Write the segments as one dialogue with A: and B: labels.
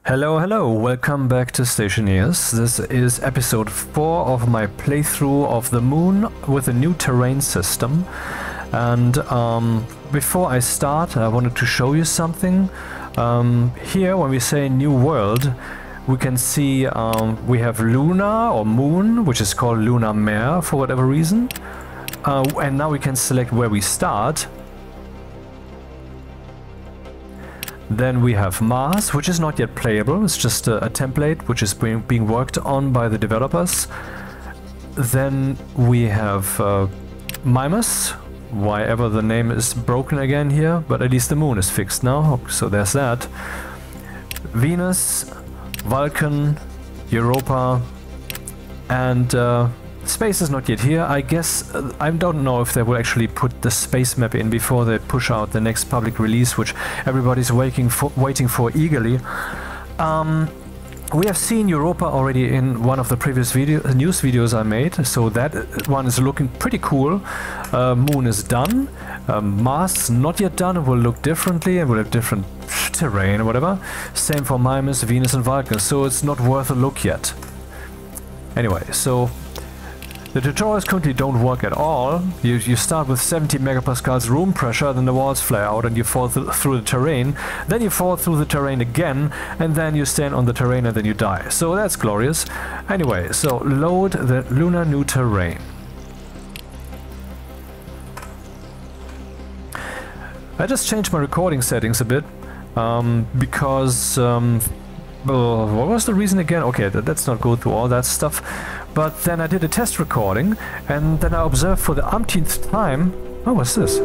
A: Hello, hello, welcome back to Stationeers. This is episode 4 of my playthrough of the moon with a new terrain system. And before I start, I wanted to show you something. Here, when we say new world, we can see we have Luna or moon, which is called Luna Mare for whatever reason. And now we can select where we start. Then we have Mars, which is not yet playable, it's just a template which is being worked on by the developers. Then we have Mimas, why ever the name is broken again here, but at least the moon is fixed now, so there's that. Venus, Vulcan, Europa, and space is not yet here. I guess I don't know if they will actually put the space map in before they push out the next public release, which everybody's waiting for eagerly. We have seen Europa already in one of the previous news videos I made, so that one is looking pretty cool. Moon is done. Mars not yet done. It will look differently and will have different terrain or whatever. Same for Mimas, Venus and Vulcan, so it's not worth a look yet. Anyway, so the tutorials currently don't work at all. You start with 70 megapascals room pressure, then the walls fly out and you fall through the terrain. Then you fall through the terrain again, and then you stand on the terrain and then you die. So that's glorious. Anyway, so load the Lunar New Terrain. I just changed my recording settings a bit, because what was the reason again? Okay, let's not go through all that stuff. But then I did a test recording, and then I observed for the umpteenth time... Oh, what's this?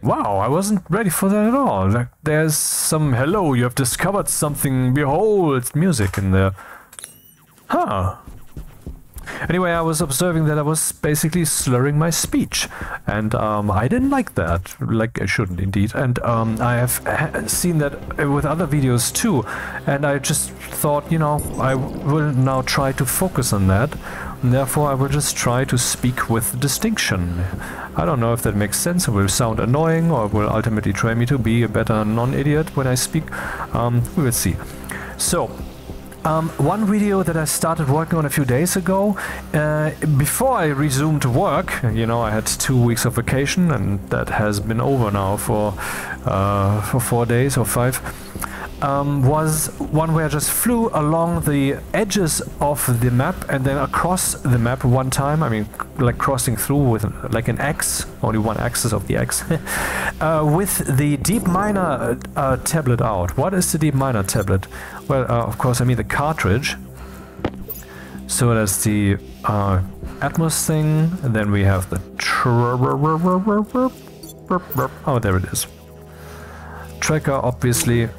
A: Wow, I wasn't ready for that at all. Like, there's some hello, you have discovered something, behold, music in there. Huh. Anyway, I was observing that I was basically slurring my speech, and I didn't like that, like I shouldn't indeed, and I have seen that with other videos too, and I just thought, you know, I will now try to focus on that, and therefore I will just try to speak with distinction. I don't know if that makes sense, it will sound annoying, or will ultimately train me to be a better non-idiot when I speak. We will see. So, one video that I started working on a few days ago, before I resumed work, you know, I had 2 weeks of vacation and that has been over now for 4 days or 5, was one where I just flew along the edges of the map and then across the map one time. I mean, like crossing through with like an X, only one axis of the X, with the Deep Miner tablet out. What is the Deep Miner tablet? Well, of course, I mean the cartridge. So that's the Atmos thing, and then we have the oh, there it is. Tracker, obviously.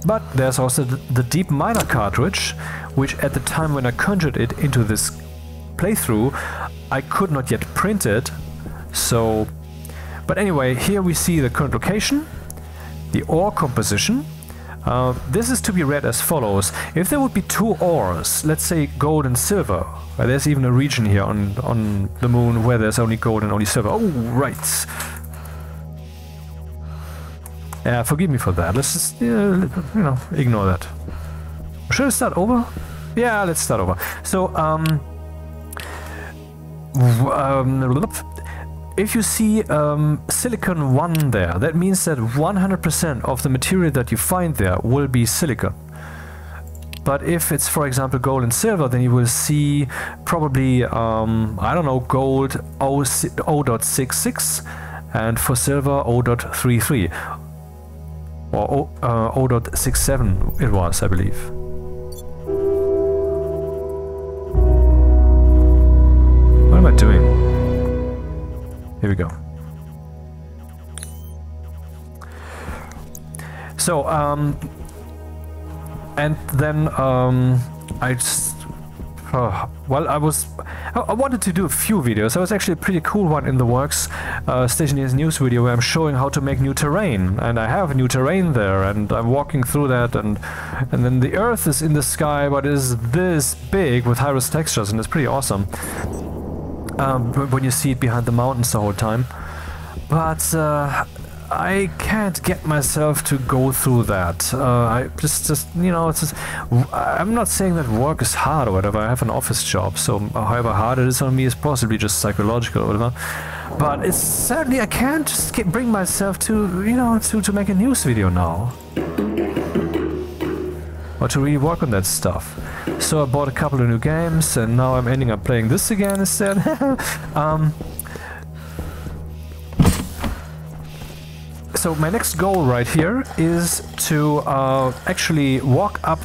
A: But there's also the Deep Miner cartridge, which at the time when I conjured it into this playthrough, I could not yet print it. So, but anyway, here we see the current location, the ore composition. This is to be read as follows. If there would be 2 ores, let's say gold and silver, there's even a region here on the moon where there's only gold and only silver. Oh, right. Yeah, forgive me for that. Let's just, you know, ignore that. Should I start over? Yeah, let's start over. So, if you see silicon 1 there, that means that 100% of the material that you find there will be silicon. But if it's, for example, gold and silver, then you will see probably, I don't know, gold 0.66 and for silver 0.33. Or 0.67 it was, I believe. What am I doing? Here we go. So, and then I just... well, I wanted to do a few videos. There was actually a pretty cool one in the works, Stationeers news video, where I'm showing how to make new terrain, and I have new terrain there, and I'm walking through that, and then the Earth is in the sky, but is this big with high-res textures, and it's pretty awesome when you see it behind the mountains the whole time. but I can't get myself to go through that. I just you know, it's just, I'm not saying that work is hard or whatever. I have an office job, so however hard it is on me is possibly just psychological or whatever. But it's certainly, I can't just bring myself to, you know, to make a news video now. Or to really work on that stuff. So I bought a couple of new games, and now I'm ending up playing this again instead. So my next goal right here is to actually walk up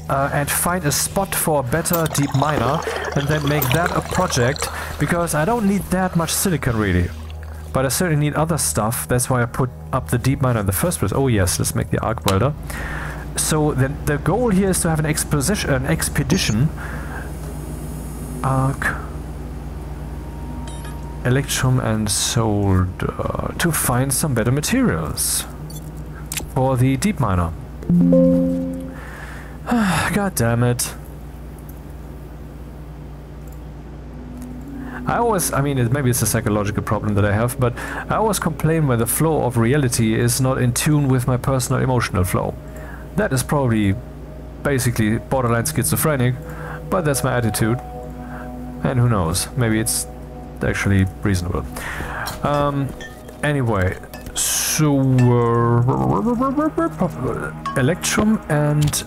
A: and find a spot for a better deep miner and then make that a project, because I don't need that much silicon really. But I certainly need other stuff. That's why I put up the deep miner in the first place. Oh yes, let's make the arc welder. So then the goal here is to have an expedition. Arc, electrum and solder to find some better materials for the deep miner. God damn it. I mean, maybe it's a psychological problem that I have, but I always complain when the flow of reality is not in tune with my personal emotional flow. That is probably basically borderline schizophrenic, but that's my attitude. And who knows, maybe it's actually reasonable. Anyway, so electrum and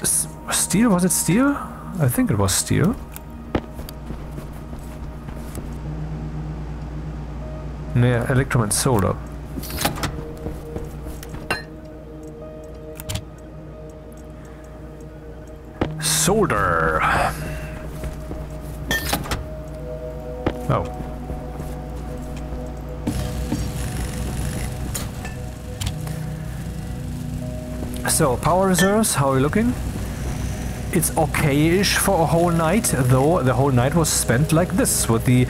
A: steel, was it steel? I think it was steel. Yeah, electrum and solder. Solder. Oh. So, power reserves, how are we looking? It's okay-ish for a whole night, though the whole night was spent like this, with the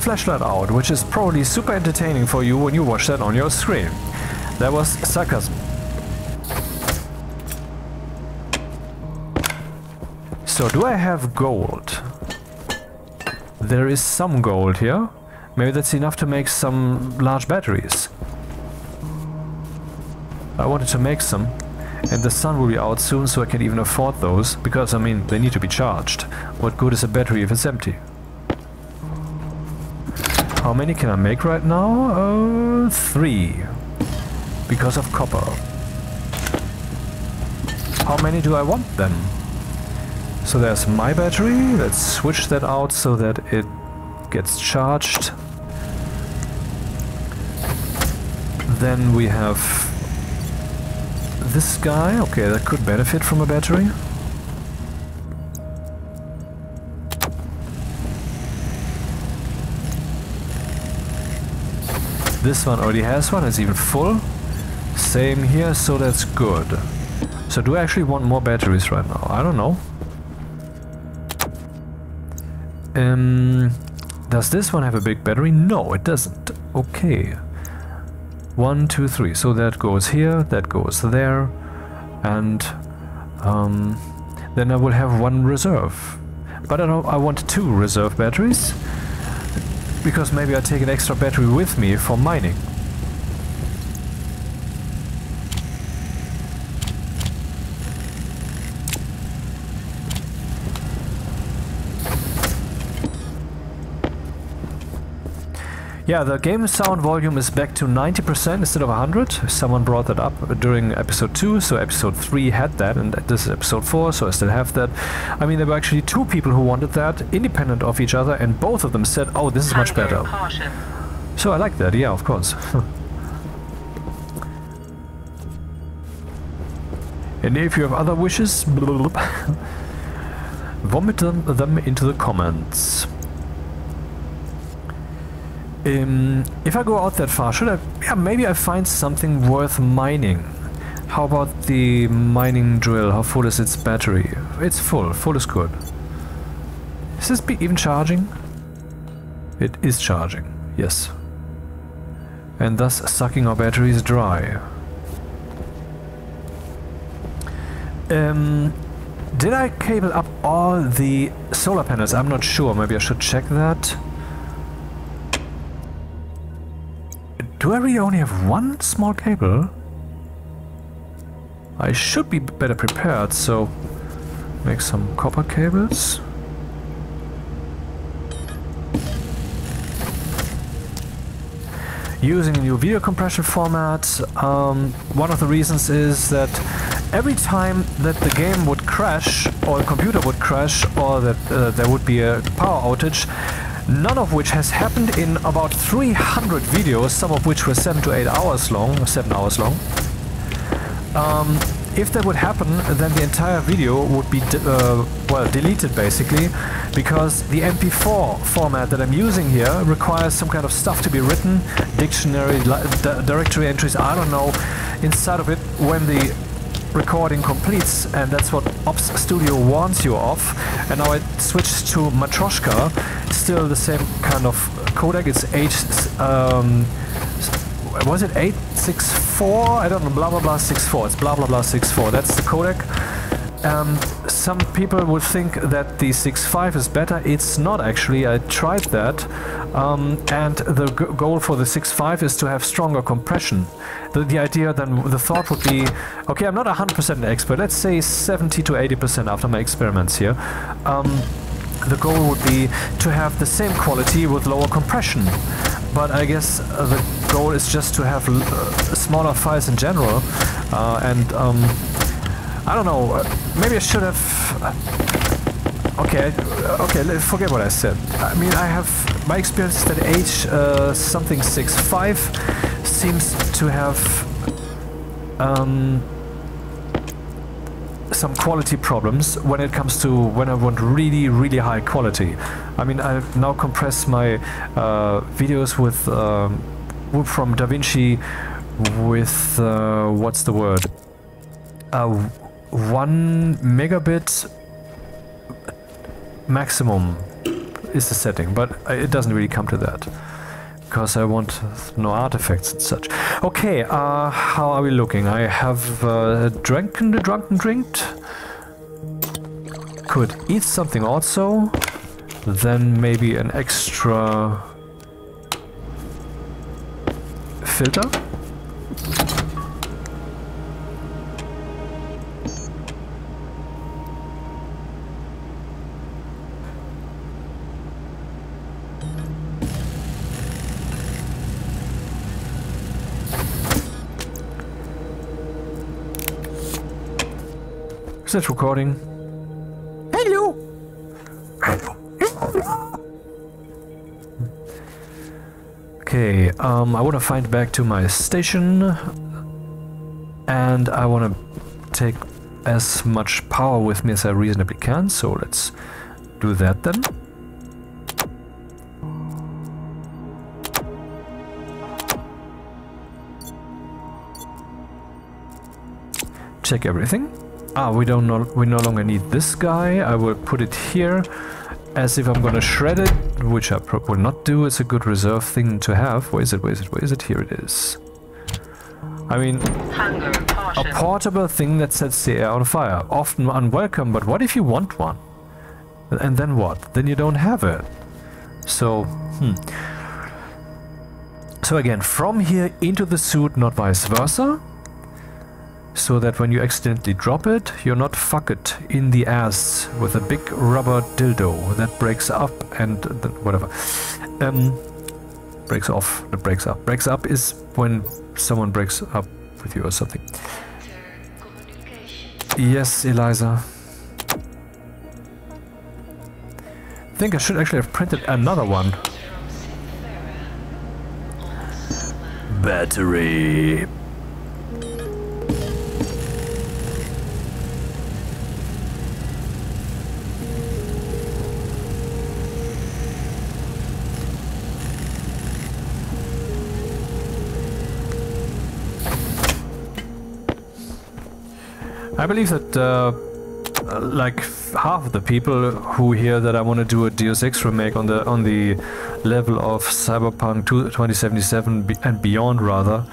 A: flashlight out, which is probably super entertaining for you when you watch that on your screen. That was sarcasm. So, do I have gold? There is some gold here. Maybe that's enough to make some large batteries. I wanted to make some, and the sun will be out soon, so I can even afford those, because, I mean, they need to be charged. What good is a battery if it's empty? How many can I make right now? 3. Because of copper. How many do I want then? So there's my battery. Let's switch that out so that it gets charged. Then we have this guy. Okay, that could benefit from a battery. This one already has one, it's even full. Same here, so that's good. So do I actually want more batteries right now? I don't know. Does this one have a big battery? No, it doesn't. Okay. 1, 2, 3. So that goes here, that goes there, and then I will have 1 reserve. But I want 2 reserve batteries, because maybe I take an extra battery with me for mining. Yeah, the game sound volume is back to 90% instead of 100. Someone brought that up during episode 2, so episode 3 had that, and this is episode 4, so I still have that. I mean, there were actually 2 people who wanted that, independent of each other, and both of them said, oh, this is much better. So I like that, yeah, of course. And if you have other wishes, vomit them into the comments. If I go out that far, should I... Yeah, maybe I find something worth mining. How about the mining drill? How full is its battery? It's full. Full is good. Is this even charging? It is charging, yes. And thus sucking our batteries dry. Did I cable up all the solar panels? I'm not sure. Maybe I should check that. do I really only have one small cable? I should be better prepared, so make some copper cables. Using a new video compression format, one of the reasons is that every time that the game would crash, or the computer would crash, or that there would be a power outage, none of which has happened in about 300 videos, some of which were 7 to 8 hours long, or 7 hours long. If that would happen, then the entire video would be well, deleted basically, because the MP4 format that I'm using here requires some kind of stuff to be written, dictionary, directory entries, I don't know, inside of it when the recording completes, and that's what Ops Studio warns you of. And now I switched to Matroshka, still the same kind of codec. It's was it 864? I don't know, blablabla 64. It's blablabla 64. That's the codec. Some people would think that the 6.5 is better. It's not actually. I tried that. And the goal for the 6.5 is to have stronger compression. The idea then, the thought would be, okay, I'm not 100% an expert. Let's say 70 to 80% after my experiments here. The goal would be to have the same quality with lower compression. But I guess the goal is just to have smaller files in general, and I don't know, maybe I should have... Okay, forget what I said. I mean, I have... My experience is that something 6.5 seems to have some quality problems when it comes to when I want really, really high quality. I mean, I now compress my videos with from DaVinci with what's the word? 1 megabit maximum is the setting, but it doesn't really come to that because I want no artifacts and such. Okay, how are we looking? I have drunken drinked. Could eat something also. Then maybe an extra filter. Is that recording? Hello! Hello. Okay, I want to find back to my station, and I want to take as much power with me as I reasonably can, so let's do that then. Check everything. We no longer need this guy. I will put it here as if I'm gonna shred it, which I will not do. It's a good reserve thing to have. Where is it? Where is it? Where is it? Here it is. I mean, a portable thing that sets the air on fire. Often unwelcome, but what if you want one? And then what? Then you don't have it. So, So again, from here into the suit, not vice versa. So that when you accidentally drop it, you're not fucked in the ass with a big rubber dildo that breaks up and whatever. Breaks off, that breaks up. Breaks up is when someone breaks up with you or something. Yes, Eliza. I think I should actually have printed another one. Battery. I believe that like half of the people who hear that I want to do a Deus Ex remake on the level of Cyberpunk 2077 and beyond, rather,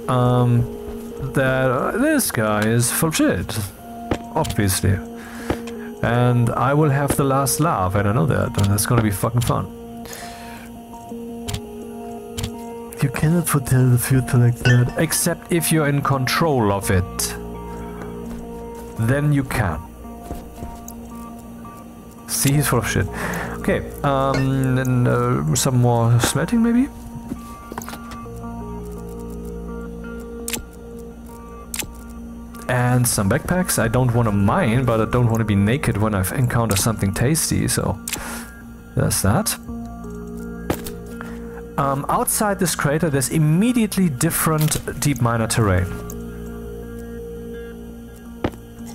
A: that this guy is full shit, obviously, and I will have the last laugh, and I know that, and it's gonna be fucking fun. You cannot foretell the future like that. Except if you're in control of it. Then you can. See, he's full of shit. Okay, and some more smelting maybe? And some backpacks. I don't want to mine, but I don't want to be naked when I've encountered something tasty, so there's that. Outside this crater, there's immediately different deep miner terrain.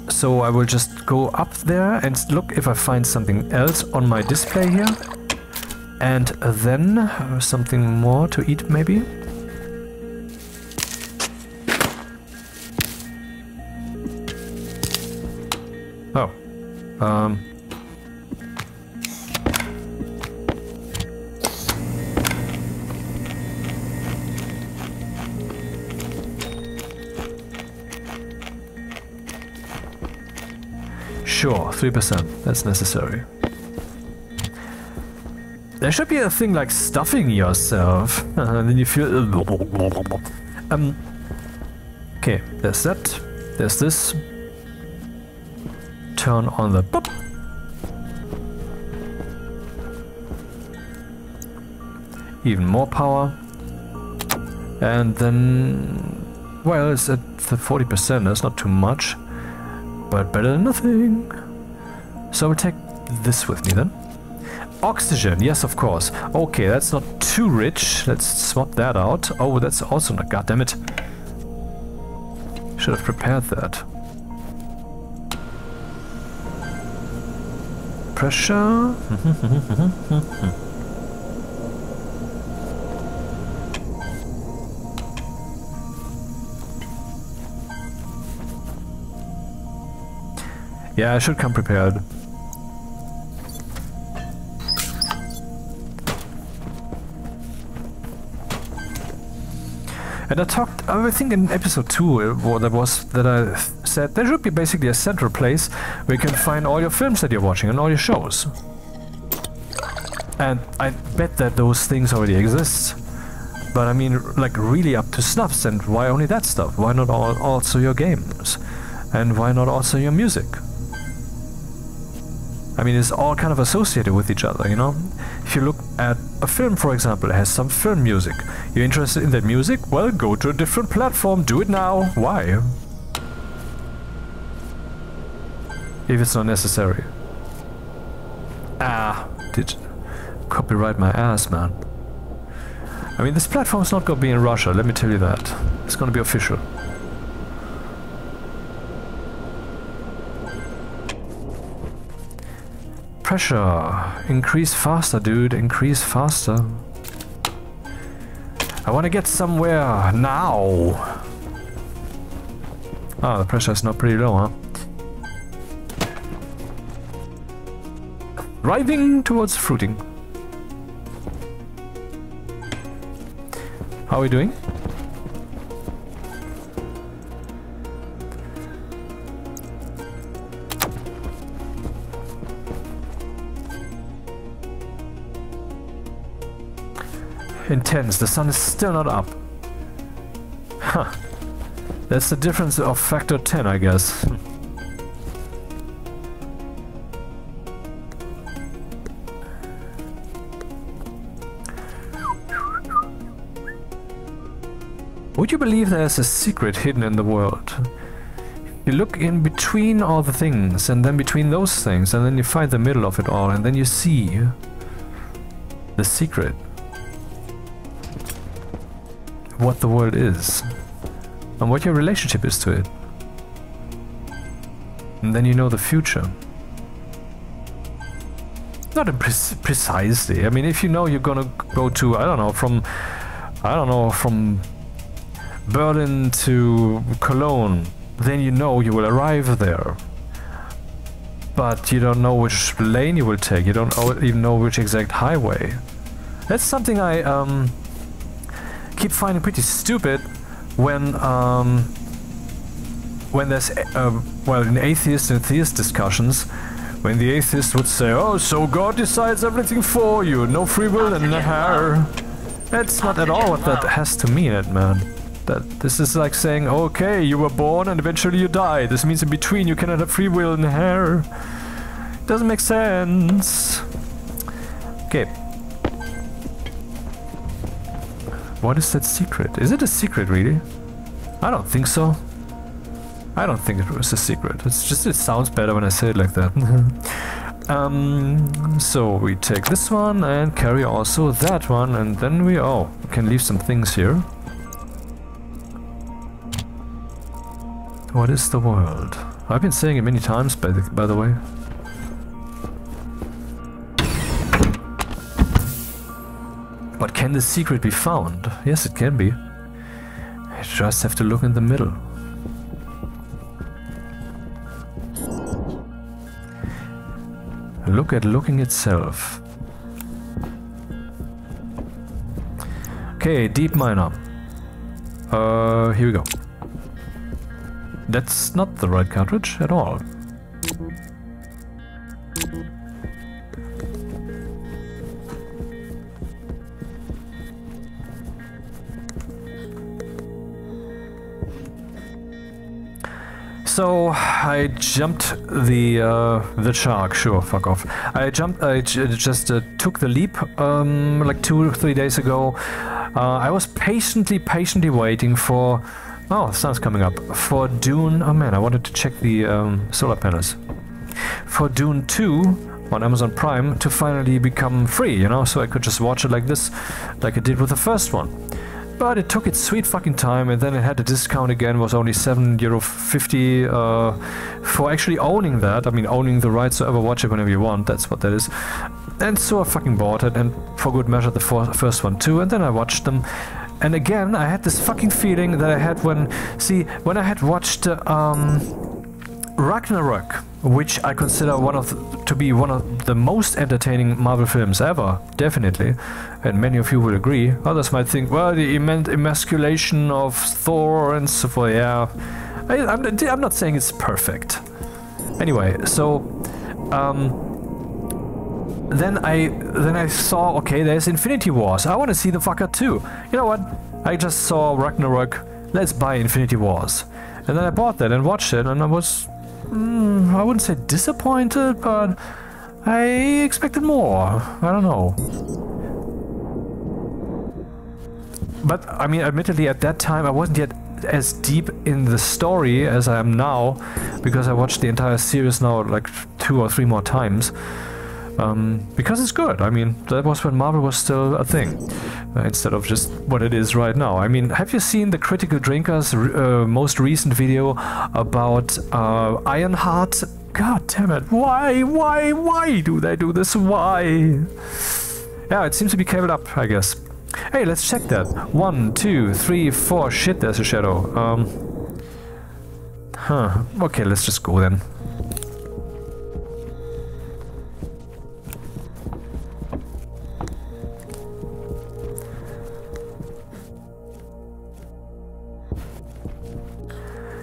A: So I will just go up there and look if I find something else on my display here. And then something more to eat maybe. Oh. Sure, 3%. That's necessary. There should be a thing like stuffing yourself, and then you feel... Okay, there's that. There's this. Turn on the... Boop. Even more power. And then... Well, it's at the 40%, that's not too much. But better than nothing. So I'll take this with me then. Oxygen, yes, of course. Okay, that's not too rich. Let's swap that out. Oh, that's also not... God damn it. Should have prepared that. Pressure. Yeah, I should come prepared. And I think in episode 2, that I said there should be basically a central place where you can find all your films that you're watching and all your shows. And I bet that those things already exist. But I mean, like really up to snuffs, and why only that stuff? Why not also your games? And why not also your music? I mean, it's all kind of associated with each other, you know? If you look at a film, for example, it has some film music. You're interested in that music? Well, go to a different platform, do it now. Why? If it's not necessary. Ah, did copyright my ass, man. I mean, this platform's not gonna be in Russia, let me tell you that. It's gonna be official. Pressure. Increase faster, dude. Increase faster. I want to get somewhere now. Ah, the pressure is not pretty low, huh? Driving towards fruiting. How are we doing? Intense. The sun is still not up. Huh. That's the difference of factor 10, I guess. Would you believe there's a secret hidden in the world? You look in between all the things, and then between those things, and then you find the middle of it all, and then you see the secret. What the world is, and what your relationship is to it. And then you know the future. Not precisely. I mean, if you know you're gonna go to, I don't know, from Berlin to Cologne, then you know you will arrive there. But you don't know which lane you will take. You don't even know which exact highway. That's something I keep finding pretty stupid when there's well, in atheist and theist discussions, when the atheist would say, oh, so God decides everything for you, no free will and That's not at all what that has to mean, man. That this is like saying, okay, you were born and eventually you die. This means in between you cannot have free will in here. Doesn't make sense. Okay. What is that secret? Is it a secret, really? I don't think so. I don't think it was a secret. It's just, it sounds better when I say it like that. So we take this one and carry also that one, and then we can leave some things here. What is the world? I've been saying it many times, by the way. But can the secret be found? Yes, it can be. I just have to look in the middle. Look at looking itself. Okay, deep miner. Here we go. That's not the right cartridge at all. So I jumped the shark. Sure, fuck off. I just took the leap like 2 or 3 days ago. I was patiently waiting for. Oh, the sun's coming up. For Dune. Oh man, I wanted to check the solar panels. For Dune 2 on Amazon Prime to finally become free, you know, so I could just watch it like this, like I did with the first one. But it took its sweet fucking time, and then it had a discount again. It was only €7.50 for actually owning that. I mean, owning the rights to ever watch it whenever you want. That's what that is. And so I fucking bought it, and for good measure the first one too. And then I watched them. And again, I had this fucking feeling that I had when I had watched Ragnarok, which I consider to be one of the most entertaining Marvel films ever, definitely, and many of you will agree. Others might think, well, the emasculation of Thor and so forth. Yeah, I'm not saying it's perfect. Anyway, so then I saw, okay, there's Infinity Wars. I want to see the fucker too. You know what? I just saw Ragnarok. Let's buy Infinity Wars, and then I bought that and watched it, and I was. I wouldn't say disappointed, but I expected more. I don't know. But, I mean, admittedly, at that time, I wasn't yet as deep in the story as I am now, because I watched the entire series now like 2 or 3 more times. Because it's good. I mean, that was when Marvel was still a thing, instead of just what it is right now. I mean, have you seen the Critical Drinkers most recent video about Ironheart? God damn it! Why do they do this? Why? Yeah, it seems to be cabled up, I guess. Hey, let's check that. 1, 2, 3, 4. Shit, there's a shadow. Okay, let's just go then.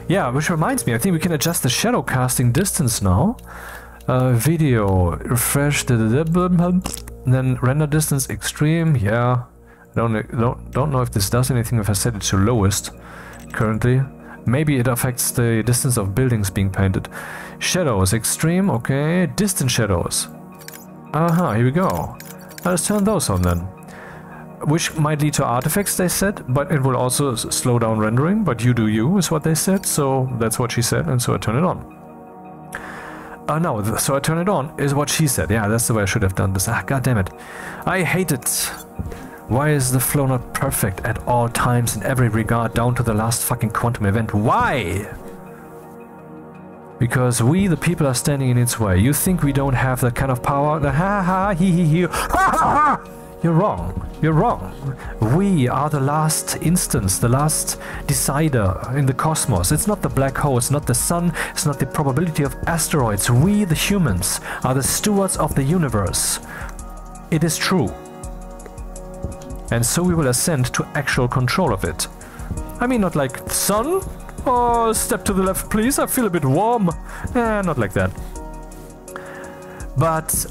A: Yeah, which reminds me, I think we can adjust the shadow casting distance now. Video, refresh, then render distance extreme. Yeah, don't know if this does anything if I set it to lowest currently. Maybe it affects the distance of buildings being painted. Shadows, extreme, okay. Distant shadows. Here we go. Let's turn those on then. Which might lead to artifacts, they said, but it will also slow down rendering, but you do you, is what they said, so that's what she said, and so I turn it on. No, so I turn it on, is what she said. Yeah, that's the way I should have done this. God damn it. I hate it. Why is the flow not perfect at all times in every regard, down to the last fucking quantum event? Why? Because we, the people, are standing in its way. You think we don't have that kind of power? You're wrong. You're wrong. We are the last instance, the last decider in the cosmos. It's not the black hole, it's not the sun, it's not the probability of asteroids. We, the humans, are the stewards of the universe. It is true. And so we will ascend to actual control of it. I mean, not like, sun? Oh, step to the left, please. I feel a bit warm. Not like that. But,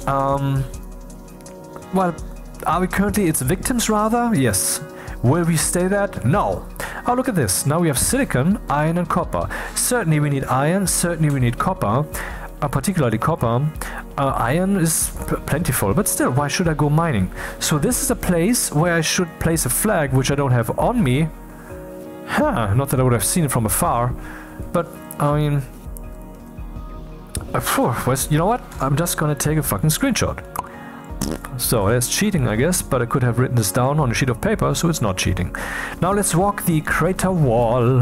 A: well, Are we currently its victims rather? Yes. Will we stay that? No. Oh, look at this. Now we have silicon, iron and copper. Certainly we need iron, certainly we need copper, particularly copper. Iron is plentiful, but still, why should I go mining? So this is a place where I should place a flag, which I don't have on me. Huh, not that I would have seen it from afar, but, I mean... you know what? I'm just gonna take a fucking screenshot. So that's cheating, I guess, but I could have written this down on a sheet of paper, so it's not cheating. Now let's walk the crater wall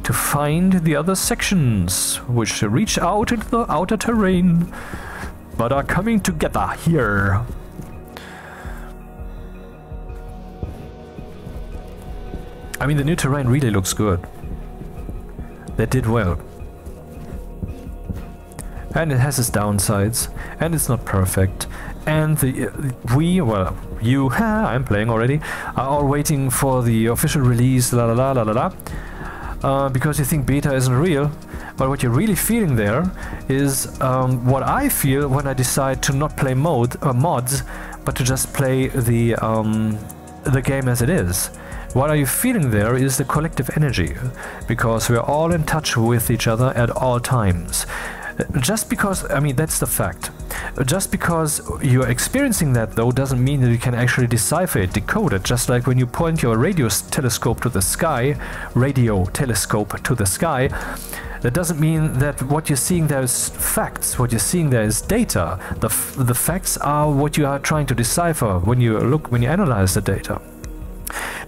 A: to find the other sections, which reach out into the outer terrain, but are coming together here. I mean, the new terrain really looks good. They did well. And it has its downsides, and it's not perfect. And I'm playing already, are all waiting for the official release, because you think beta isn't real. But what you're really feeling there is what I feel when I decide to not play mods, but to just play the game as it is. What are you feeling there is the collective energy, because we're all in touch with each other at all times. Just because, I mean, that's the fact. Just because you're experiencing that, though, doesn't mean that you can actually decipher it, decode it. Just like when you point your radio telescope to the sky, that doesn't mean that what you're seeing there is facts. What you're seeing there is data. The facts are what you are trying to decipher when you analyze the data.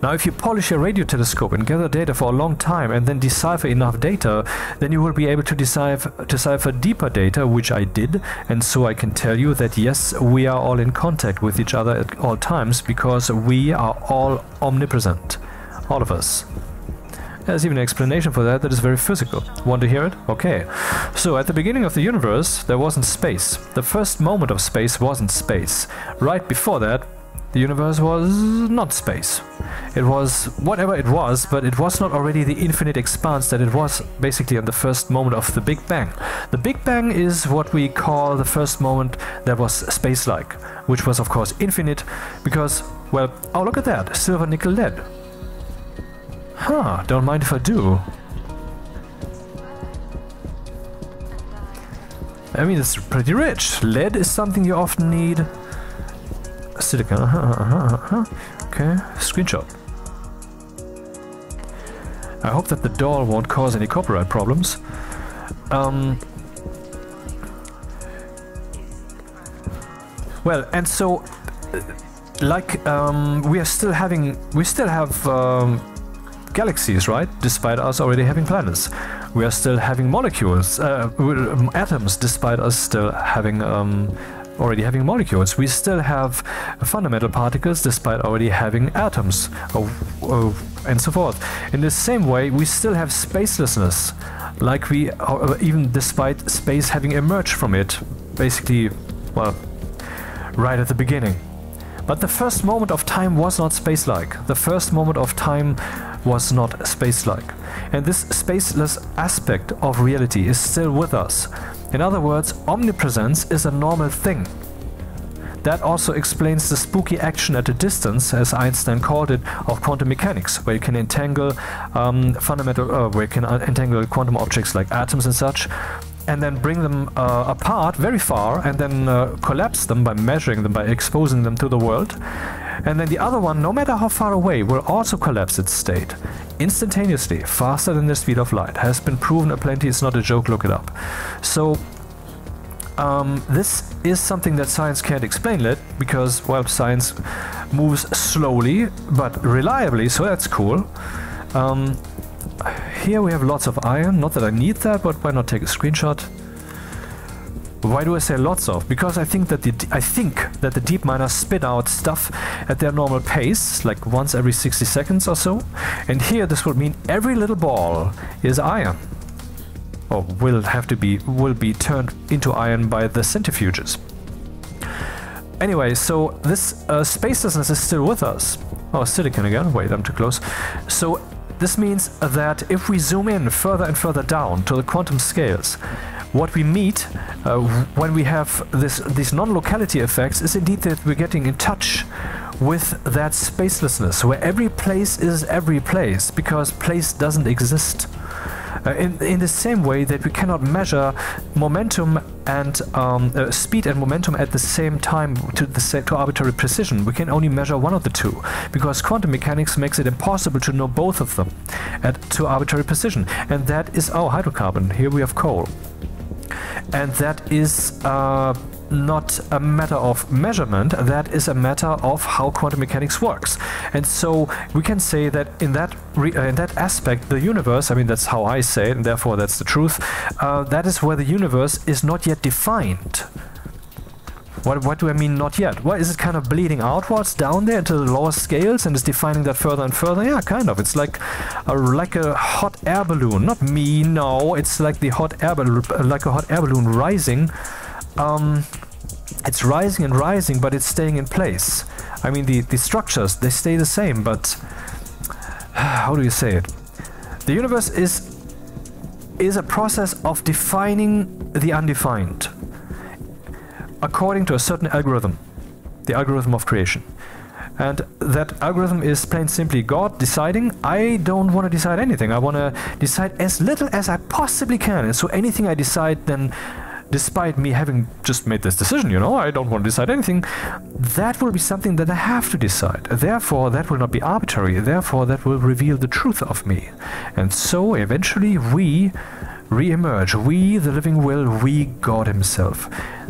A: Now, if you polish your radio telescope and gather data for a long time and then decipher enough data, then you will be able to decipher deeper data, which I did, and so I can tell you that yes, we are all in contact with each other at all times, because we are all omnipresent. All of us. There's even an explanation for that is very physical. Want to hear it? Okay. So, at the beginning of the universe, there wasn't space. The first moment of space wasn't space. Right before that, the universe was not space. It was whatever it was, but it was not already the infinite expanse that it was basically on the first moment of the Big Bang. The Big Bang is what we call the first moment that was space-like, which was of course infinite, because, well, oh look at that, silver, nickel, lead. Huh, don't mind if I do. I mean, it's pretty rich. Lead is something you often need. Silicon, okay, screenshot. I hope that the doll won't cause any copyright problems. Well, and so, like, we still have galaxies, right? Despite us already having planets. We are still having molecules, atoms, despite us still having already having molecules. We still have fundamental particles despite already having atoms, and so forth. In the same way, we still have spacelessness, like we even despite space having emerged from it, basically, well, right at the beginning. But the first moment of time was not space-like. The first moment of time was not space-like. And this spaceless aspect of reality is still with us. In other words, omnipresence is a normal thing. That also explains the spooky action at a distance, as Einstein called it, of quantum mechanics, where you can entangle entangle quantum objects like atoms and such, and then bring them apart very far, and then collapse them by measuring them, by exposing them to the world. And then the other one, no matter how far away, will also collapse its state instantaneously, faster than the speed of light. Has been proven aplenty, it's not a joke, look it up. So this is something that science can't explain yet, because, well, science moves slowly but reliably, so that's cool. Here we have lots of iron, not that I need that, but why not take a screenshot? Why do I say lots of? Because I think that the deep miners spit out stuff at their normal pace, like once every 60 seconds or so. And here this would mean every little ball is iron. Or will be turned into iron by the centrifuges. Anyway, so this spacelessness is still with us. Oh, silicon again. Wait, I'm too close. So this means that if we zoom in further and further down to the quantum scales, what we meet when we have these non-locality effects is indeed that we're getting in touch with that spacelessness, where every place is every place, because place doesn't exist. In the same way that we cannot measure momentum and speed and momentum at the same time to arbitrary precision. We can only measure one of the two, because quantum mechanics makes it impossible to know both of them to arbitrary precision. And that is our hydrocarbon. Here we have coal. And that is not a matter of measurement, that is a matter of how quantum mechanics works. And so we can say that in that aspect, the universe, I mean, that's how I say it, and therefore that's the truth, that is where the universe is not yet defined. What do I mean not yet? Well, is it kind of bleeding outwards down there into the lower scales and is defining that further and further? Yeah, kind of. It's like a hot air balloon. Not me, no. It's like the hot air balloon, like a hot air balloon rising. It's rising and rising, but it's staying in place. I mean, the structures, they stay the same, but how do you say it? The universe is a process of defining the undefined according to a certain algorithm, the algorithm of creation. And that algorithm is plain simply God deciding, I don't want to decide anything. I want to decide as little as I possibly can. And so anything I decide, then, despite me having just made this decision, you know, I don't want to decide anything, that will be something that I have to decide. Therefore, that will not be arbitrary. Therefore, that will reveal the truth of me. And so, eventually, we re-emerge. We, the living will, we, God himself.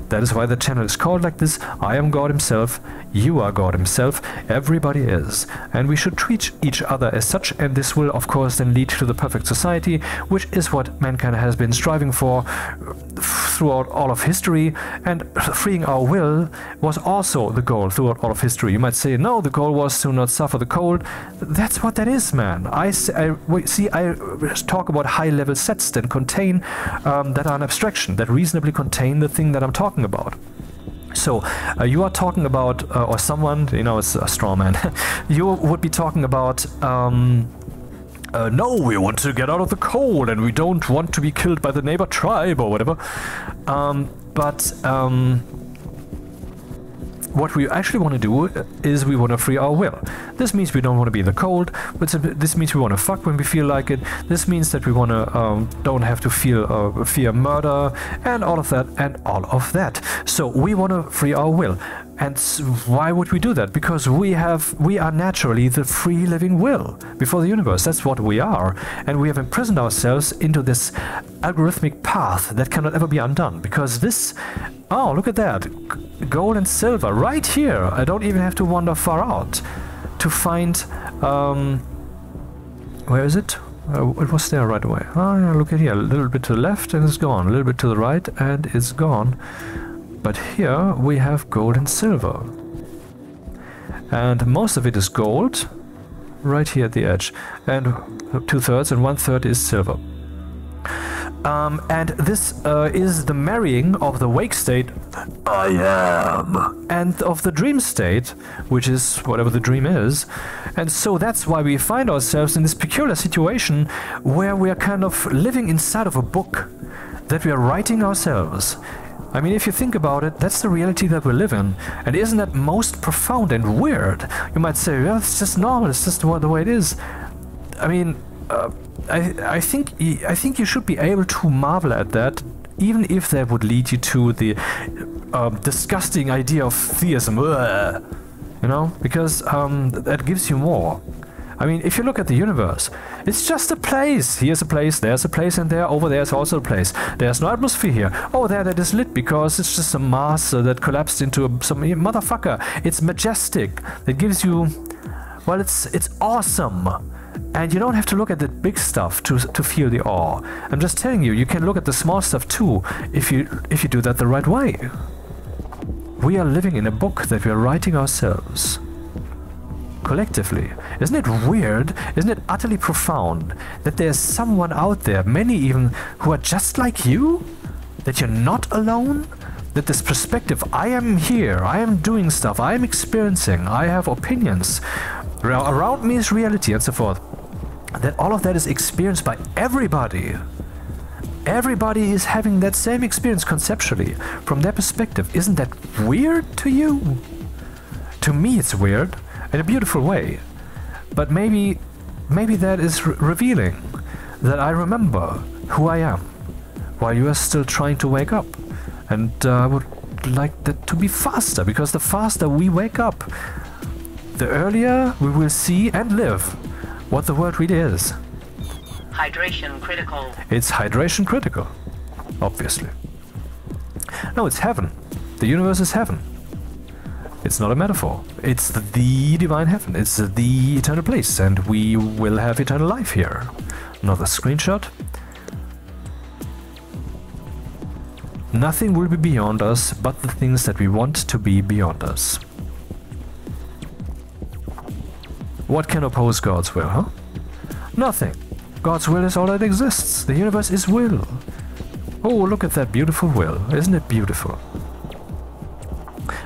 A: That is why the channel is called like this. I am God himself, you are God himself, everybody is. And we should treat each other as such, and this will of course then lead to the perfect society, which is what mankind has been striving for throughout all of history, and freeing our will was also the goal throughout all of history. You might say, no, the goal was to not suffer the cold. That's what that is, man. I talk about high-level sets that contain, that are an abstraction, that reasonably contain the thing that I'm talking about. So you are talking about, or someone, you know, it's a straw man, you would be talking about, no, we want to get out of the cold and we don't want to be killed by the neighbor tribe or whatever. What we actually want to do is we want to free our will. This means we don't want to be in the cold, but this means we want to fuck when we feel like it. This means that we want to don't have to fear murder and all of that and all of that. So we want to free our will. And why would we do that? Because we are naturally the free living will before the universe. That's what we are. And we have imprisoned ourselves into this algorithmic path that cannot ever be undone. Because this, oh, look at that. Gold and silver right here. I don't even have to wander far out to find, where is it? It was there right away. Oh yeah, look at here. A little bit to the left and it's gone. A little bit to the right and it's gone. But here we have gold and silver. And most of it is gold, right here at the edge. And 2/3 and 1/3 is silver. And this is the marrying of the wake state, I am, and of the dream state, which is whatever the dream is. And so that's why we find ourselves in this peculiar situation where we are kind of living inside of a book that we are writing ourselves. I mean, if you think about it, that's the reality that we live in. And isn't that most profound and weird? You might say, well, it's just normal, it's just the way it is. I mean, I think you should be able to marvel at that, even if that would lead you to the disgusting idea of theism. Ugh, you know, because that gives you more. I mean, if you look at the universe, it's just a place. Here's a place, there's a place, and there, over there is also a place. There's no atmosphere here. Oh, there that is lit because it's just a mass that collapsed into some motherfucker. It's majestic. It gives you, well, it's awesome. And you don't have to look at the big stuff to feel the awe. I'm just telling you, you can look at the small stuff too, if you do that the right way. We are living in a book that we are writing ourselves. Collectively. Isn't it weird? Isn't it utterly profound that there's someone out there, many even, who are just like you? That you're not alone? That this perspective, I am here, I am doing stuff, I am experiencing, I have opinions, around me is reality and so forth. That all of that is experienced by everybody. everybody is having that same experience conceptually from their perspective. Isn't that weird to you? To me it's weird in a beautiful way, but maybe that is revealing that I remember who I am while you are still trying to wake up. And I would like that to be faster, because the faster we wake up, the earlier we will see and live what the world really is.
B: Hydration critical.
A: It's hydration critical, obviously. No, it's heaven. The universe is heaven. It's not a metaphor. It's the divine heaven. It's the eternal place, and we will have eternal life here. Another screenshot. Nothing will be beyond us but the things that we want to be beyond us. What can oppose God's will, huh? Nothing. God's will is all that exists. The universe is will. Oh, look at that beautiful will. Isn't it beautiful?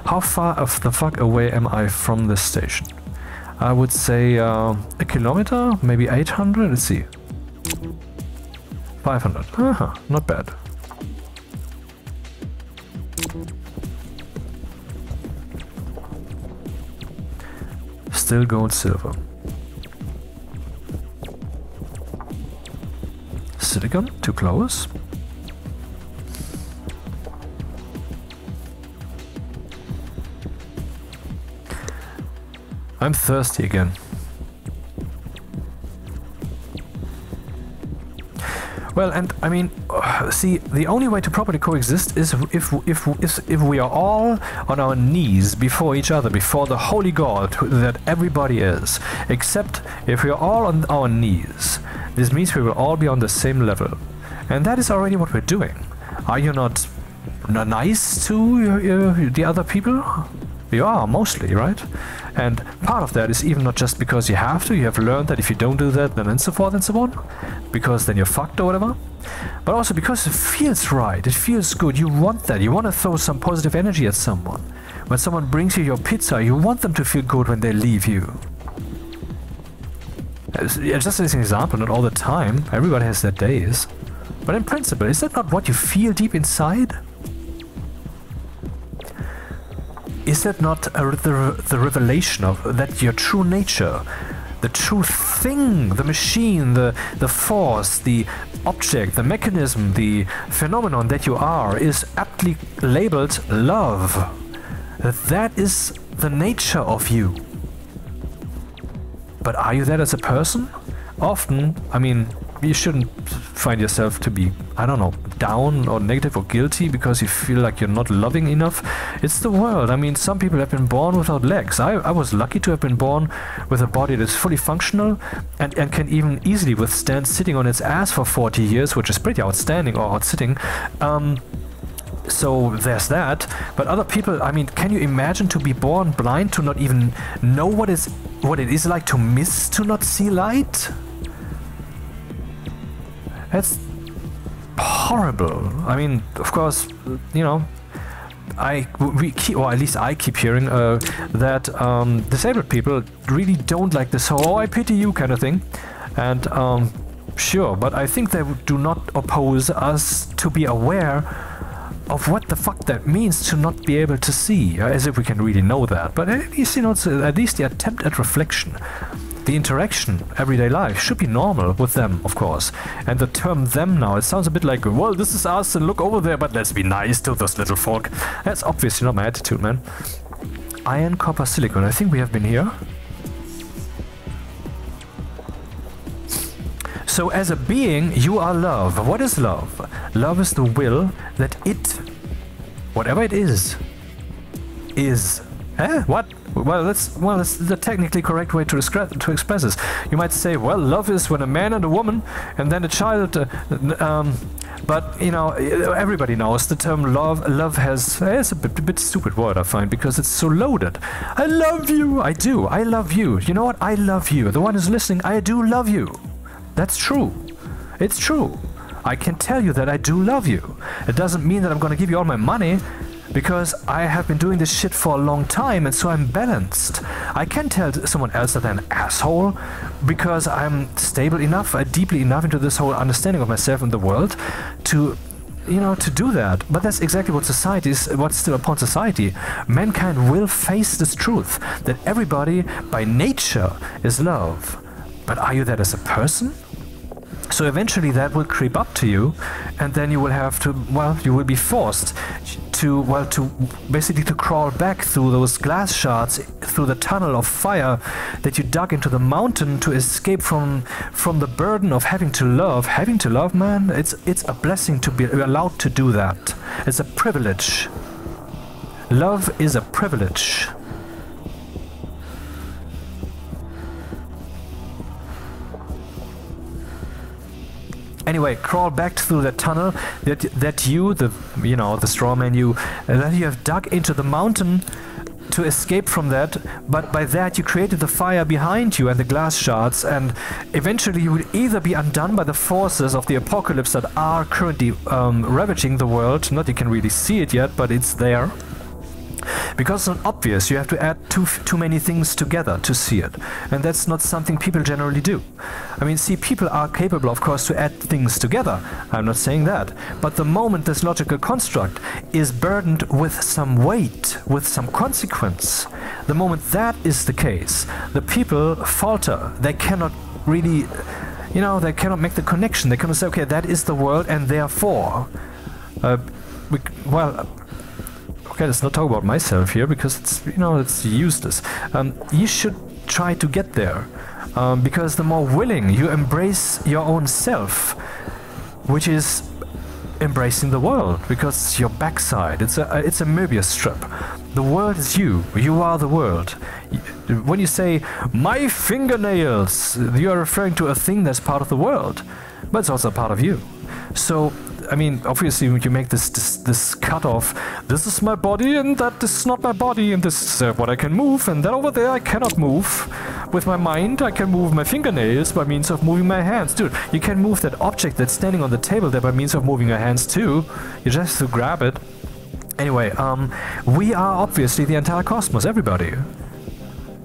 A: How far of the fuck away am I from this station? I would say a kilometer, maybe 800. Let's see. 500. Not bad. Still gold, silver. Silicon, too close. I'm thirsty again. Well, and I mean, see, the only way to properly coexist is if we are all on our knees before each other, before the holy God that everybody is. Except if we are all on our knees, this means we will all be on the same level, and that is already what we're doing. Are you not nice to the other people? You are, mostly, right? And part of that is even not just because you have to, you have learned that if you don't do that, then and so forth and so on, because then you're fucked or whatever, but also because it feels right, it feels good, you want that, you want to throw some positive energy at someone. When someone brings you your pizza, you want them to feel good when they leave you. Just as an example, not all the time, everybody has their days, but in principle, is that not what you feel deep inside? Is that not the revelation of that your true nature, the true thing, the machine, the force, the object, the mechanism, the phenomenon that you are is aptly labeled love? That is the nature of you. But are you that as a person? Often, I mean, you shouldn't find yourself to be, I don't know, down or negative or guilty because you feel like you're not loving enough. It's the world. I mean, some people have been born without legs. I was lucky to have been born with a body that's fully functional and can even easily withstand sitting on its ass for 40 years, which is pretty outstanding, or out-sitting. So there's that. But other people, I mean, can you imagine to be born blind, to not even know what it is like to miss, to not see light? That's horrible. I mean, of course, you know, we keep, or at least I keep hearing that disabled people really don't like this whole "oh, I pity you" kind of thing. And sure, but I think they do not oppose us to be aware of what the fuck that means to not be able to see, as if we can really know that. But at least, you know, it's at least the attempt at reflection. The interaction, everyday life, should be normal with them, of course. And the term "them" now, it sounds a bit like, well, this is us and look over there, but let's be nice to those little folk. That's obviously not my attitude, man. Iron, copper, silicon. I think we have been here. So as a being, you are love. What is love? Love is the will that it, whatever it is. What? Well, that's the technically correct way to express this. You might say, well, love is when a man and a woman, and then a child. But you know, everybody knows the term love. Love has it's a bit stupid word, I find, because it's so loaded. I love you. I do. I love you. You know what? I love you. The one who's listening, I do love you. That's true. It's true. I can tell you that I do love you. It doesn't mean that I'm going to give you all my money. Because I have been doing this shit for a long time, and so I'm balanced. I can tell someone else that I'm an asshole because I'm stable enough, deeply enough into this whole understanding of myself and the world to, you know, to do that. But that's exactly what society is, what's still upon society. Mankind will face this truth that everybody by nature is love. But are you that as a person? So eventually that will creep up to you, and then you will have to, well, you will be forced to, well, to basically to crawl back through those glass shards, through the tunnel of fire that you dug into the mountain to escape from the burden of having to love. Having to love, man, it's a blessing to be allowed to do that. It's a privilege. Love is a privilege. Anyway, crawl back through that tunnel that you, the straw man you, that you have dug into the mountain to escape from that. But by that you created the fire behind you and the glass shards, and eventually you will either be undone by the forces of the apocalypse that are currently ravaging the world. Not you can really see it yet, but it's there. Because it's not obvious, you have to add too many things together to see it. And that's not something people generally do. I mean, see, people are capable, of course, to add things together. I'm not saying that. But the moment this logical construct is burdened with some weight, with some consequence, the moment that is the case, the people falter. They cannot really, you know, they cannot make the connection. They cannot say, okay, that is the world, and therefore, okay, let's not talk about myself here because it's, you know, it's useless. You should try to get there because the more willing you embrace your own self, which is embracing the world, because it's your backside. It's a Möbius strip. The world is you. You are the world. When you say my fingernails, you are referring to a thing that's part of the world, but it's also part of you. So, I mean, obviously you make this cut off. This is my body and that is not my body, and this is what I can move, and that over there I cannot move. With my mind I can move my fingernails by means of moving my hands. Dude, you can move that object that's standing on the table there by means of moving your hands too. You just have to grab it. Anyway, we are obviously the entire cosmos, everybody.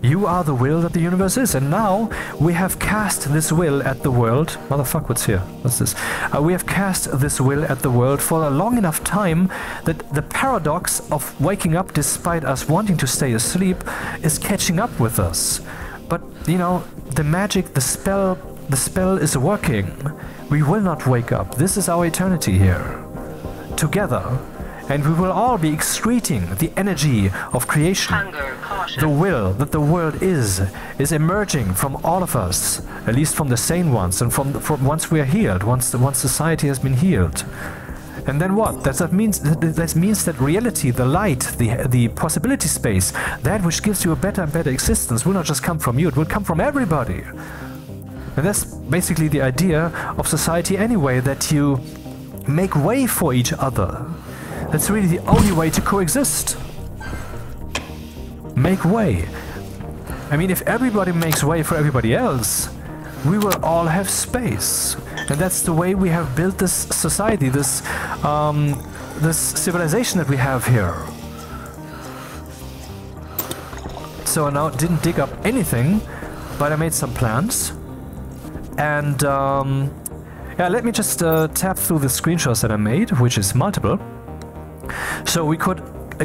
A: You are the will that the universe is, and now we have cast this will at the world. Motherfuck, what's here? What's this? We have cast this will at the world for a long enough time that the paradox of waking up despite us wanting to stay asleep is catching up with us. But, you know, the magic, the spell is working. We will not wake up. This is our eternity here. Together. And we will all be excreting the energy of creation.
B: Hunger, caution.
A: The will that the world is emerging from all of us, at least from the sane ones, and from once we are healed, once society has been healed. And then what? That means that reality, the light, the possibility space, that which gives you a better and better existence, will not just come from you, it will come from everybody. And that's basically the idea of society anyway, that you make way for each other. That's really the only way to coexist. Make way. I mean, if everybody makes way for everybody else, we will all have space. And that's the way we have built this society, this civilization that we have here. So I now didn't dig up anything, but I made some plans. And yeah, let me just tap through the screenshots that I made, which is multiple. So we could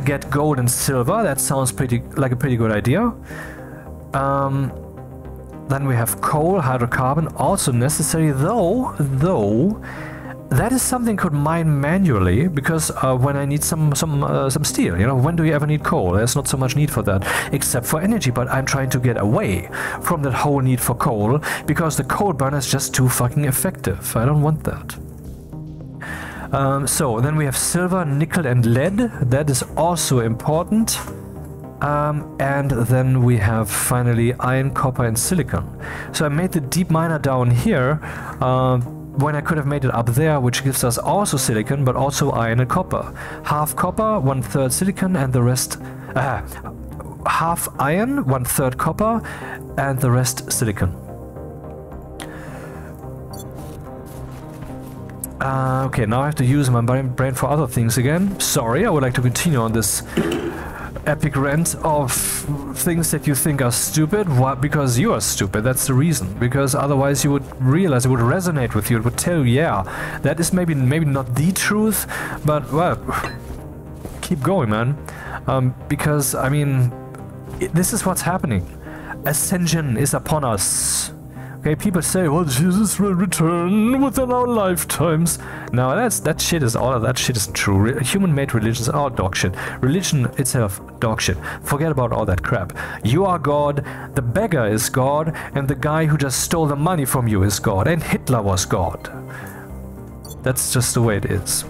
A: get gold and silver. That sounds like a pretty good idea. Then we have coal, hydrocarbon, also necessary, though that is something could mine manually, because when I need some steel, you know, when do you ever need coal? There's not so much need for that, except for energy, but I'm trying to get away from that whole need for coal, because the coal burner is just too fucking effective. I don't want that. So then we have silver, nickel and lead. That is also important. And then we have finally iron, copper and silicon. So I made the deep miner down here when I could have made it up there, which gives us also silicon, but also iron and copper. Half copper, 1/3 silicon, and the rest... half iron, 1/3 copper, and the rest silicon. Okay, now I have to use my brain for other things again. Sorry, I would like to continue on this epic rant of things that you think are stupid. Why? Because you are stupid, that's the reason. Because otherwise you would realize, it would resonate with you, it would tell you, yeah, that is maybe not the truth, but, well, keep going, man. Because, I mean, this is what's happening. Ascension is upon us. Okay, people say, well, Jesus will return within our lifetimes. No, that shit isn't true. Human-made religions are dog shit. Religion itself, dog shit. Forget about all that crap. You are God, the beggar is God, and the guy who just stole the money from you is God, and Hitler was God. That's just the way it is.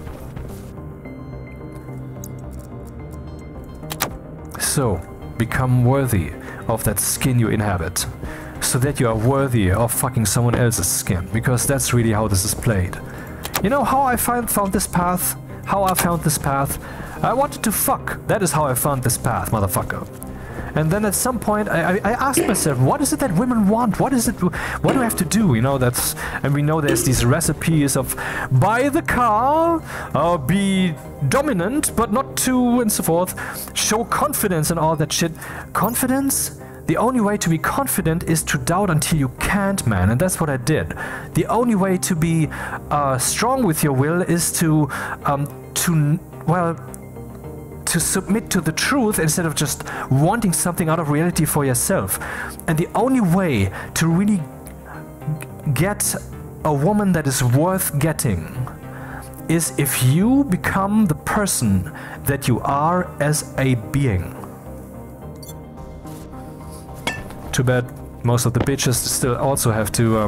A: So, become worthy of that skin you inhabit. So that you are worthy of fucking someone else's skin, because that's really how this is played. You know how I found this path? How I found this path? I wanted to fuck. That is how I found this path, motherfucker. And then at some point I asked myself, what is it that women want? What is it? What do I have to do? You know, and we know there's these recipes of buy the car, be dominant but not too, and so forth. Show confidence and all that shit. Confidence? The only way to be confident is to doubt until you can't, man, and that's what I did. The only way to be strong with your will is to submit to the truth instead of just wanting something out of reality for yourself. And the only way to really get a woman that is worth getting is if you become the person that you are as a being. Too bad most of the bitches still also have to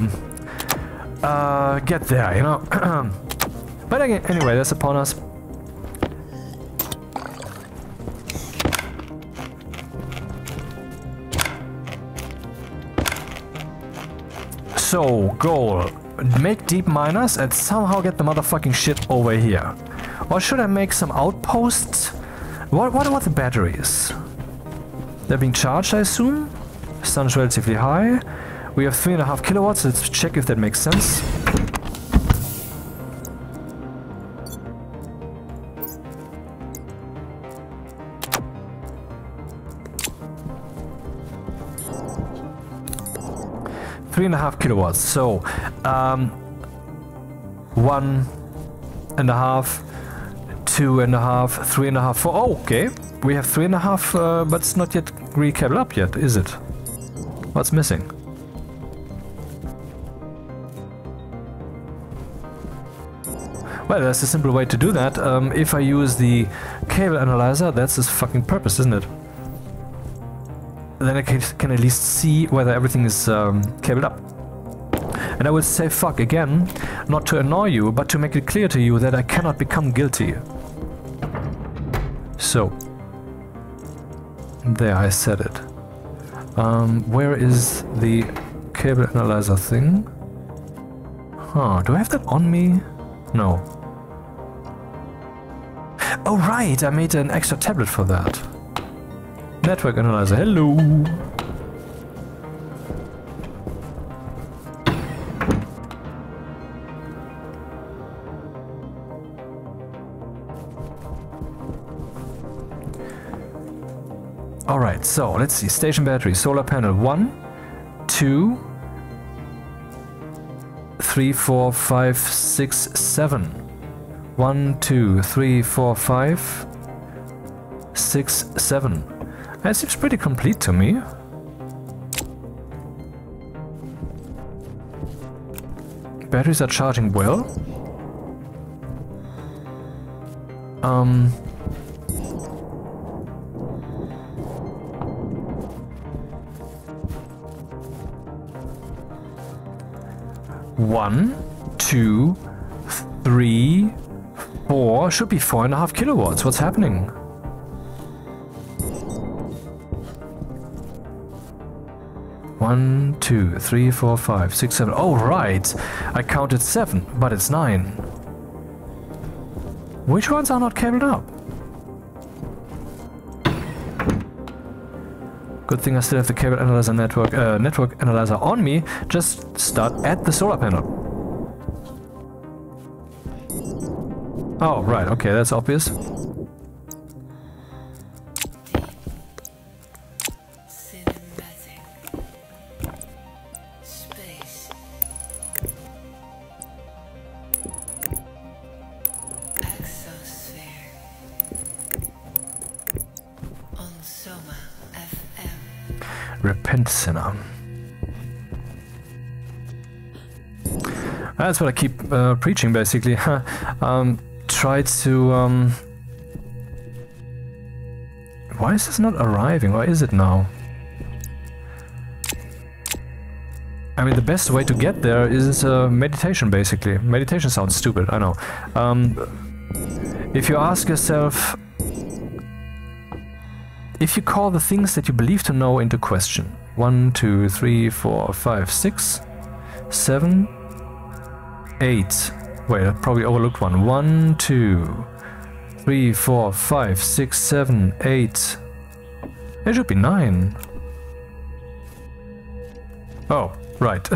A: get there, you know. But again, anyway, that's upon us. So, goal. Make deep miners and somehow get the motherfucking shit over here. Or should I make some outposts? What about the batteries? They're being charged, I assume? Sun's relatively high. We have 3.5 kilowatts. Let's check if that makes sense. Three and a half kilowatts. So, 1.5, 2.5, 3.5, 4. Oh, okay. We have 3.5, but it's not yet re-cabled up yet, is it? What's missing? Well, there's a simple way to do that. If I use the cable analyzer, that's its fucking purpose, isn't it? Then I can at least see whether everything is cabled up. And I will say fuck again, not to annoy you, but to make it clear to you that I cannot become guilty. So, there, I said it. Where is the cable analyzer thing? Huh, do I have that on me? No. Oh right, I made an extra tablet for that. Network analyzer, hello! Alright, so let's see. Station battery, solar panel 1, 2, 3, 4, 5, 6, 7. 1, 2, 3, 4, 5, 6, 7. That seems pretty complete to me. Batteries are charging well. 1, 2, 3, 4, should be 4.5 kilowatts. What's happening? One, 2, 3, 4, 5, 6, 7. Oh, right. I counted 7, but it's 9. Which ones are not cabled up? Good thing I still have the cable analyzer network analyzer on me. Just start at the solar panel. Oh, right, okay, that's obvious. Repent, sinner. That's what I keep preaching, basically. Try to... Why is this not arriving? Why is it now? I mean, the best way to get there is meditation, basically. Meditation sounds stupid, I know. If you ask yourself... If you call the things that you believe to know into question. 1, 2, 3, 4, 5, 6, 7, 8. Wait, I probably overlooked one. 1, 2, 3, 4, 5, 6, 7, 8. There should be 9. Oh, right.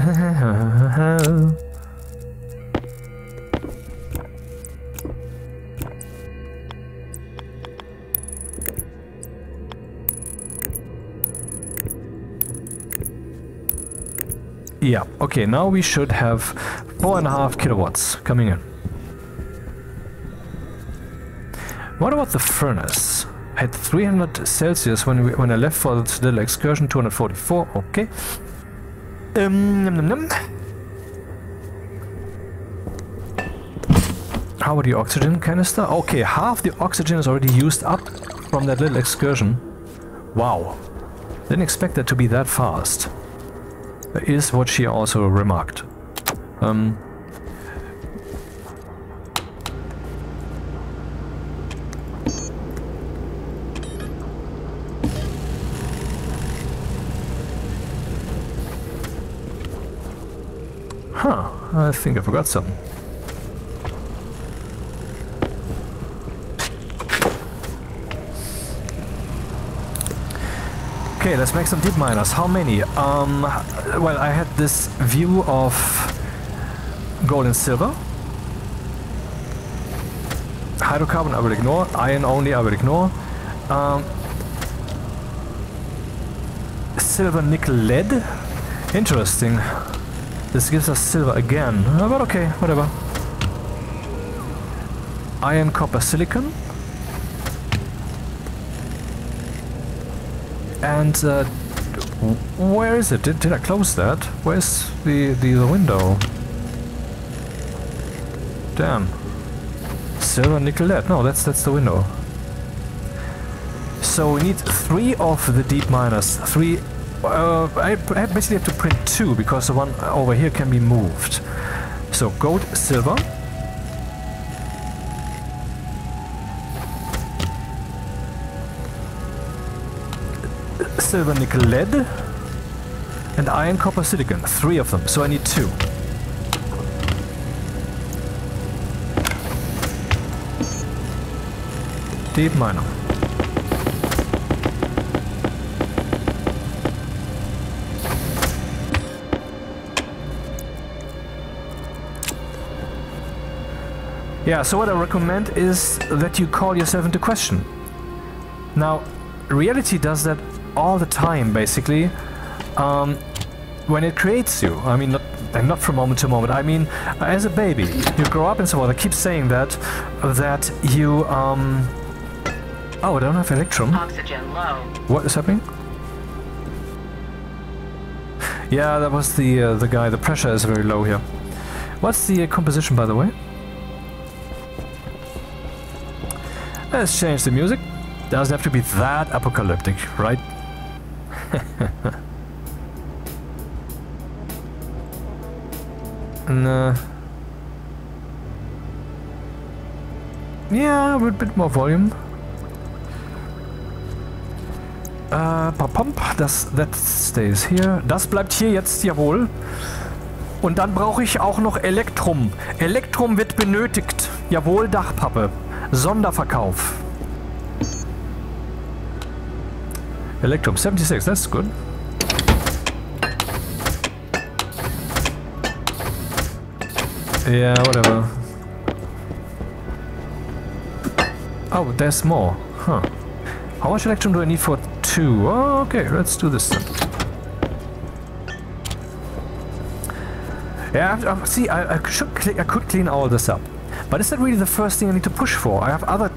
A: Yeah, okay, now we should have 4.5 kilowatts coming in. What about the furnace? I had 300 Celsius when I left for this little excursion, 244, okay. How about the oxygen canister? Okay, half the oxygen is already used up from that little excursion. Wow, didn't expect that to be that fast. Is what she also remarked. Huh, I think I forgot something. Okay, let's make some deep miners. How many? Well, I had this view of gold and silver. Hydrocarbon I will ignore. Iron only I will ignore. Silver, nickel, lead. Interesting. This gives us silver again. But okay, whatever. Iron, copper, silicon. And where is it? Did I close that? Where's the window? Damn. Silver, nickel, lead. No, that's the window. So we need 3 of the deep miners. 3. I basically have to print 2 because the one over here can be moved. So gold, silver. Silver, nickel, lead, and iron, copper, silicon. 3 of them, so I need 2. Deep miner. Yeah, so what I recommend is that you call yourself into question. Now, reality does that all the time, basically, when it creates you. I mean, not from moment to moment. I mean, as a baby, you grow up and so on. I keep saying that you, oh, I don't have electrum.
B: Oxygen low.
A: What is happening? Yeah, that was the guy. The pressure is very low here. What's the composition, by the way? Let's change the music. Doesn't have to be that apocalyptic, right? And, yeah, with a bit more volume. Pump, that stays here. Das bleibt hier jetzt, jawohl. Und dann brauche ich auch noch Elektrum. Elektrum wird benötigt. Jawohl, Dachpappe. Sonderverkauf. Electrum 76, that's good. Yeah, whatever. Oh, there's more. Huh. How much electrum do I need for 2? Oh, okay, let's do this then. Yeah, see, I could clean all this up. But is that really the first thing I need to push for? I have other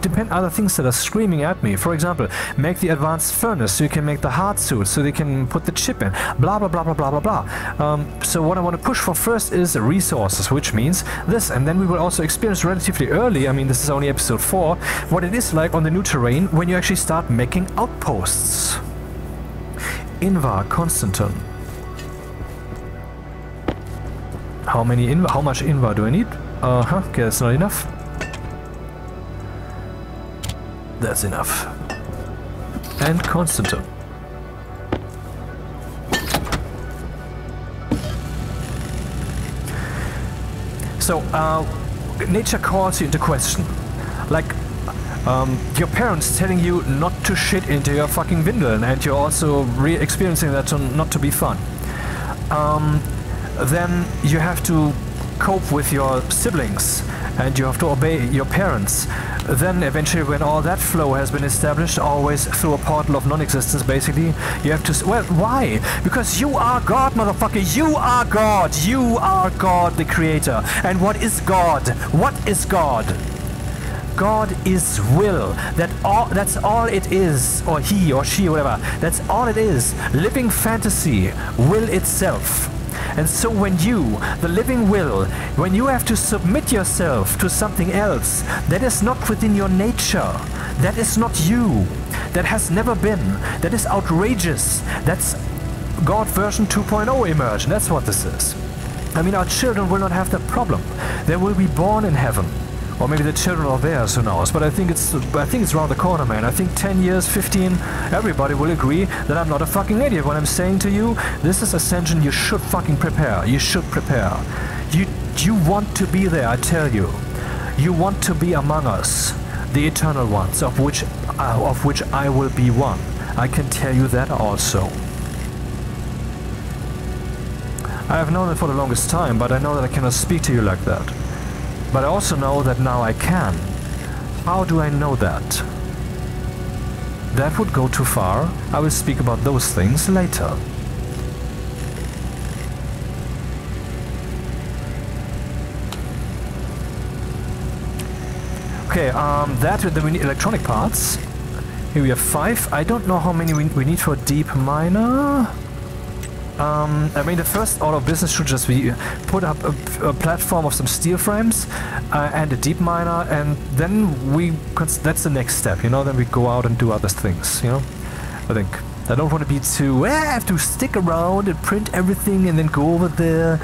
A: things that are screaming at me. For example, make the advanced furnace so you can make the hard suit, so they can put the chip in. Blah, blah, blah, blah, blah, blah, blah. So what I want to push for first is resources, which means this. And then we will also experience relatively early, I mean, this is only episode 4, what it is like on the new terrain when you actually start making outposts. Invar, Constantin. How much Invar do I need? Okay, that's not enough. That's enough. And Constantin. So, nature calls you into question. Like, your parents telling you not to shit into your fucking Windeln, and you're also experiencing that not to be fun. Then you have to cope with your siblings and you have to obey your parents. Then eventually when all that flow has been established, always through a portal of non-existence basically, you have to... Well, why? Because you are God, motherfucker! You are God! You are God, the creator! And what is God? What is God? God is will. That's all it is. Or he or she, whatever. That's all it is. Living fantasy. Will itself. And so when you, the living will, when you have to submit yourself to something else that is not within your nature, that is not you, that has never been, that is outrageous, that's God version 2.0 emerge, and that's what this is. I mean, our children will not have that problem. They will be born in heaven. Or maybe the children are theirs, who knows. But I think it's around the corner, man. I think 10 years, 15, everybody will agree that I'm not a fucking idiot when I'm saying to you, this is Ascension, you should fucking prepare. You should prepare. You want to be there, I tell you. You want to be among us, the eternal ones, of which I will be one. I can tell you that also. I have known it for the longest time, but I know that I cannot speak to you like that. But I also know that now I can. How do I know that? That would go too far. I will speak about those things later. Okay, then we need electronic parts. Here we have 5. I don't know how many we need for a deep miner. I mean, the first order of business should just be put up a platform of some steel frames and a deep miner, and then that's the next step, you know, then we go out and do other things, you know. I think I don't want to be too, I have to stick around and print everything and then go over there.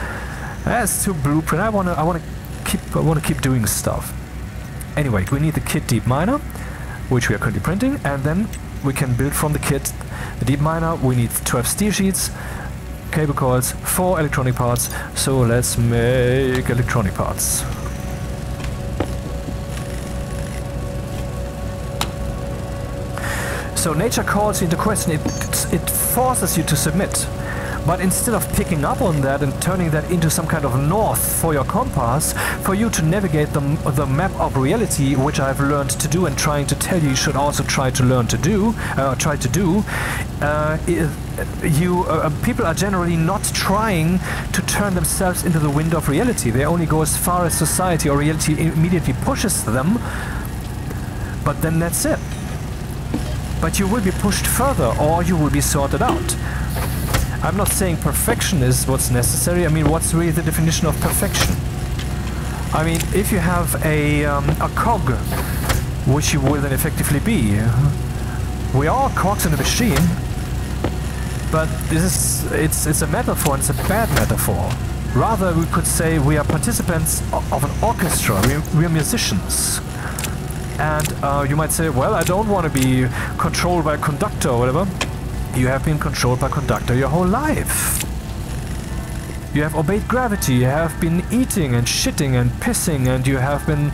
A: That's too blueprint. I want to keep doing stuff. Anyway, we need the kit deep miner, which we are currently printing, and then we can build from the kit the deep miner. We need 12 steel sheets, cable coils, 4 electronic parts, so let's make electronic parts. So nature calls you into question, it forces you to submit. But instead of picking up on that and turning that into some kind of north for your compass, for you to navigate the map of reality, which I've learned to do and trying to tell you should also try to learn to do, people are generally not trying to turn themselves into the wind of reality. They only go as far as society or reality immediately pushes them, but then that's it. But you will be pushed further, or you will be sorted out. I'm not saying perfection is what's necessary. I mean, what's really the definition of perfection? I mean, if you have a cog, which you will then effectively be, we are cogs in a machine, but it's a metaphor, and it's a bad metaphor. Rather, we could say we are participants of an orchestra. We are musicians. And you might say, well, I don't want to be controlled by a conductor or whatever. You have been controlled by conductor your whole life. You have obeyed gravity, you have been eating and shitting and pissing, and you have been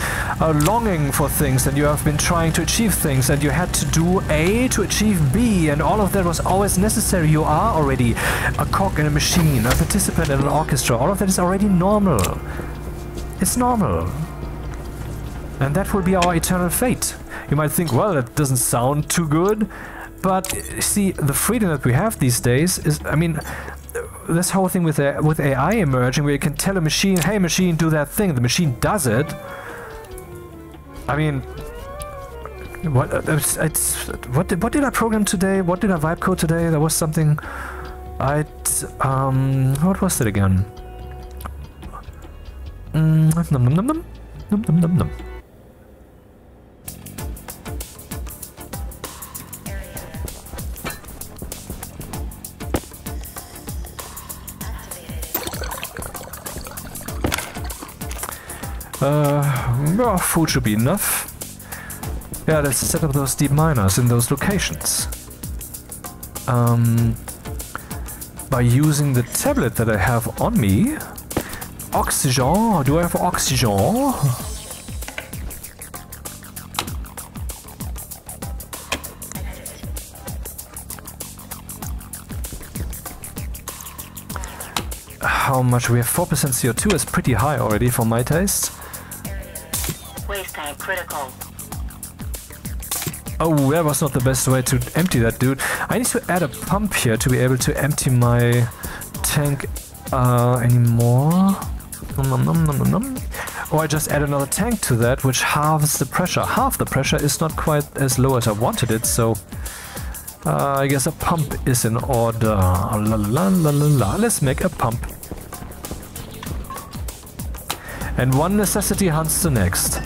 A: longing for things, and you have been trying to achieve things, and you had to do A to achieve B, and all of that was always necessary. You are already a cog in a machine, a participant in an orchestra. All of that is already normal. It's normal. And that will be our eternal fate. You might think, well, that doesn't sound too good. But see, the freedom that we have these days is, I mean, this whole thing with AI emerging, where you can tell a machine, hey machine, do that thing, the machine does it. I mean, what did I program today? What did I vibe code today? There was something. What was it again? Num num num num num num num num. Well, food should be enough. Yeah, let's set up those deep miners in those locations. By using the tablet that I have on me. Oxygen? Do I have oxygen? How much we have? 4% CO2 is pretty high already for my taste.
B: Waste tank critical.
A: Oh, that was not the best way to empty that, dude. I need to add a pump here to be able to empty my tank anymore. Nom, nom, nom, nom, nom. Or I just add another tank to that, which halves the pressure. Half the pressure is not quite as low as I wanted it, so I guess a pump is in order. La la la la la. Let's make a pump. And one necessity hunts the next.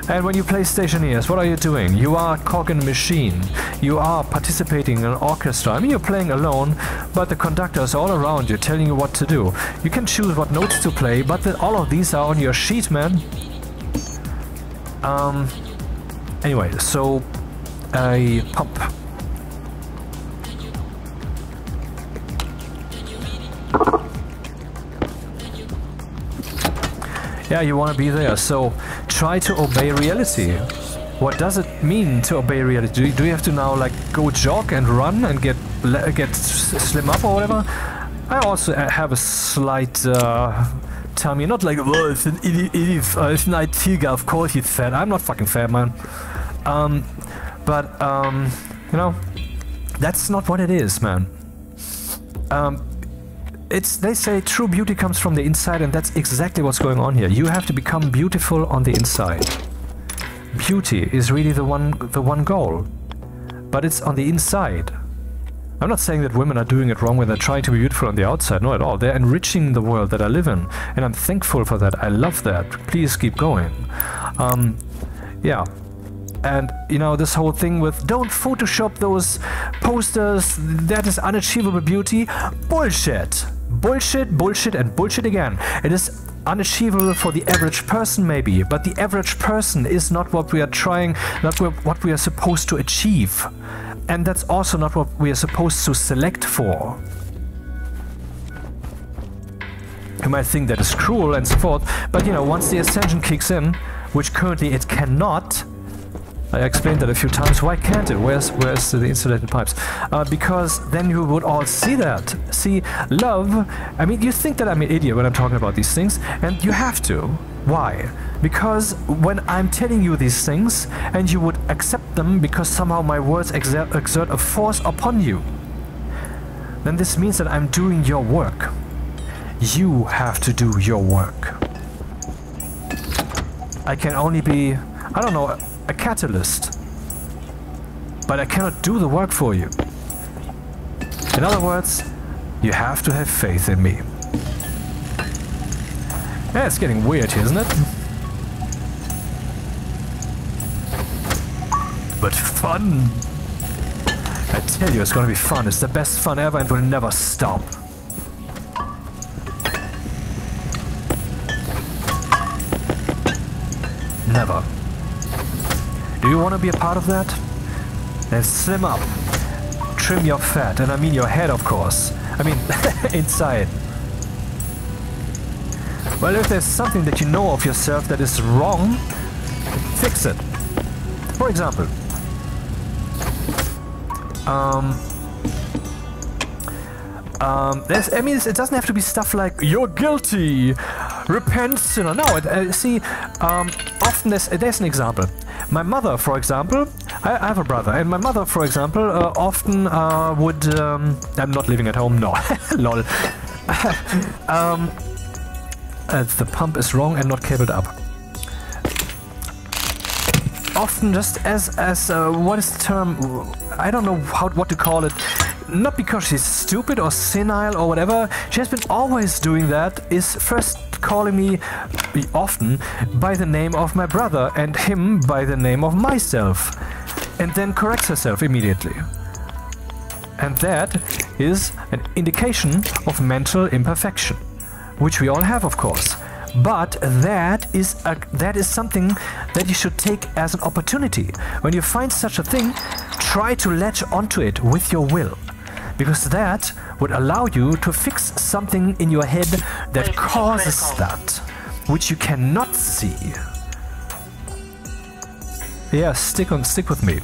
A: And when you play Stationeers, what are you doing? You are a cog in a machine. You are participating in an orchestra. I mean, you're playing alone, but the conductors all around you telling you what to do. You can choose what notes to play, but all of these are on your sheet, man. Anyway, so a pump. Yeah, you want to be there, so try to obey reality. What does it mean to obey reality? Do you have to now like go jog and run and get slim up or whatever? I also have a slight tummy, not like, oh, it's an idiot, it's an IT guy, of course he's fat. I'm not fucking fat, man. You know, that's not what it is, man. They say true beauty comes from the inside, and that's exactly what's going on here. You have to become beautiful on the inside. Beauty is really the one goal, but it's on the inside. I'm not saying that women are doing it wrong when they're trying to be beautiful on the outside, not at all. They're enriching the world that I live in, and I'm thankful for that. I love that. Please keep going. Yeah. And, you know, this whole thing with don't Photoshop those posters, that is unachievable beauty. Bullshit. Bullshit, bullshit, and bullshit again. It is unachievable for the average person, maybe, but the average person is not what we are trying, not what we are supposed to achieve. And that's also not what we are supposed to select for. You might think that is cruel and so forth, but, you know, once the ascension kicks in, which currently it cannot, I explained that a few times. Why can't it? Where's the insulated pipes? Because then you would all see that. See, love... I mean, you think that I'm an idiot when I'm talking about these things, and you have to. Why? Because when I'm telling you these things, and you would accept them because somehow my words exert a force upon you, then this means that I'm doing your work. You have to do your work. I can only be... I don't know... a catalyst, but I cannot do the work for you. In other words, you have to have faith in me. Yeah, it's getting weird here, isn't it? But fun! I tell you, it's gonna be fun. It's the best fun ever and will never stop. Never. Do you want to be a part of that? Then slim up. Trim your fat, and I mean your head, of course. I mean, inside. Well, if there's something that you know of yourself that is wrong, fix it. For example, I mean, it doesn't have to be stuff like, you're guilty, repent, sinner. No, see, often there's an example. My mother, for example, I have a brother, and my mother, for example, often would... I'm not living at home, no. Lol. The pump is wrong and not cabled up. Often just as what is the term? I don't know what to call it. Not because she's stupid or senile or whatever. She has been always doing that. Is first calling me often by the name of my brother and him by the name of myself, and then corrects herself immediately. And that is an indication of mental imperfection, which we all have, of course. But that is something that you should take as an opportunity. When you find such a thing, try to latch onto it with your will, because that would allow you to fix something in your head that causes that, which you cannot see. Yeah, stick with me.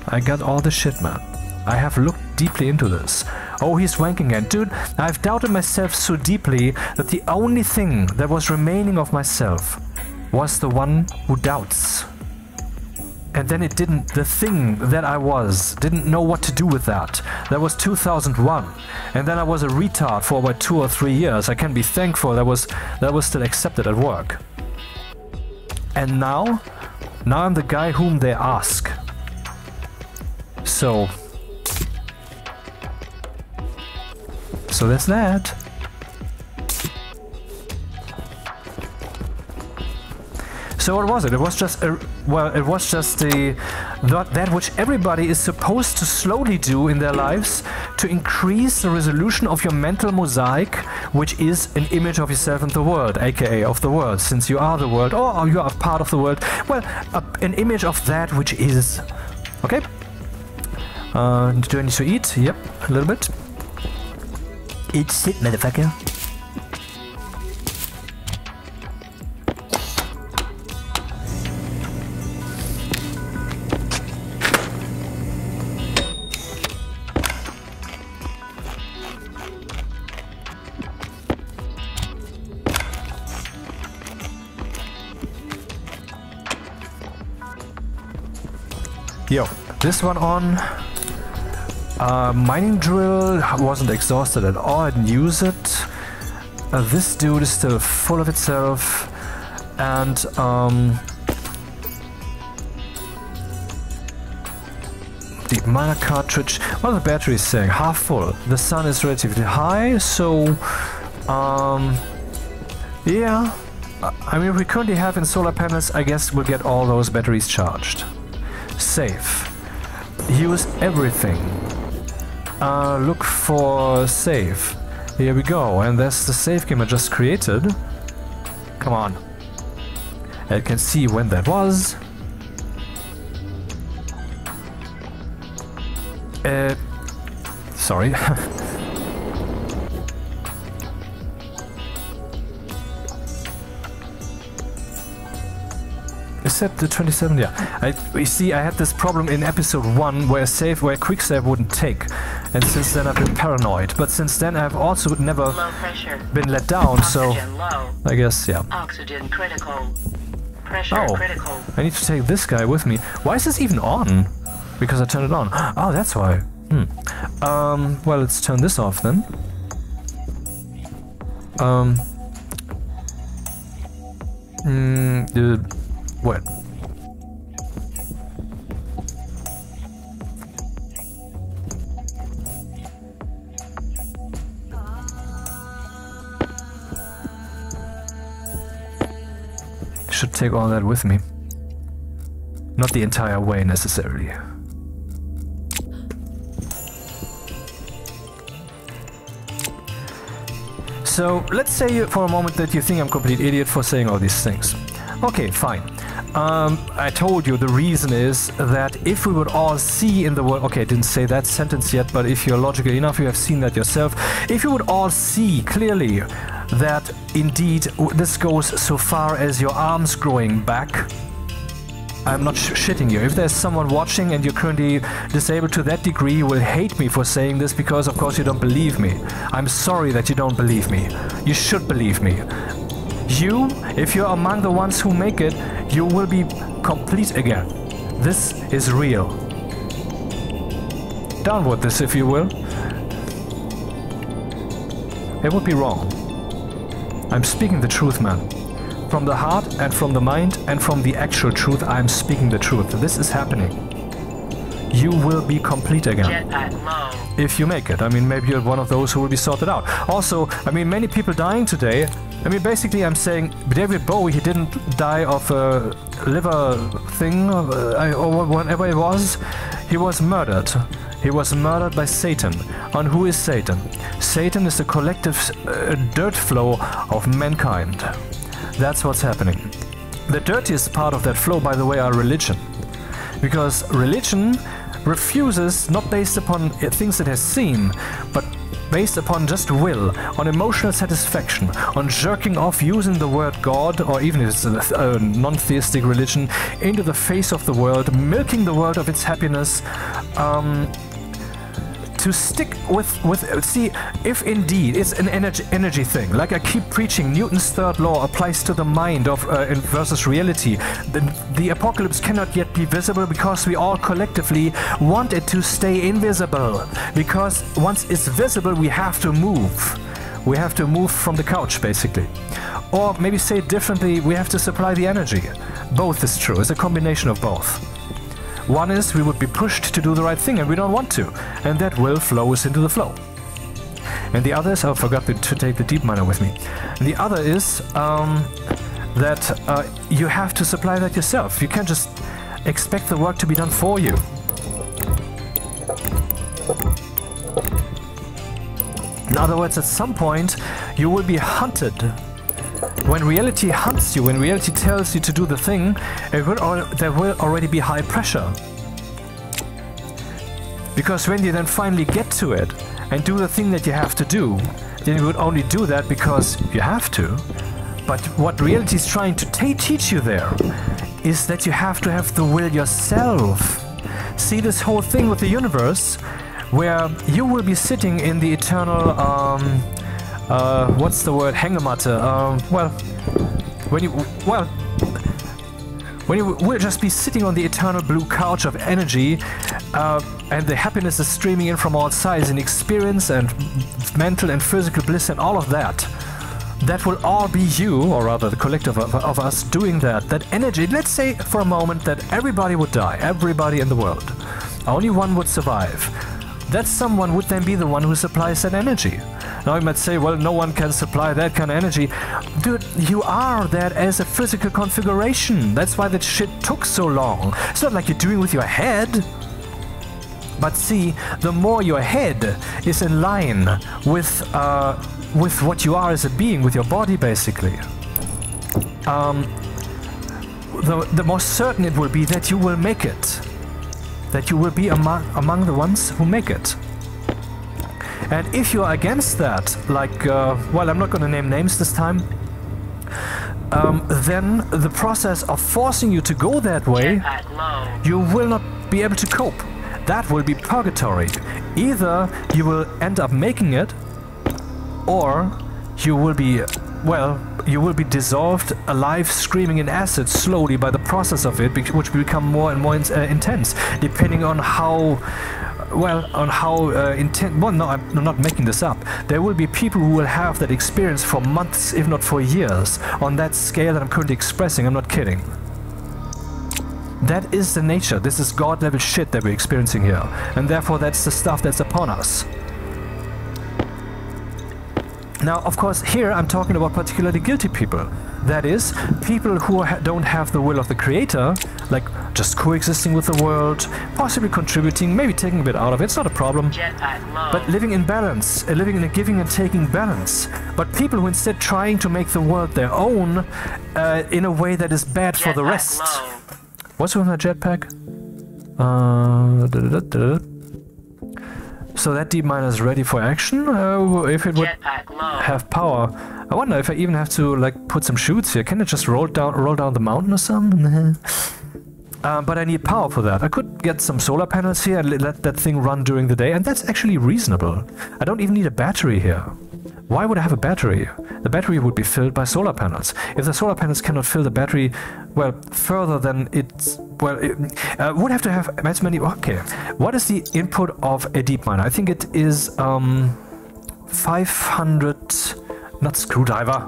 A: I got all the shit, man. I have looked deeply into this. Oh, he's wanking again. Dude, I've doubted myself so deeply that the only thing that was remaining of myself was the one who doubts. And then the thing that I was, didn't know what to do with that. That was 2001. And then I was a retard for about 2 or 3 years. I can be thankful that was still accepted at work. And now I'm the guy whom they ask. So there's that. So what was it? It was just that which everybody is supposed to slowly do in their lives to increase the resolution of your mental mosaic, which is an image of yourself in the world, aka of the world, since you are the world, or you are part of the world. Well, an image of that which is. Okay. Do I need to eat? Yep, a little bit. Eat shit, motherfucker. Yo, this one on. Mining drill wasn't exhausted at all, I didn't use it. This dude is still full of itself. And the miner cartridge, what are the batteries saying? Half full. The sun is relatively high, so yeah. I mean, we currently have in solar panels, I guess we'll get all those batteries charged. Save. Use everything. Look for save. Here we go, and that's the save game I just created. Come on. I can see when that was. Sorry. Is that the 27th? Yeah. You see, I had this problem in episode 1 where a quick save wouldn't take. And since then I've been paranoid. But since then I've also never been let down, so
B: low.
A: I guess, yeah.
B: Oxygen critical. Pressure critical.
A: I need to take this guy with me. Why is this even on? Because I turned it on. Oh, that's why. Well, let's turn this off then. What? Should take all that with me. Not the entire way necessarily. So let's say for a moment that you think I'm a complete idiot for saying all these things. Okay, fine. I told you the reason is that if we would all see in the world... Okay, I didn't say that sentence yet, but if you're logical enough, you have seen that yourself. If you would all see clearly that indeed this goes so far as your arms growing back, I'm not shitting you. If there's someone watching and you're currently disabled to that degree, you will hate me for saying this because of course you don't believe me. I'm sorry that you don't believe me. You should believe me. You, if you're among the ones who make it, you will be complete again. This is real. Downward this, if you will. It would be wrong. I'm speaking the truth, man. From the heart and from the mind and from the actual truth, I'm speaking the truth. This is happening. You will be complete again. If you make it. I mean, maybe you're one of those who will be sorted out. Also, I mean, many people dying today. I mean, basically, I'm saying David Bowie, he didn't die of a liver thing or whatever it was. He was murdered. He was murdered by Satan. And who is Satan? Satan is the collective dirt flow of mankind. That's what's happening. The dirtiest part of that flow, by the way, are religion. Because religion refuses, not based upon things it has seen, but based upon just will, on emotional satisfaction, on jerking off using the word God, or even if it's a non-theistic religion, into the face of the world, milking the world of its happiness, to stick with see, if indeed it's an energy thing, like I keep preaching, Newton's third law applies to the mind of versus reality. The apocalypse cannot yet be visible because we all collectively want it to stay invisible. Because once it's visible, we have to move. We have to move from the couch, basically. Or maybe say it differently, we have to supply the energy. Both is true. It's a combination of both. One is we would be pushed to do the right thing and we don't want to, and that will flows into the flow. And the other is, I forgot to take the deep miner with me. And the other is that you have to supply that yourself. You can't just expect the work to be done for you. In other words, at some point you will be hunted. When reality hunts you, when reality tells you to do the thing, there will already be high pressure. Because when you then finally get to it and do the thing that you have to do, then you would only do that because you have to. But what reality is trying to teach you there is that you have to have the will yourself. See this whole thing with the universe, where you will be sitting in the eternal what's the word? Hängematte. When you will just be sitting on the eternal blue couch of energy, and the happiness is streaming in from all sides, and experience and mental and physical bliss and all of that. That will all be you, or rather the collective of us doing that. That energy, let's say for a moment that everybody would die, everybody in the world. Only one would survive. That someone would then be the one who supplies that energy. Now you might say, well, no one can supply that kind of energy. Dude, you are that as a physical configuration. That's why that shit took so long. It's not like you're doing with your head. But see, the more your head is in line with what you are as a being, with your body basically, the more certain it will be that you will make it. That you will be among the ones who make it. And if you're against that, like, well, I'm not going to name names this time, then the process of forcing you to go that way, you will not be able to cope. That will be purgatory. Either you will end up making it, or you will be, well, you will be dissolved alive, screaming in acid slowly by the process of it, which will become more and more intense, depending on how, well, intense. Well, no, I'm not making this up. There will be people who will have that experience for months, if not for years, on that scale that I'm currently expressing. I'm not kidding. That is the nature. This is God-level shit that we're experiencing here, and therefore that's the stuff that's upon us. Now, of course, here I'm talking about particularly guilty people. That is, people who don't have the will of the Creator, like just coexisting with the world, possibly contributing, maybe taking a bit out of it, it's not a problem. But living in balance, living in a giving and taking balance. But people who instead trying to make the world their own in a way that is bad for the rest. What's with my jetpack? So that deep miner is ready for action. If it would have power, I wonder if I even have to like put some chutes here. Can it just roll down the mountain or something? But I need power for that. I could get some solar panels here and let that thing run during the day, and that's actually reasonable. I don't even need a battery here. Why would I have a battery? The battery would be filled by solar panels. If the solar panels cannot fill the battery, well, further than it's well, would have to have as many. Okay, what is the input of a deep miner? I think it is 500, not screwdriver,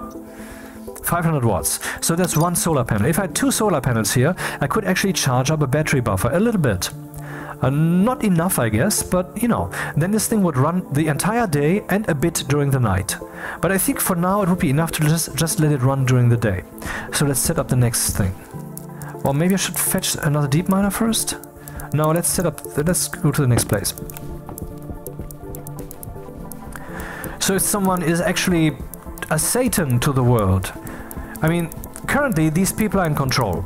A: 500 watts. So that's one solar panel. If I had 2 solar panels here, I could actually charge up a battery buffer a little bit. Not enough, I guess, but you know, then this thing would run the entire day and a bit during the night. But I think for now it would be enough to just let it run during the day. So let's set up the next thing. Or maybe I should fetch another deep miner first? No, let's go to the next place. So if someone is actually a Satan to the world, I mean, currently these people are in control.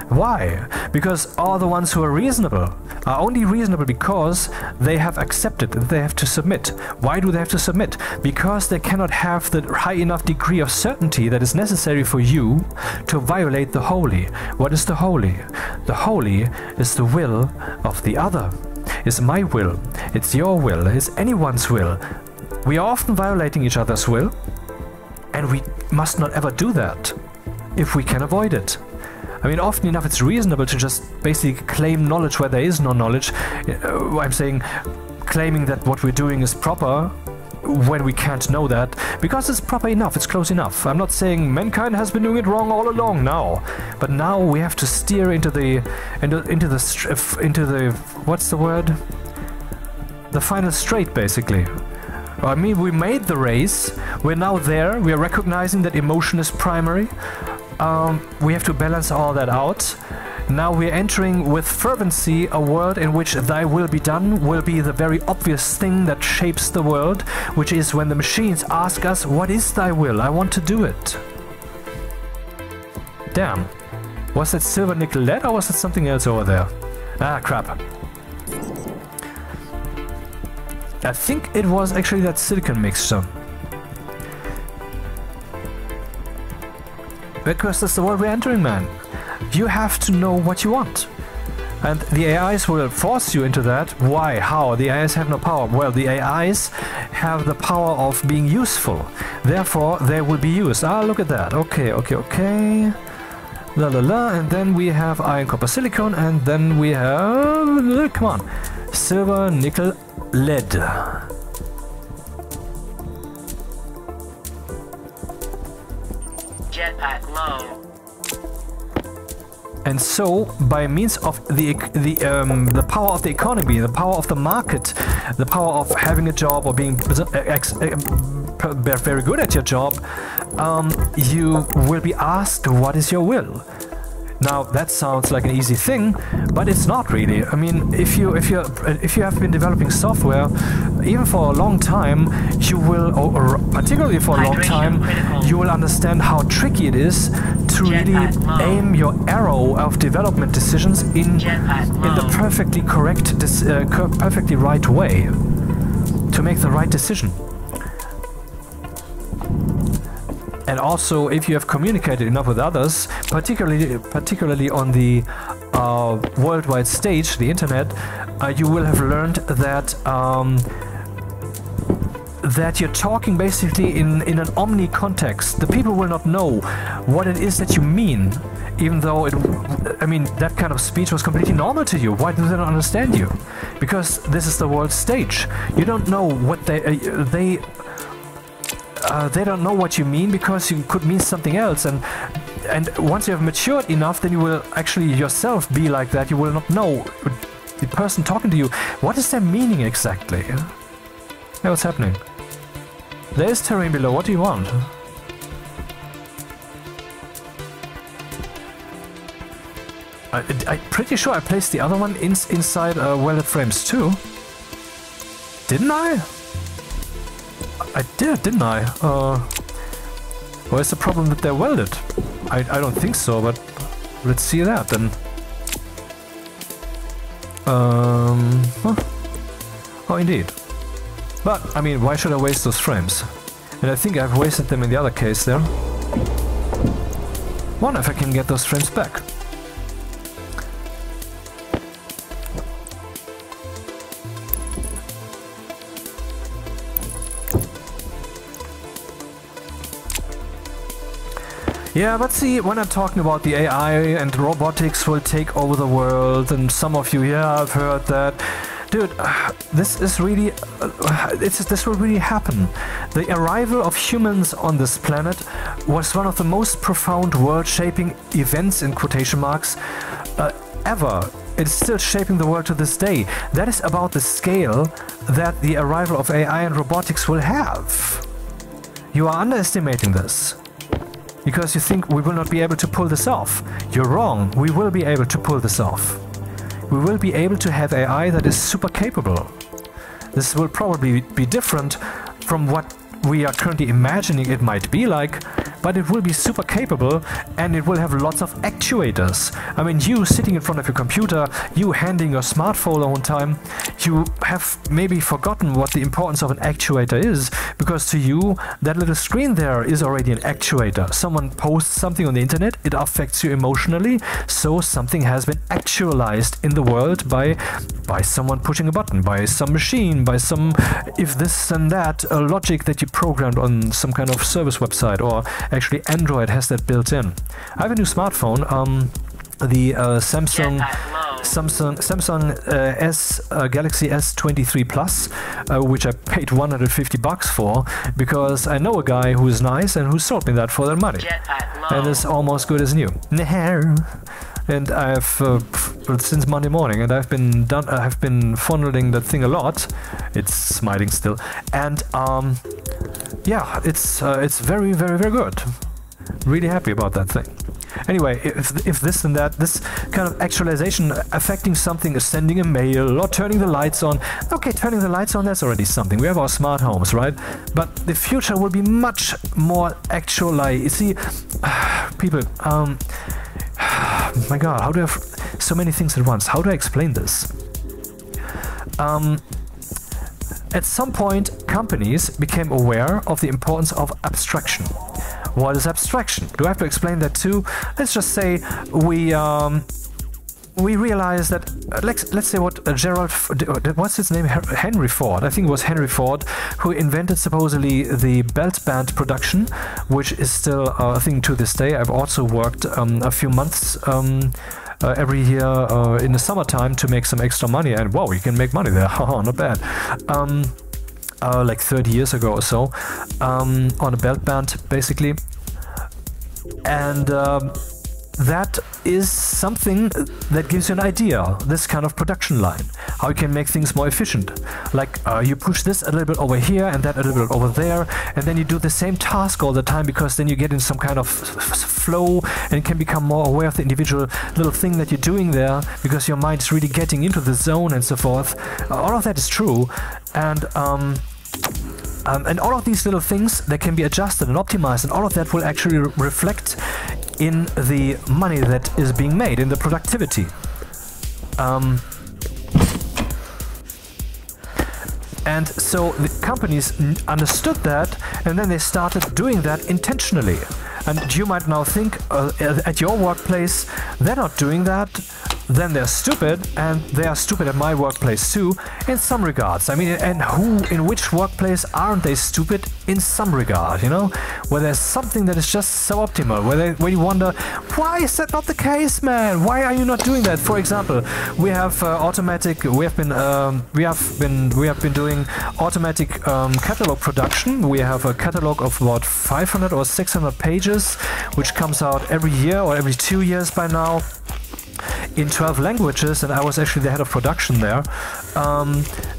A: Why? Because all the ones who are reasonable are only reasonable because they have accepted that they have to submit. Why do they have to submit? Because they cannot have the high enough degree of certainty that is necessary for you to violate the holy. What is the holy? The holy is the will of the other. It's my will. It's your will. It's anyone's will. We are often violating each other's will, and we must not ever do that if we can avoid it. I mean, often enough it's reasonable to just basically claim knowledge where there is no knowledge. I'm saying claiming that what we're doing is proper when we can't know that, because it's proper enough, it's close enough. I'm not saying mankind has been doing it wrong all along now, but now we have to steer into the what's the word? The final straight, basically. I mean, we made the race, we're now there, we are recognizing that emotion is primary. We have to balance all that out. Now we're entering with fervency a world in which thy will be done will be the very obvious thing that shapes the world, which is when the machines ask us, what is thy will? I want to do it. Damn. Was that silver, nickel, lead, or was it something else over there? Ah, crap. I think it was actually that silicon mixture. Because that's the world we're entering, man. You have to know what you want. And the AIs will force you into that. Why? How? The AIs have no power. Well, the AIs have the power of being useful. Therefore, they will be used. Ah, look at that. Okay. La la la. And then we have iron, copper, silicon. And then we have... Come on. Silver, nickel, lead.
B: Jetpack low.
A: And so, by means of the power of the economy, the power of the market, the power of having a job or being very good at your job, you will be asked, what is your will? Now that sounds like an easy thing, but it's not really. I mean, if you have been developing software, even for a long time, you will, or particularly for a long time, you will understand how tricky it is to really aim your arrow of development decisions in the perfectly correct, perfectly right way to make the right decision. And also, if you have communicated enough with others, particularly on the worldwide stage, the internet, you will have learned that that you're talking basically in an omni context. The people will not know what it is that you mean, even though I mean, that kind of speech was completely normal to you. Why do they not understand you? Because this is the world stage. You don't know what they don't know what you mean, because you could mean something else, and once you have matured enough, then you will actually yourself be like that. You will not know the person talking to you, what is their meaning exactly? Hey, what's happening? There is terrain below. What do you want? I'm pretty sure I placed the other one inside welded frames too. Didn't I? I did, didn't I? Or is the problem that they're welded? I don't think so, but let's see that then. Huh? Oh, indeed. But, I mean, why should I waste those frames? And I think I've wasted them in the other case there. Wonder if I can get those frames back. Yeah, but see, when I'm talking about the AI and robotics will take over the world, and some of you, yeah, I've heard that. Dude, this is really, this will really happen. The arrival of humans on this planet was one of the most profound world-shaping events, in quotation marks, ever. It's still shaping the world to this day. That is about the scale that the arrival of AI and robotics will have. You are underestimating this. Because you think we will not be able to pull this off. You're wrong. We will be able to pull this off. We will be able to have AI that is super capable. This will probably be different from what we are currently imagining it might be like, but it will be super capable and it will have lots of actuators. I mean, you sitting in front of your computer, you handling your smartphone all the time, you have maybe forgotten what the importance of an actuator is, because to you, that little screen there is already an actuator. Someone posts something on the internet, it affects you emotionally, so something has been actualized in the world by someone pushing a button, by some machine, by some if this and that logic that you programmed on some kind of service website, or actually Android has that built in. I have a new smartphone, the Samsung Galaxy S23 Plus, which I paid $150 for, because I know a guy who is nice and who sold me that for their money, and it's almost good as new. And I've since Monday morning, and I've been fondling that thing a lot. It's smiling still, and yeah, it's very, very, very good. Really happy about that thing. Anyway, if this and that, this kind of actualization affecting something, sending a mail or turning the lights on. Okay, turning the lights on, that's already something. We have our smart homes, right? But the future will be much more actualized. You see, people, my God, how do I have so many things at once? How do I explain this? At some point, companies became aware of the importance of abstraction. What is abstraction? Do I have to explain that too? Let's just say we realize that, let's say what what's his name? Henry Ford. I think it was Henry Ford who invented supposedly the belt band production, which is still a thing to this day. I've also worked a few months every year in the summertime to make some extra money, and wow, you can make money there. Haha, not bad. Like 30 years ago or so, on a belt band basically, and that is something that gives you an idea, this kind of production line, how you can make things more efficient. Like you push this a little bit over here and that a little bit over there, and then you do the same task all the time, because then you get in some kind of flow and can become more aware of the individual little thing that you're doing there, because your mind is really getting into the zone and so forth. All of that is true, and all of these little things, they can be adjusted and optimized, and all of that will actually reflect in the money that is being made, in the productivity. And so the companies understood that, and then they started doing that intentionally. And you might now think, at your workplace, they're not doing that, then they're stupid, and they are stupid at my workplace too, in some regards. I mean, and in which workplace aren't they stupid in some regard, you know? Where there's something that is just so optimal, where you wonder, why is that not the case, man? Why are you not doing that? For example, we have we have been doing automatic catalog production. We have a catalog of about 500 or 600 pages, which comes out every year or every 2 years by now, in 12 languages, and I was actually the head of production there,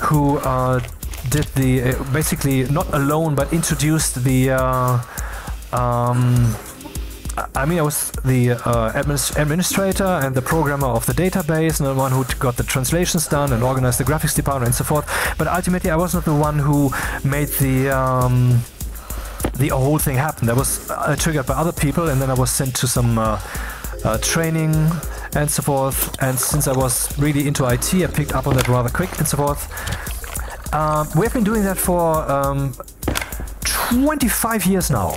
A: who did the basically not alone, but introduced the I mean, I was the administrator and the programmer of the database, and the one who got the translations done and organized the graphics department and so forth. But ultimately, I was not the one who made the whole thing happen. That was triggered by other people, and then I was sent to some training and so forth. And since I was really into IT, I picked up on that rather quick and so forth. We have been doing that for 25 years now.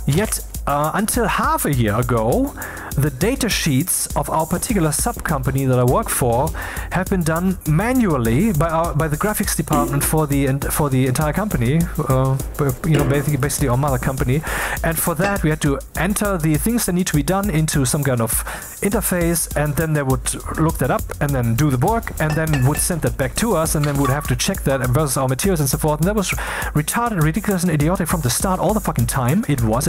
A: Yet until half a year ago, the data sheets of our particular sub-company that I work for have been done manually by the graphics department for the entire company, you know, basically our mother company. And for that, we had to enter the things that need to be done into some kind of interface, and then they would look that up and then do the work, and then would send that back to us, and then would have to check that versus our materials and so forth. And that was retarded, ridiculous, and idiotic from the start all the fucking time. It was.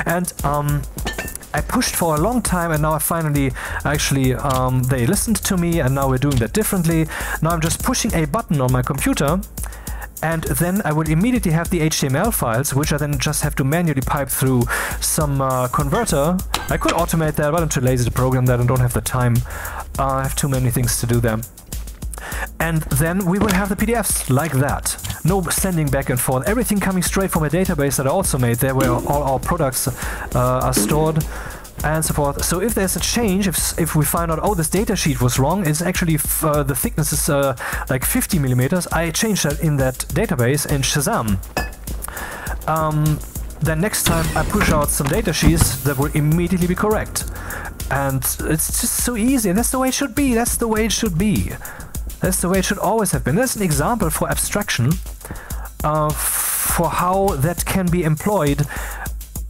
A: And I pushed for a long time, and now I finally actually they listened to me, and now we're doing that differently. Now I'm just pushing a button on my computer, and then I will immediately have the HTML files, which I then just have to manually pipe through some converter. I could automate that, but I'm too lazy to program that and don't have the time. I have too many things to do there. And then we will have the PDFs like that. No sending back and forth. Everything coming straight from a database that I also made there, where all our products are stored and so forth. So if there's a change, if we find out, oh, this data sheet was wrong, it's actually the thickness is like 50 millimeters, I change that in that database in Shazam. Then next time I push out some data sheets that will immediately be correct. And it's just so easy, and that's the way it should be. That's the way it should be. That's the way it should always have been. That's an example for abstraction, for how that can be employed.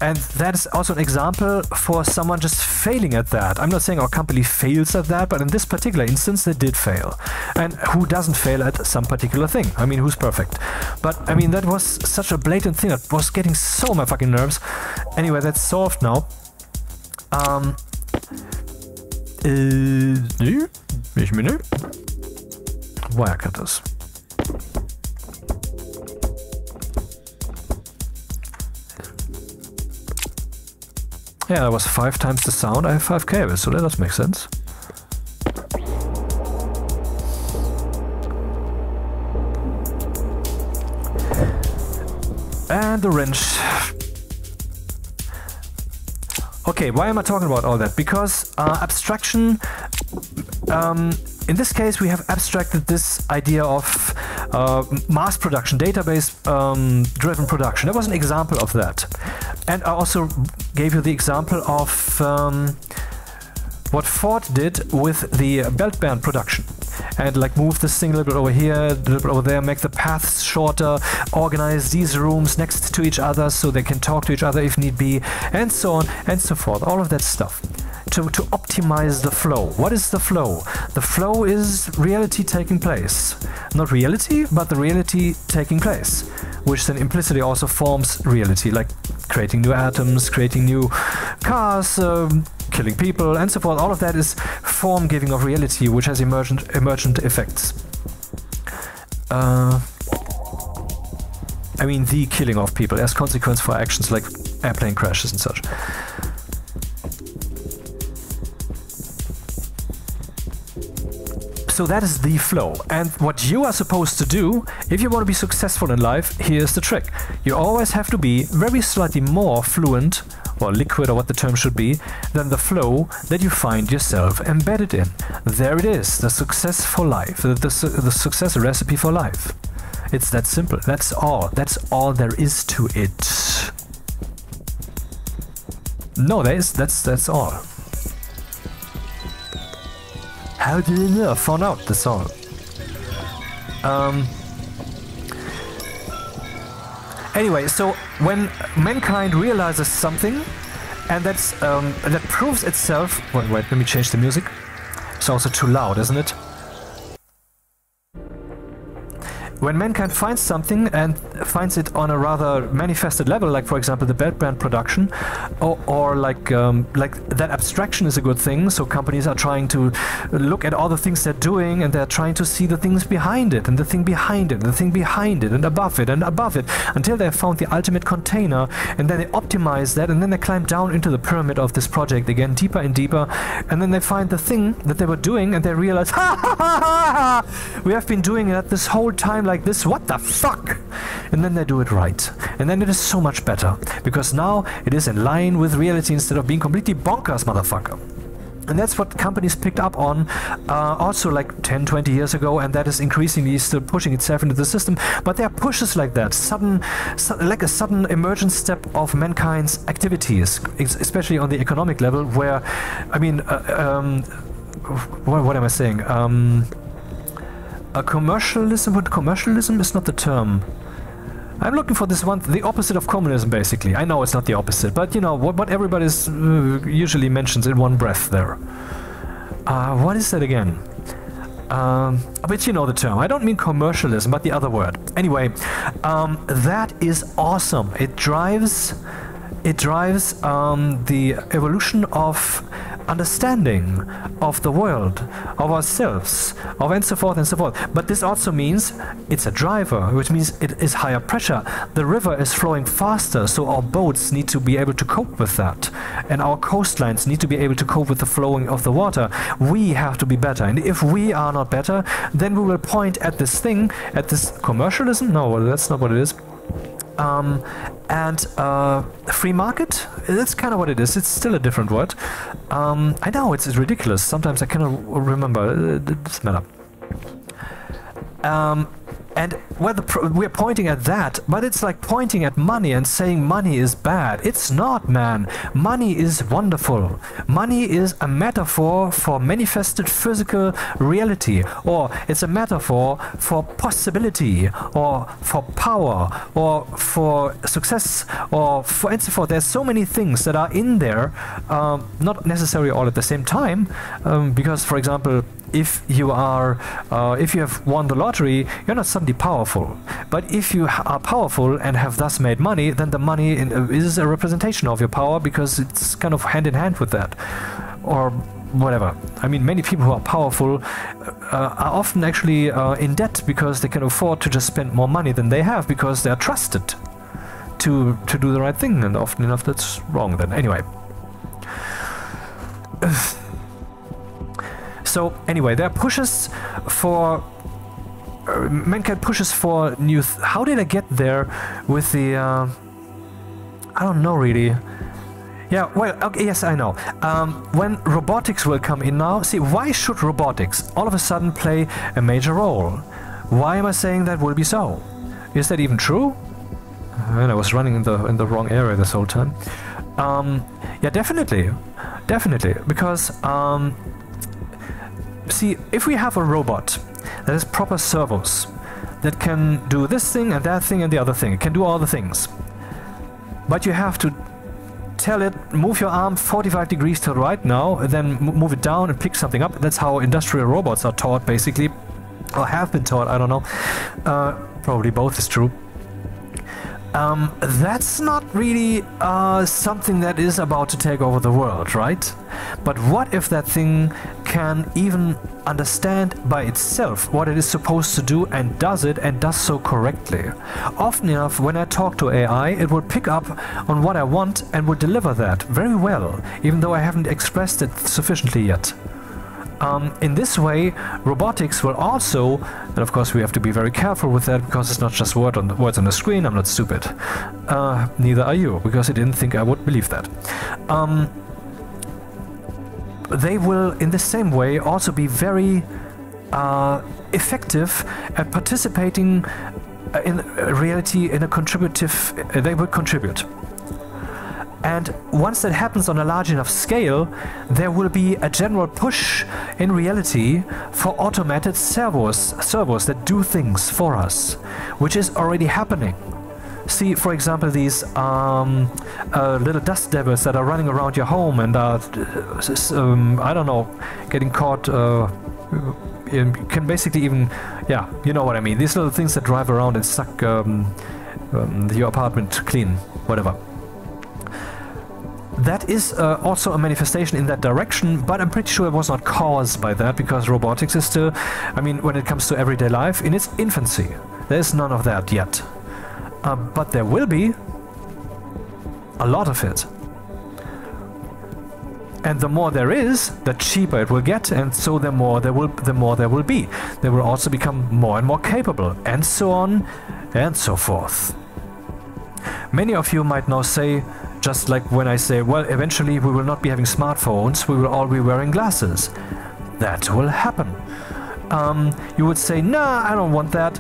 A: And that is also an example for someone just failing at that. I'm not saying our company fails at that, but in this particular instance, they did fail. And who doesn't fail at some particular thing? I mean, who's perfect? But, I mean, that was such a blatant thing that was getting so on my fucking nerves. Anyway, that's solved now. Wire cutters. Yeah, that was 5 times the sound. I have 5 cables, so that does make sense. And the wrench. Okay, why am I talking about all that? Because abstraction, in this case we have abstracted this idea of mass production, database driven production. That was an example of that. And I also gave you the example of what Ford did with the belt band production. And like move this thing a little bit over here, a little bit over there, make the paths shorter, organize these rooms next to each other so they can talk to each other if need be, and so on and so forth. All of that stuff. To optimize the flow. What is the flow? The flow is reality taking place. Not reality, but the reality taking place, which then implicitly also forms reality, like creating new atoms, creating new cars, killing people, and so forth. All of that is form giving of reality, which has emergent effects. I mean, the killing of people as consequence for actions like airplane crashes and such. So that is the flow. And what you are supposed to do, if you want to be successful in life, here's the trick. You always have to be very slightly more fluent, or liquid, or what the term should be, than the flow that you find yourself embedded in. There it is, the success for life, the success recipe for life. It's that simple. That's all. That's all there is to it. No, that's all. How did you know? I found out, that's all. Anyway, so when mankind realizes something, and that proves itself... Wait, let me change the music. It's also too loud, isn't it? When mankind finds something and finds it on a rather manifested level, like for example the belt band production, or like that abstraction is a good thing. So companies are trying to look at all the things they're doing, and they're trying to see the things behind it, and the thing behind it, and the thing behind it, and above it, and above it, until they have found the ultimate container, and then they optimize that, and then they climb down into the pyramid of this project again, deeper and deeper, and then they find the thing that they were doing, and they realize, ha ha ha ha, we have been doing that this whole time like this, what the fuck? And then they do it right. And then it is so much better, because now it is in line with reality instead of being completely bonkers, motherfucker. And that's what companies picked up on also like 10, 20 years ago, and that is increasingly still pushing itself into the system. But there are pushes like that, like a sudden emergent step of mankind's activities, especially on the economic level, where, I mean, what am I saying? A commercialism, but commercialism is not the term. I'm looking for this one, the opposite of communism, basically. I know it's not the opposite, but you know, what everybody usually mentions in one breath there. What is that again? But you know the term. I don't mean commercialism, but the other word. Anyway, that is awesome. It drives the evolution of understanding of the world, of ourselves, and so forth and so forth. But this also means it's a driver, which means it is higher pressure. The river is flowing faster, so our boats need to be able to cope with that. And our coastlines need to be able to cope with the flowing of the water. We have to be better. And if we are not better, then we will point at this thing, at this commercialism? No, that's not what it is. Free market? That's kind of what it is. It's still a different word. I know, it's ridiculous. Sometimes I cannot remember. It doesn't matter. And we're pointing at that, but it's like pointing at money and saying money is bad. It's not, man. Money is wonderful. Money is a metaphor for manifested physical reality, or it's a metaphor for possibility, or for power, or for success, or for and so forth. There's so many things that are in there, not necessarily all at the same time, because, for example, if you have won the lottery, you're not suddenly powerful. But if you are powerful and have thus made money, then the money is a representation of your power, because it's kind of hand in hand with that. Or whatever. I mean, many people who are powerful are often actually in debt because they can afford to just spend more money than they have, because they are trusted to do the right thing, and often enough that's wrong then. Anyway. So anyway, there are pushes for mankind pushes for new. How did I get there with the? I don't know really. Yeah, well, okay, yes, I know. When robotics will come in now, see, why should robotics all of a sudden play a major role? Why am I saying that will be so? Is that even true? And I was running in the wrong area this whole time. Yeah, definitely, because. See, if we have a robot that has proper servos, that can do this thing and that thing and the other thing, it can do all the things, but you have to tell it, move your arm 45 degrees to the right now, and then move it down and pick something up. That's how industrial robots are taught, basically, or have been taught, I don't know. Probably both is true. That's not really something that is about to take over the world, right? But what if that thing can even understand by itself what it is supposed to do, and does it, and does so correctly? Often enough, when I talk to AI, it will pick up on what I want and will deliver that very well, even though I haven't expressed it sufficiently yet. In this way, robotics will also, and of course we have to be very careful with that, because it's not just words on the screen. I'm not stupid. Neither are you, because you didn't think I would believe that. They will, in the same way, also be very effective at participating in reality in a contributive. They will contribute. And once that happens on a large enough scale, there will be a general push in reality for automated servos that do things for us, which is already happening. See, for example, these little dust devils that are running around your home and are, I don't know, getting caught. Can basically even, yeah, you know what I mean. These little things that drive around and suck your apartment clean, whatever. That is also a manifestation in that direction, but I'm pretty sure it was not caused by that, because robotics is still, I mean, when it comes to everyday life, in its infancy. There is none of that yet. But there will be a lot of it. And the more there is, the cheaper it will get, and so the more there will be. They will also become more and more capable, and so on and so forth. Many of you might now say, just like when I say, well, eventually we will not be having smartphones, we will all be wearing glasses. That will happen. You would say, nah, I don't want that.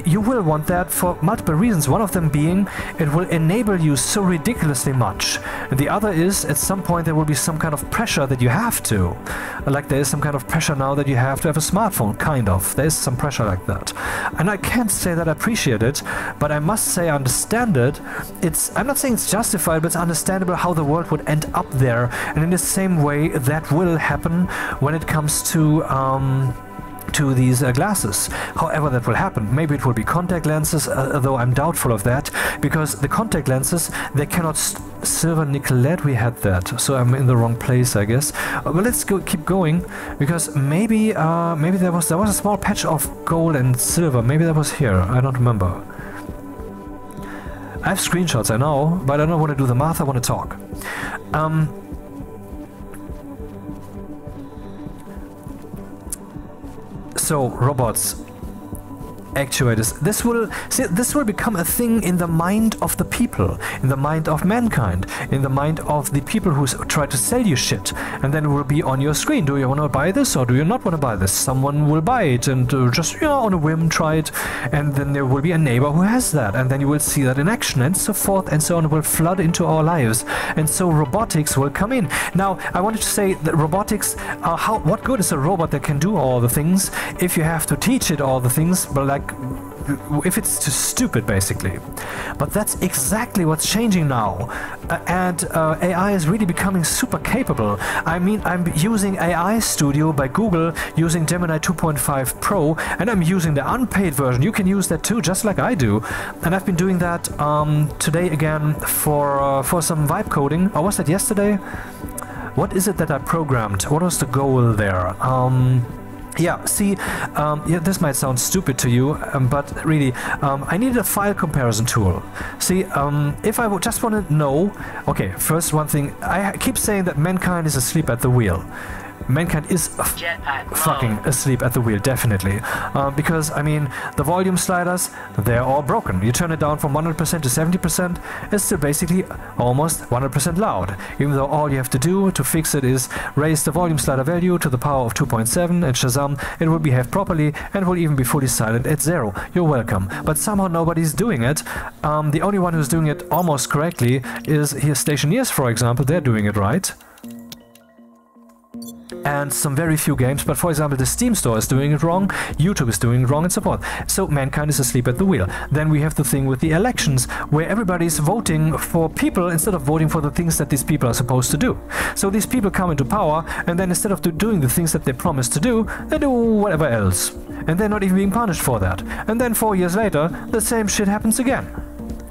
A: You will want that for multiple reasons. One of them being it will enable you so ridiculously much. And the other is at some point there will be some kind of pressure that you have to. Like there is some kind of pressure now that you have to have a smartphone, kind of. There is some pressure like that. And I can't say that I appreciate it, but I must say I understand it. I'm not saying it's justified, but it's understandable how the world would end up there. And in the same way that will happen when it comes to these glasses. However that will happen. Maybe it will be contact lenses, though I'm doubtful of that, because the contact lenses, they cannot silver nickel lead. We had that, so I'm in the wrong place, I guess. But let's keep going, because maybe there was a small patch of gold and silver. Maybe that was here. I don't remember. I have screenshots, I know, but I don't want to do the math. I want to talk. So, robots, actuators, this will become a thing in the mind of the people, in the mind of mankind, in the mind of the people who try to sell you shit, and then it will be on your screen. Do you want to buy this or do you not want to buy this? Someone will buy it and just, you know, on a whim try it, and then there will be a neighbor who has that, and then you will see that in action, and so forth and so on. It will flood into our lives, and so robotics will come in. Now, I wanted to say that robotics, what good is a robot that can do all the things if you have to teach it all the things, but like if it's too stupid, basically. But that's exactly what's changing now, and AI is really becoming super capable. I mean, I'm using AI Studio by Google, using Gemini 2.5 Pro, and I'm using the unpaid version. You can use that too, just like I do. And I've been doing that today again for some vibe coding. Or was that yesterday? What is it that I programmed? What was the goal there? Yeah, see, yeah, this might sound stupid to you, but really, I needed a file comparison tool. See, if I would just want to know, okay, first one thing, I keep saying that mankind is asleep at the wheel. Mankind is fucking asleep at the wheel, definitely. Because, I mean, the volume sliders, they're all broken. You turn it down from 100% to 70%, it's still basically almost 100% loud. Even though all you have to do to fix it is raise the volume slider value to the power of 2.7, and Shazam, it will behave properly and will even be fully silent at 0. You're welcome. But somehow nobody's doing it. The only one who's doing it almost correctly is here, Stationeers, for example. They're doing it right. And some very few games, but for example the Steam store is doing it wrong, YouTube is doing it wrong, and so forth. So mankind is asleep at the wheel. Then we have the thing with the elections, where everybody's voting for people instead of voting for the things that these people are supposed to do. So these people come into power, and then instead of doing the things that they promised to do, they do whatever else. And they're not even being punished for that. And then 4 years later, the same shit happens again.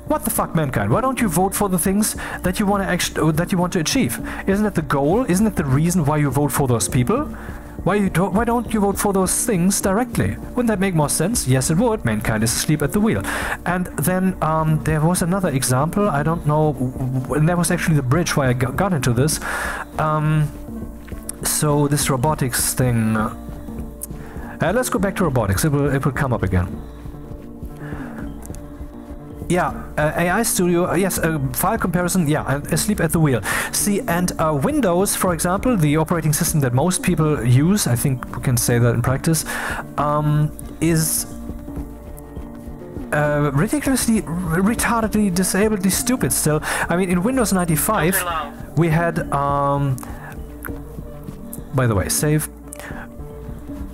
A: What the fuck, mankind? Why don't you vote for the things that you want to achieve? Isn't that the goal? Isn't that the reason why you vote for those people? Why don't you vote for those things directly? Wouldn't that make more sense? Yes, it would. Mankind is asleep at the wheel. And then there was another example. I don't know, and that was actually the bridge why I got into this. So this robotics thing. Let's go back to robotics. It will come up again. Yeah, AI Studio, yes, file comparison, yeah, asleep at the wheel. See, and Windows, for example, the operating system that most people use, I think we can say that in practice, is ridiculously, retardedly, disabledly stupid still. I mean, in Windows 95, we had, by the way, save.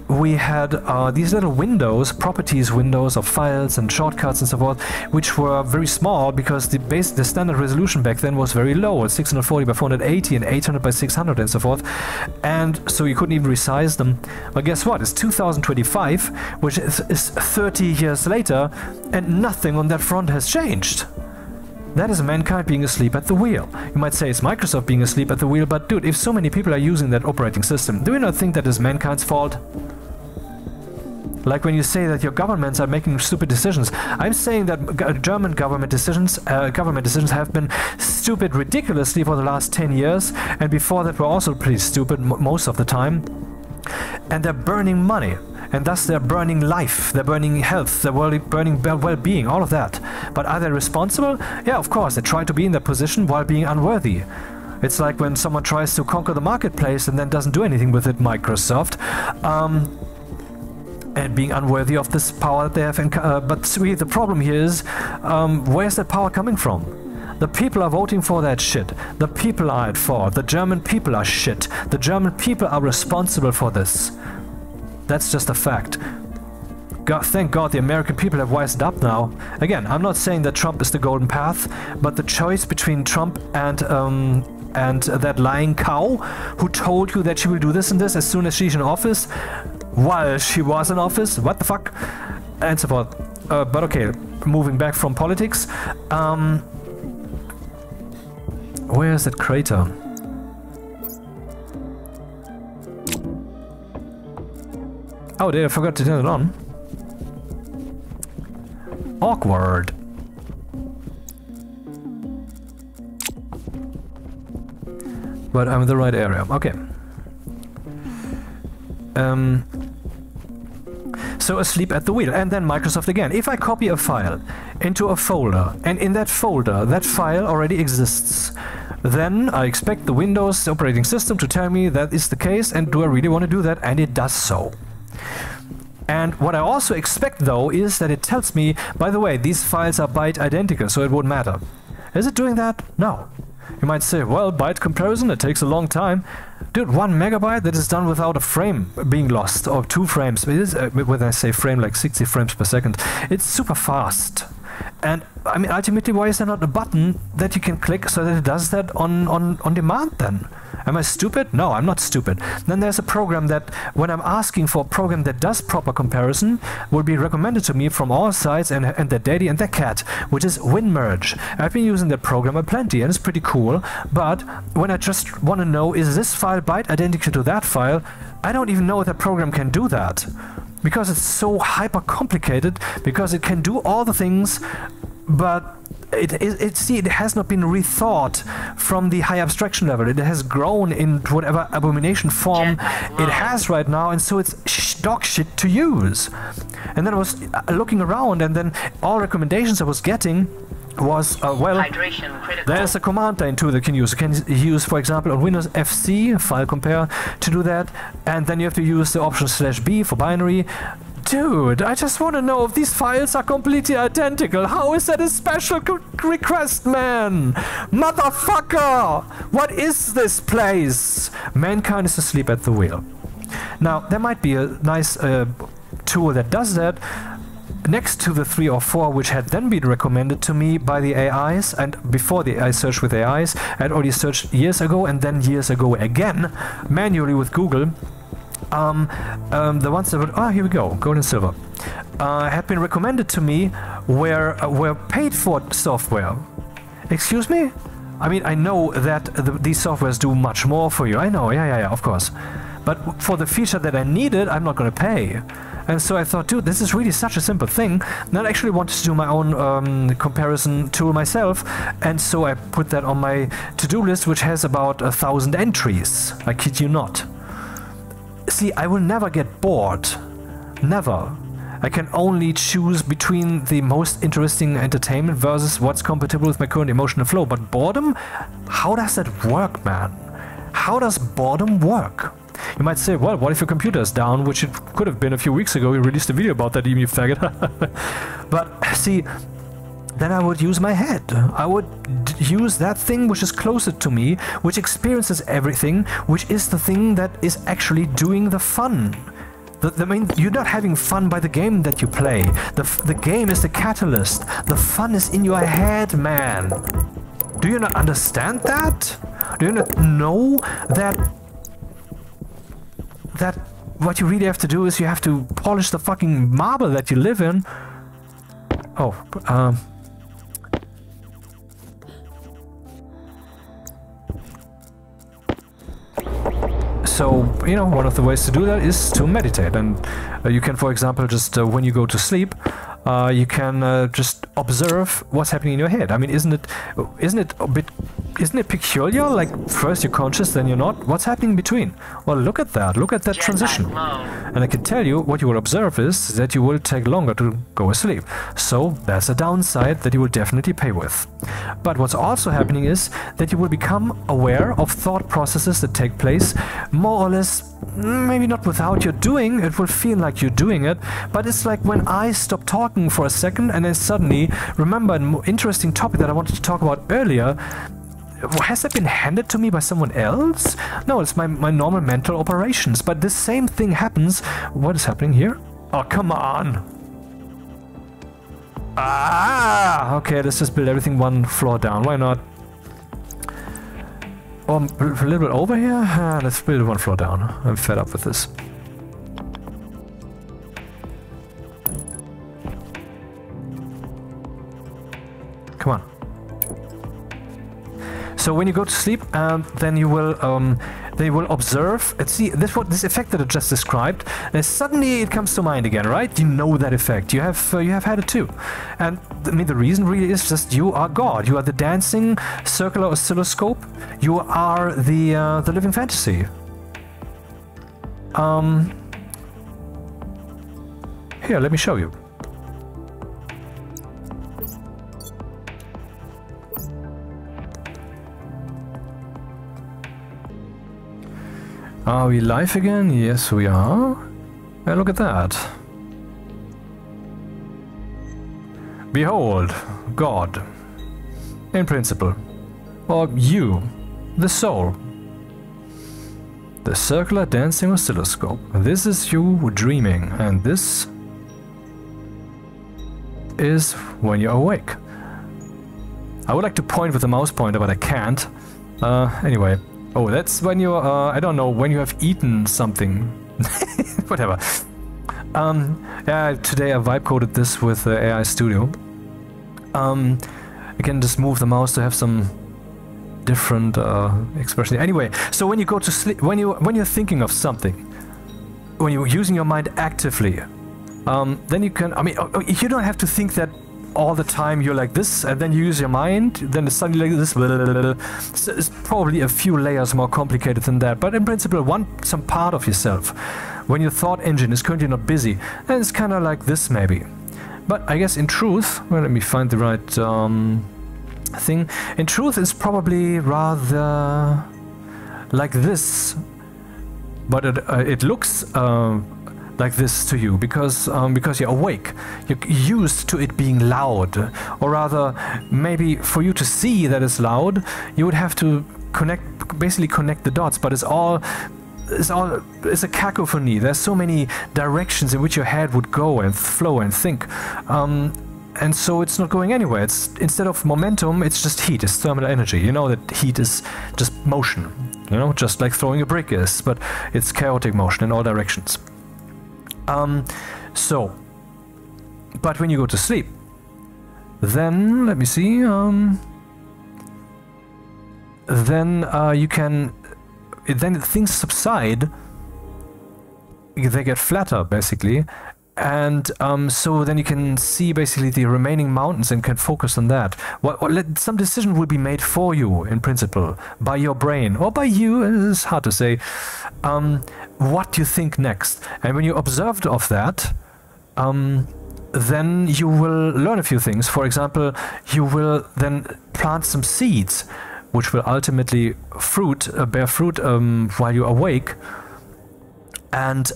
A: We had these little windows, properties windows of files and shortcuts and so forth, which were very small because the standard resolution back then was very low, 640 by 480 and 800 by 600 and so forth, and so you couldn't even resize them. But guess what? It's 2025, which is 30 years later, and nothing on that front has changed. That is mankind being asleep at the wheel. You might say it's Microsoft being asleep at the wheel, but dude, if so many people are using that operating system, do you not think that is mankind's fault? Like when you say that your governments are making stupid decisions. I'm saying that German government decisions have been stupid ridiculously for the last 10 years, and before that were also pretty stupid most of the time. And they're burning money. and thus they're burning life, they're burning health, they're burning well-being, all of that. But are they responsible? Yeah, of course, they try to be in their position while being unworthy. It's like when someone tries to conquer the marketplace and then doesn't do anything with it, Microsoft, and being unworthy of this power that they have. But see, the problem here is, where's that power coming from? The people are voting for that shit. The people are at fault. The German people are shit. The German people are responsible for this. That's just a fact. Thank God the American people have wised up now. Again, I'm not saying that Trump is the golden path, but the choice between Trump and that lying cow who told you that she will do this and this as soon as she's in office, while she was in office, what the fuck, and so forth. But okay, moving back from politics. Where is that crater? Oh, I forgot to turn it on. Awkward. But I'm in the right area. Okay. So asleep at the wheel, and then Microsoft again. If I copy a file into a folder, and in that folder that file already exists, then I expect the Windows operating system to tell me that is the case, and do I really want to do that? And it does so. And what I also expect though is that it tells me, by the way, these files are byte identical, so it won't matter. Is it doing that? No. You might say, well, byte comparison, it takes a long time. Dude, 1 megabyte, that is done without a frame being lost, or 2 frames. It is, when I say frame, like 60 frames per second. It's super fast. And, I mean, ultimately, why is there not a button that you can click so that it does that on demand then? Am I stupid? No, I'm not stupid. Then there's a program that, when I'm asking for a program that does proper comparison, will be recommended to me from all sides and their daddy and their cat, which is WinMerge. I've been using that program aplenty and it's pretty cool, but when I just want to know, is this file byte identical to that file, I don't even know if that program can do that. Because it's so hyper complicated, because it can do all the things, but it has not been rethought from the high abstraction level. It has grown in whatever abomination form it has right now, and so it's dog shit to use. And then I was looking around, and then all recommendations I was getting was, well, there's a command line tool that can use. You can use, for example, on Windows FC, file compare, to do that, and then you have to use the option /B for binary. Dude, I just want to know if these files are completely identical. How is that a special request, man? Motherfucker! What is this place? Mankind is asleep at the wheel. Now, there might be a nice tool that does that, next to the 3 or 4 which had then been recommended to me by the AIs, and before I searched with AIs, I had already searched years ago and then years ago again, manually with Google. The ones that were, here we go, gold and silver, had been recommended to me were paid for software. Excuse me? I mean, I know that these softwares do much more for you. I know, yeah, of course. But for the feature that I needed, I'm not going to pay. And so I thought, dude, this is really such a simple thing. And I actually wanted to do my own comparison tool myself. And so I put that on my to-do list, which has about 1,000 entries. I kid you not. See, I will never get bored. Never. I can only choose between the most interesting entertainment versus what's compatible with my current emotional flow. But boredom? How does that work, man? How does boredom work? You might say, well, what if your computer is down, which it could have been a few weeks ago. We released a video about that, even you faggot. But see, then I would use my head. I would use that thing which is closer to me, which experiences everything, which is the thing that is actually doing the fun. I mean, you're not having fun by the game that you play. The game is the catalyst. The fun is in your head, man. Do you not understand that? Do you not know that what you really have to do is you have to polish the fucking marble that you live in? So, you know, one of the ways to do that is to meditate. And you can, for example, just when you go to sleep, you can just observe what's happening in your head. I mean, isn't it a bit isn't it peculiar? Like, first you're conscious, then you're not. What's happening in between? Well, look at that. Look at that transition. And I can tell you, what you will observe is that you will take longer to go asleep. So that's a downside that you will definitely pay with. But what's also happening is that you will become aware of thought processes that take place more or less, maybe not without you doing, it will feel like you're doing it, but it's like when I stop talking for a second and then suddenly remember an interesting topic that I wanted to talk about earlier. Has that been handed to me by someone else? No, it's my normal mental operations, but the same thing happens. What is happening here? Oh, come on! Ah! Okay, let's just build everything one floor down. Why not? Oh, a little bit over here? Let's build it one floor down. I'm fed up with this. Come on. So when you go to sleep, then you will they will observe. See, this effect that I just described. And suddenly it comes to mind again, right? You know that effect. You have had it too. And I mean, the reason really is just you are God. You are the dancing circular oscilloscope. You are the living fantasy. Here, let me show you. Are we live again? Yes, we are. And look at that. Behold, God, in principle. Or you, the soul. The circular dancing oscilloscope. This is you dreaming, and this is when you're awake. I would like to point with the mouse pointer, but I can't. Anyway. Oh, that's when you, I don't know, when you have eaten something. Whatever. Yeah, today I vibe coded this with AI Studio. I can just move the mouse to have some different expression. Anyway, so when you go to sleep, when you're thinking of something, when you're using your mind actively, then you can, I mean, you don't have to think that all the time you're like this, and then you use your mind, then it's suddenly like this. So it's probably a few layers more complicated than that, but in principle, some part of yourself, when your thought engine is currently not busy, then it's kind of like this maybe. But I guess in truth, well, let me find the right thing. In truth, it's probably rather like this, but it looks like this to you because you're awake. You're used to it being loud, or rather, maybe for you to see that it's loud, you would have to basically connect the dots. But it's a cacophony. There's so many directions in which your head would go and flow and think, and so it's not going anywhere. It's instead of momentum, it's just heat. It's thermal energy. You know that heat is just motion. You know, just like throwing a brick is, but it's chaotic motion in all directions. But when you go to sleep, then, let me see, then things subside, they get flatter, basically, and so then you can see basically the remaining mountains and can focus on that. Some decision will be made for you, in principle, by your brain, or by you, it's hard to say, what you think next. And when you're observed of that, then you will learn a few things. For example, you will then plant some seeds, which will ultimately bear fruit while you're awake. And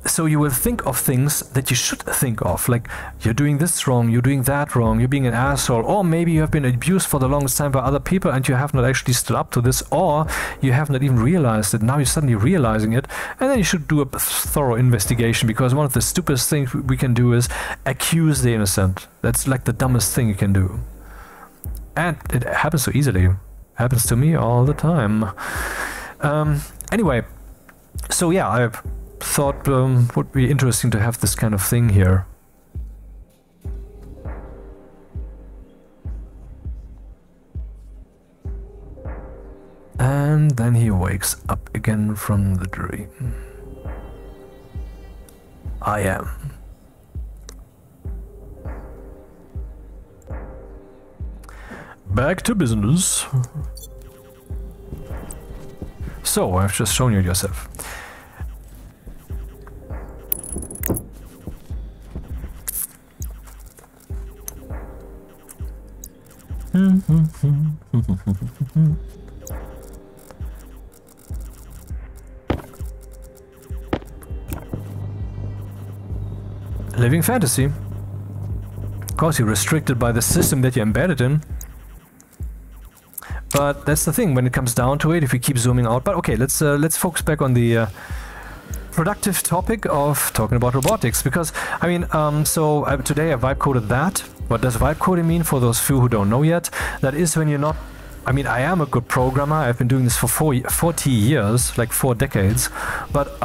A: so you will think of things that you should think of, like you're doing this wrong, you're doing that wrong, you're being an asshole, or maybe you have been abused for the longest time by other people and you have not actually stood up to this, or you have not even realized it, now you're suddenly realizing it, and then you should do a thorough investigation, because one of the stupidest things we can do is accuse the innocent. That's like the dumbest thing you can do. And it happens so easily. It happens to me all the time. Anyway, so yeah, I thought would be interesting to have this kind of thing here. And then he wakes up again from the dream. I am. Back to business. So, I've just shown you yourself. Living fantasy. Of course, you're restricted by the system that you're embedded in. But that's the thing when it comes down to it. If we keep zooming out, but okay, let's focus back on the productive topic of talking about robotics. Because I mean, today I vibe coded that. What does vibe coding mean for those few who don't know yet? That is when you're not. I mean, I am a good programmer. I've been doing this for 40 years, like 4 decades. But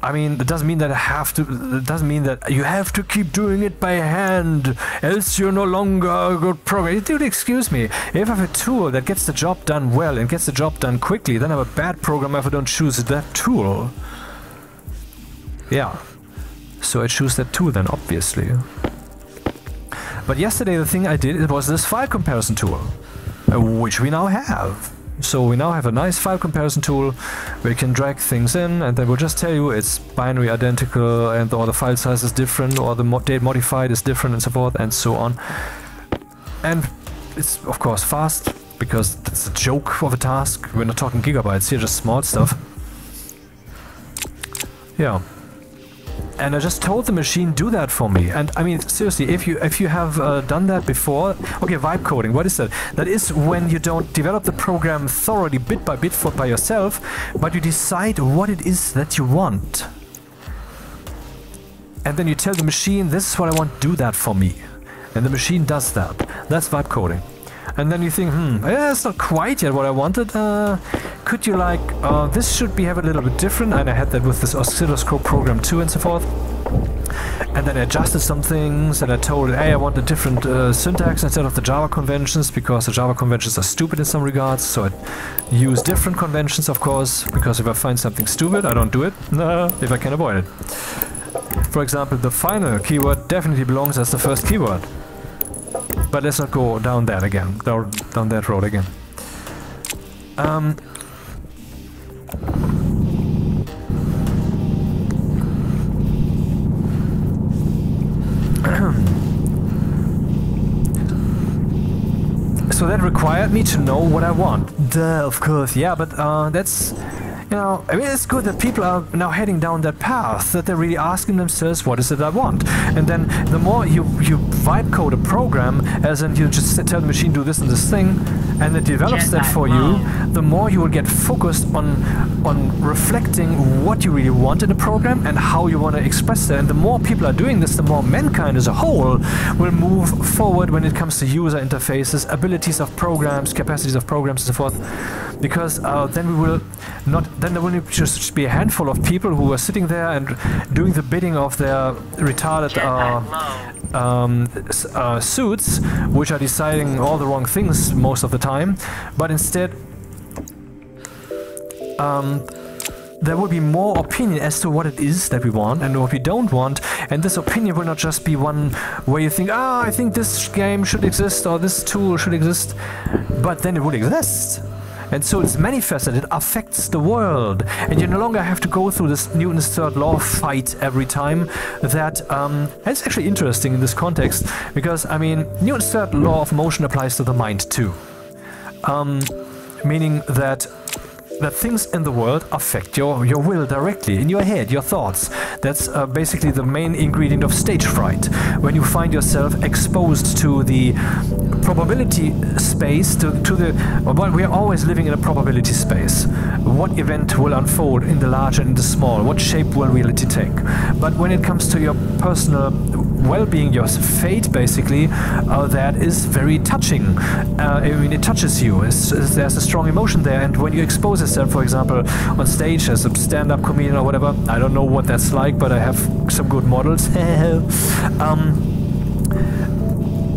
A: I mean, it doesn't mean that it doesn't mean that you have to keep doing it by hand, else you're no longer a good programmer. Dude, excuse me. If I have a tool that gets the job done well and gets the job done quickly, then I'm a bad programmer if I don't choose that tool. Yeah. So I choose that tool then, obviously. But yesterday the thing I did, it was this file comparison tool, which we now have. So we now have a nice file comparison tool where you can drag things in and they will just tell you it's binary identical and or the file size is different or the date modified is different and so forth and so on. And it's of course fast because it's a joke of a task. We're not talking gigabytes here, just small stuff. Yeah. And I just told the machine do that for me. And I mean, seriously, if you have done that before, okay, vibe coding, what is that? That is when you don't develop the program thoroughly, bit by bit, by yourself, but you decide what it is that you want. And then you tell the machine, this is what I want, do that for me. And the machine does that. That's vibe coding. And then you think, that's not quite yet what I wanted. Could you like, this should have a little bit different. And I had that with this oscilloscope program too and so forth. And then I adjusted some things and I told it, hey, I want a different syntax instead of the Java conventions because the Java conventions are stupid in some regards. So I use different conventions, of course, because if I find something stupid, I don't do it if I can avoid it. For example, the final keyword definitely belongs as the first keyword. But let's not go down that again, down that road again. So that required me to know what I want. Duh, of course, yeah, but that's... You know, I mean, it's good that people are now heading down that path, that they're really asking themselves, what is it I want? And then the more you vibe code a program, as in you just tell the machine do this and this thing, and it develops that for you, the more you will get focused on reflecting what you really want in a program and how you want to express that. And the more people are doing this, the more mankind as a whole will move forward when it comes to user interfaces, abilities of programs, capacities of programs, and so forth. Because then we will not. Then there will just be a handful of people who are sitting there and doing the bidding of their retarded suits, which are deciding all the wrong things most of the time. But instead, there will be more opinion as to what it is that we want and what we don't want, and this opinion will not just be one where you think, I think this game should exist or this tool should exist, but then it will exist. And so it's manifested, it affects the world. And you no longer have to go through this Newton's third law fight every time. That it's actually interesting in this context, because, I mean, Newton's third law of motion applies to the mind too. Meaning that things in the world affect your will directly, in your head, your thoughts. That's basically the main ingredient of stage fright. When you find yourself exposed to the probability space, well, we are always living in a probability space. What event will unfold in the large and in the small? What shape will reality take? But when it comes to your personal well-being, your fate, basically, that is very touching. I mean, it touches you. There's a strong emotion there, and when you expose yourself, for example, on stage as a stand-up comedian or whatever, I don't know what that's like, but I have some good models.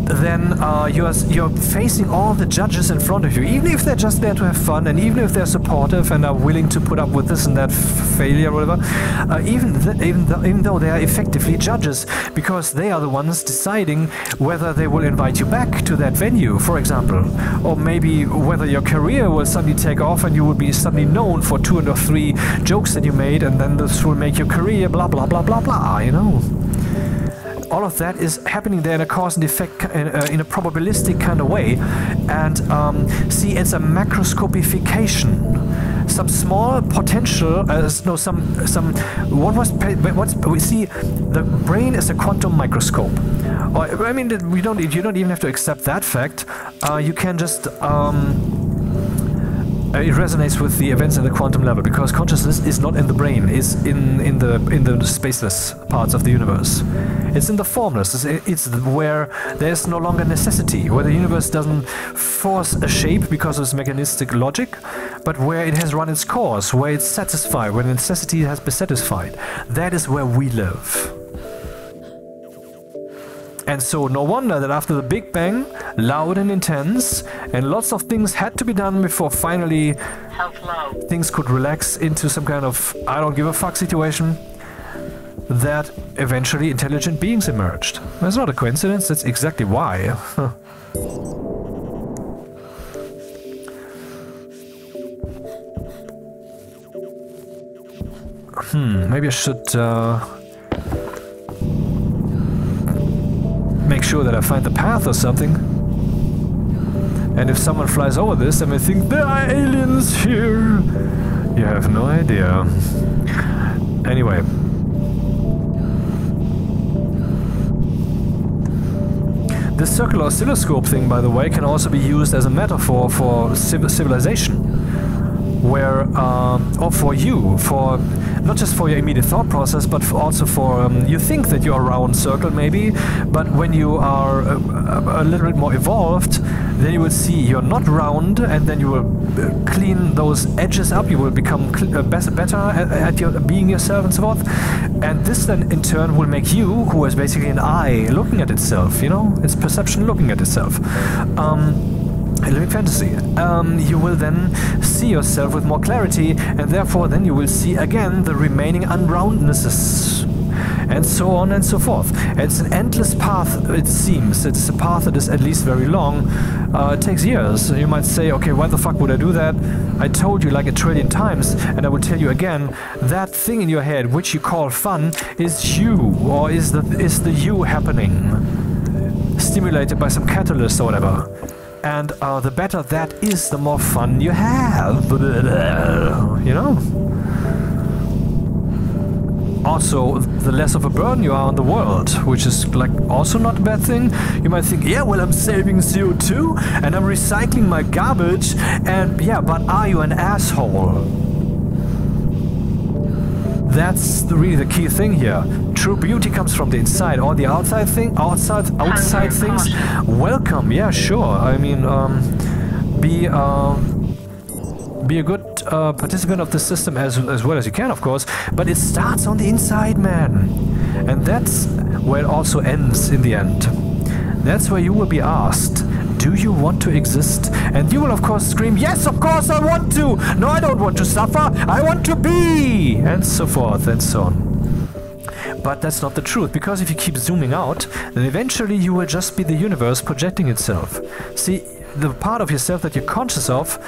A: then you're facing all the judges in front of you, even if they're just there to have fun, and even if they're supportive and are willing to put up with this and that failure or whatever, even though they are effectively judges, because they are the ones deciding whether they will invite you back to that venue, for example, or maybe whether your career will suddenly take off and you will be suddenly known for 2 or 3 jokes that you made, and then this will make your career blah blah blah blah blah, you know. All of that is happening there in a cause and effect, in a probabilistic kind of way. And see, it's a macroscopification. Some small potential, we see the brain is a quantum microscope. Or, I mean, you don't even have to accept that fact. You can just it resonates with the events in the quantum level, because consciousness is not in the brain, it's in the spaceless parts of the universe. It's in the formless, it's where there's no longer necessity, where the universe doesn't force a shape because of its mechanistic logic, but where it has run its course, where it's satisfied, where necessity has been satisfied. That is where we live. And so no wonder that after the Big Bang, loud and intense, and lots of things had to be done before finally things could relax into some kind of I don't give a fuck situation, that eventually intelligent beings emerged. That's not a coincidence, that's exactly why. Maybe I should make sure that I find the path or something. And if someone flies over this, they may think there are aliens here. You have no idea. Anyway. This circular oscilloscope thing, by the way, can also be used as a metaphor for civilization. Where, or for you, for not just for your immediate thought process, but also for, you think that you're a round circle maybe, but when you are a little bit more evolved, then you will see you're not round, and then you will clean those edges up, you will become better at being yourself and so forth, and this then in turn will make you, who is basically an eye looking at itself, you know, it's perception looking at itself. Living fantasy. You will then see yourself with more clarity, and therefore then you will see again the remaining unroundnesses, and so on and so forth. It's an endless path, it seems. It's a path that is at least very long. It takes years. You might say, okay, why the fuck would I do that? I told you like 1 trillion times, and I will tell you again, that thing in your head which you call fun is you, or is the you happening, stimulated by some catalyst or whatever. And the better that is, the more fun you have, you know? Also, the less of a burden you are on the world, which is like also not a bad thing. You might think, yeah, well, I'm saving CO2 and I'm recycling my garbage, and yeah, but are you an asshole? That's really the key thing here. True beauty comes from the inside. All the outside things, welcome. Yeah, sure. I mean, be a good participant of the system as well as you can, of course. But it starts on the inside, man, and that's where it also ends in the end. That's where you will be asked, do you want to exist? And you will of course scream, yes, of course I want to! No, I don't want to suffer! I want to be! And so forth and so on. But that's not the truth, because if you keep zooming out, then eventually you will just be the universe projecting itself. See, the part of yourself that you're conscious of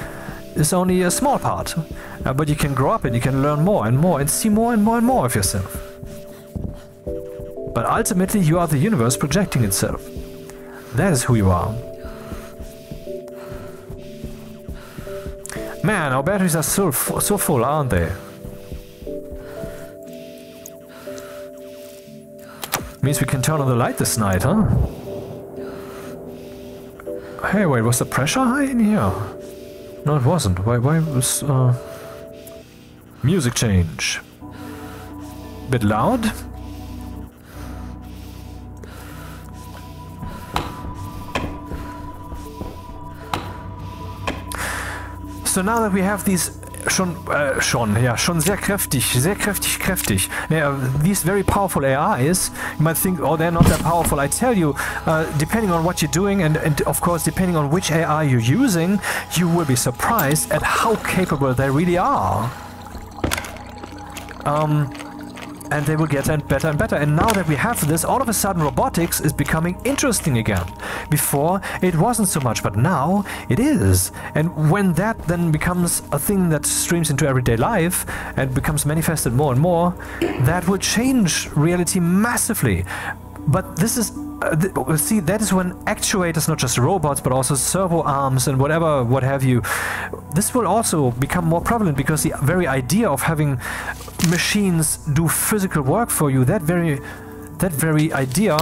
A: is only a small part. But you can grow up and you can learn more and more and see more and more and more of yourself. But ultimately you are the universe projecting itself. That is who you are. Man, our batteries are so full, aren't they? Means we can turn on the light this night, huh? Hey, wait, was the pressure high in here? No, it wasn't. Why was... Music change. Bit loud? So now that we have these schon sehr kräftig. Yeah, these very powerful AIs, you might think, oh, they're not that powerful. I tell you, depending on what you're doing and of course depending on which AI you're using, you will be surprised at how capable they really are. And they will get better and better. And now that we have this, all of a sudden robotics is becoming interesting again. Before it wasn't so much, but now it is. And when that then becomes a thing that streams into everyday life and becomes manifested more and more, that will change reality massively. But this is see, that is when actuators, not just robots, but also servo arms and whatever, what have you, this will also become more prevalent, because the very idea of having machines do physical work for you, that very idea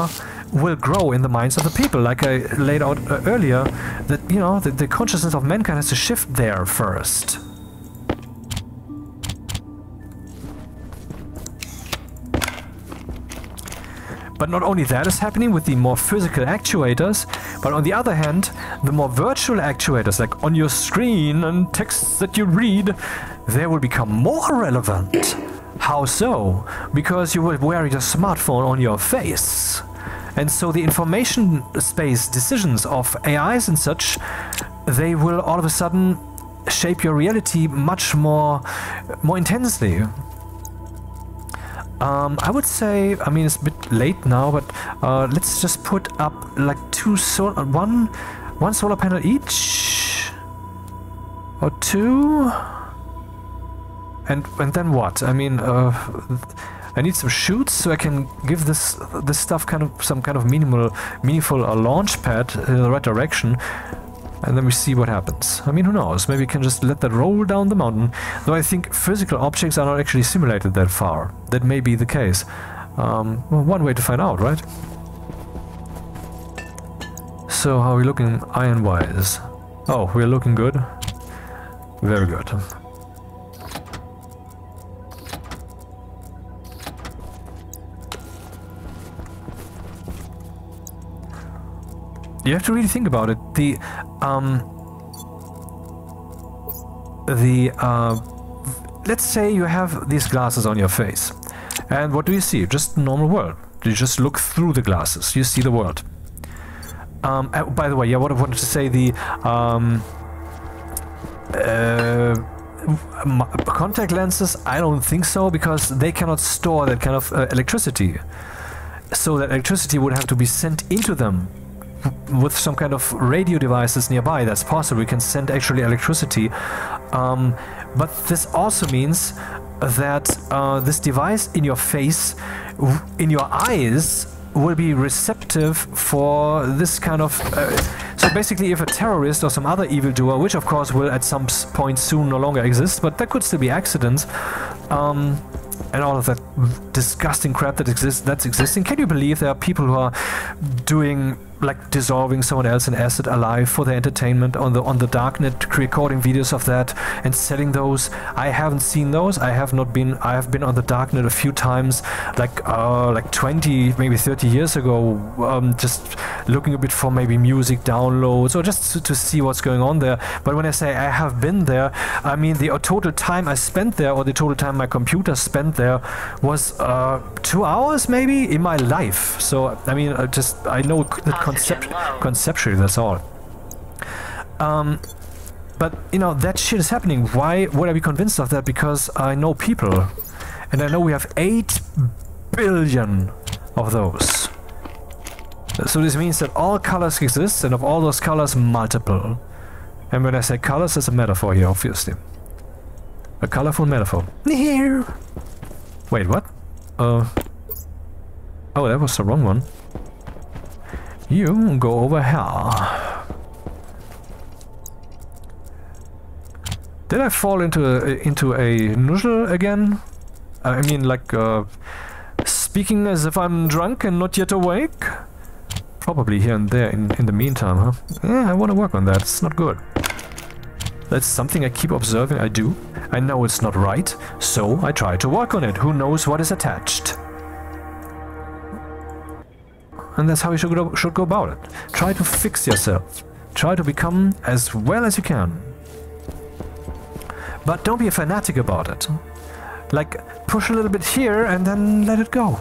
A: will grow in the minds of the people. Like I laid out earlier, that, you know, the consciousness of mankind has to shift there first. But not only that is happening with the more physical actuators, but on the other hand, the more virtual actuators, like on your screen and texts that you read, they will become more relevant. How so? Because you will wear your smartphone on your face. And so the information space decisions of AIs and such, they will all of a sudden shape your reality much more intensely. I would say, I mean, it's a bit late now, but let's just put up like one solar panel each, or two, and then what? I mean, I need some chutes so I can give this stuff some kind of meaningful launch pad in the right direction. And then we see what happens. I mean, who knows? Maybe we can just let that roll down the mountain. Though I think physical objects are not actually simulated that far. That may be the case. Well, one way to find out, right? So, how are we looking iron-wise? Oh, we're looking good. Very good. You have to really think about it. Let's say you have these glasses on your face, and what do you see? Just a normal world. You just look through the glasses. You see the world. By the way, yeah, what I wanted to say, the contact lenses, I don't think so, because they cannot store that kind of electricity. So that electricity would have to be sent into them with some kind of radio devices nearby. That's possible. We can send actually electricity. But this also means that this device in your face, in your eyes, will be receptive for this kind of... so basically, if a terrorist or some other evildoer, which of course will at some point soon no longer exist, but there could still be accidents, and all of that disgusting crap that's existing. Can you believe there are people who are doing, like, dissolving someone else in acid alive for their entertainment on the darknet, recording videos of that and selling those? I haven't seen those. I have been on the darknet a few times, like 20, maybe 30 years ago, just looking a bit for maybe music downloads or just to see what's going on there. But when I say I have been there, I mean the total time I spent there, or the total time my computer spent there, was 2 hours maybe in my life. So I mean, I know that conceptually, that's all. But you know, that shit is happening. Why would I be convinced of that? Because I know people, and I know we have 8 billion of those. So this means that all colors exist, and of all those colors, multiple. And when I say colors, it's a metaphor here, obviously. A colorful metaphor. Here. Wait, what? Oh, that was the wrong one. You go over here. Did I fall into a noodle again? I mean, like, speaking as if I'm drunk and not yet awake? Probably here and there in the meantime, huh? Yeah, I want to work on that. It's not good. That's something I keep observing. I do. I know it's not right, so I try to work on it. Who knows what is attached? And that's how you should go about it. Try to fix yourself. Try to become as well as you can. But don't be a fanatic about it. Like, push a little bit here and then let it go.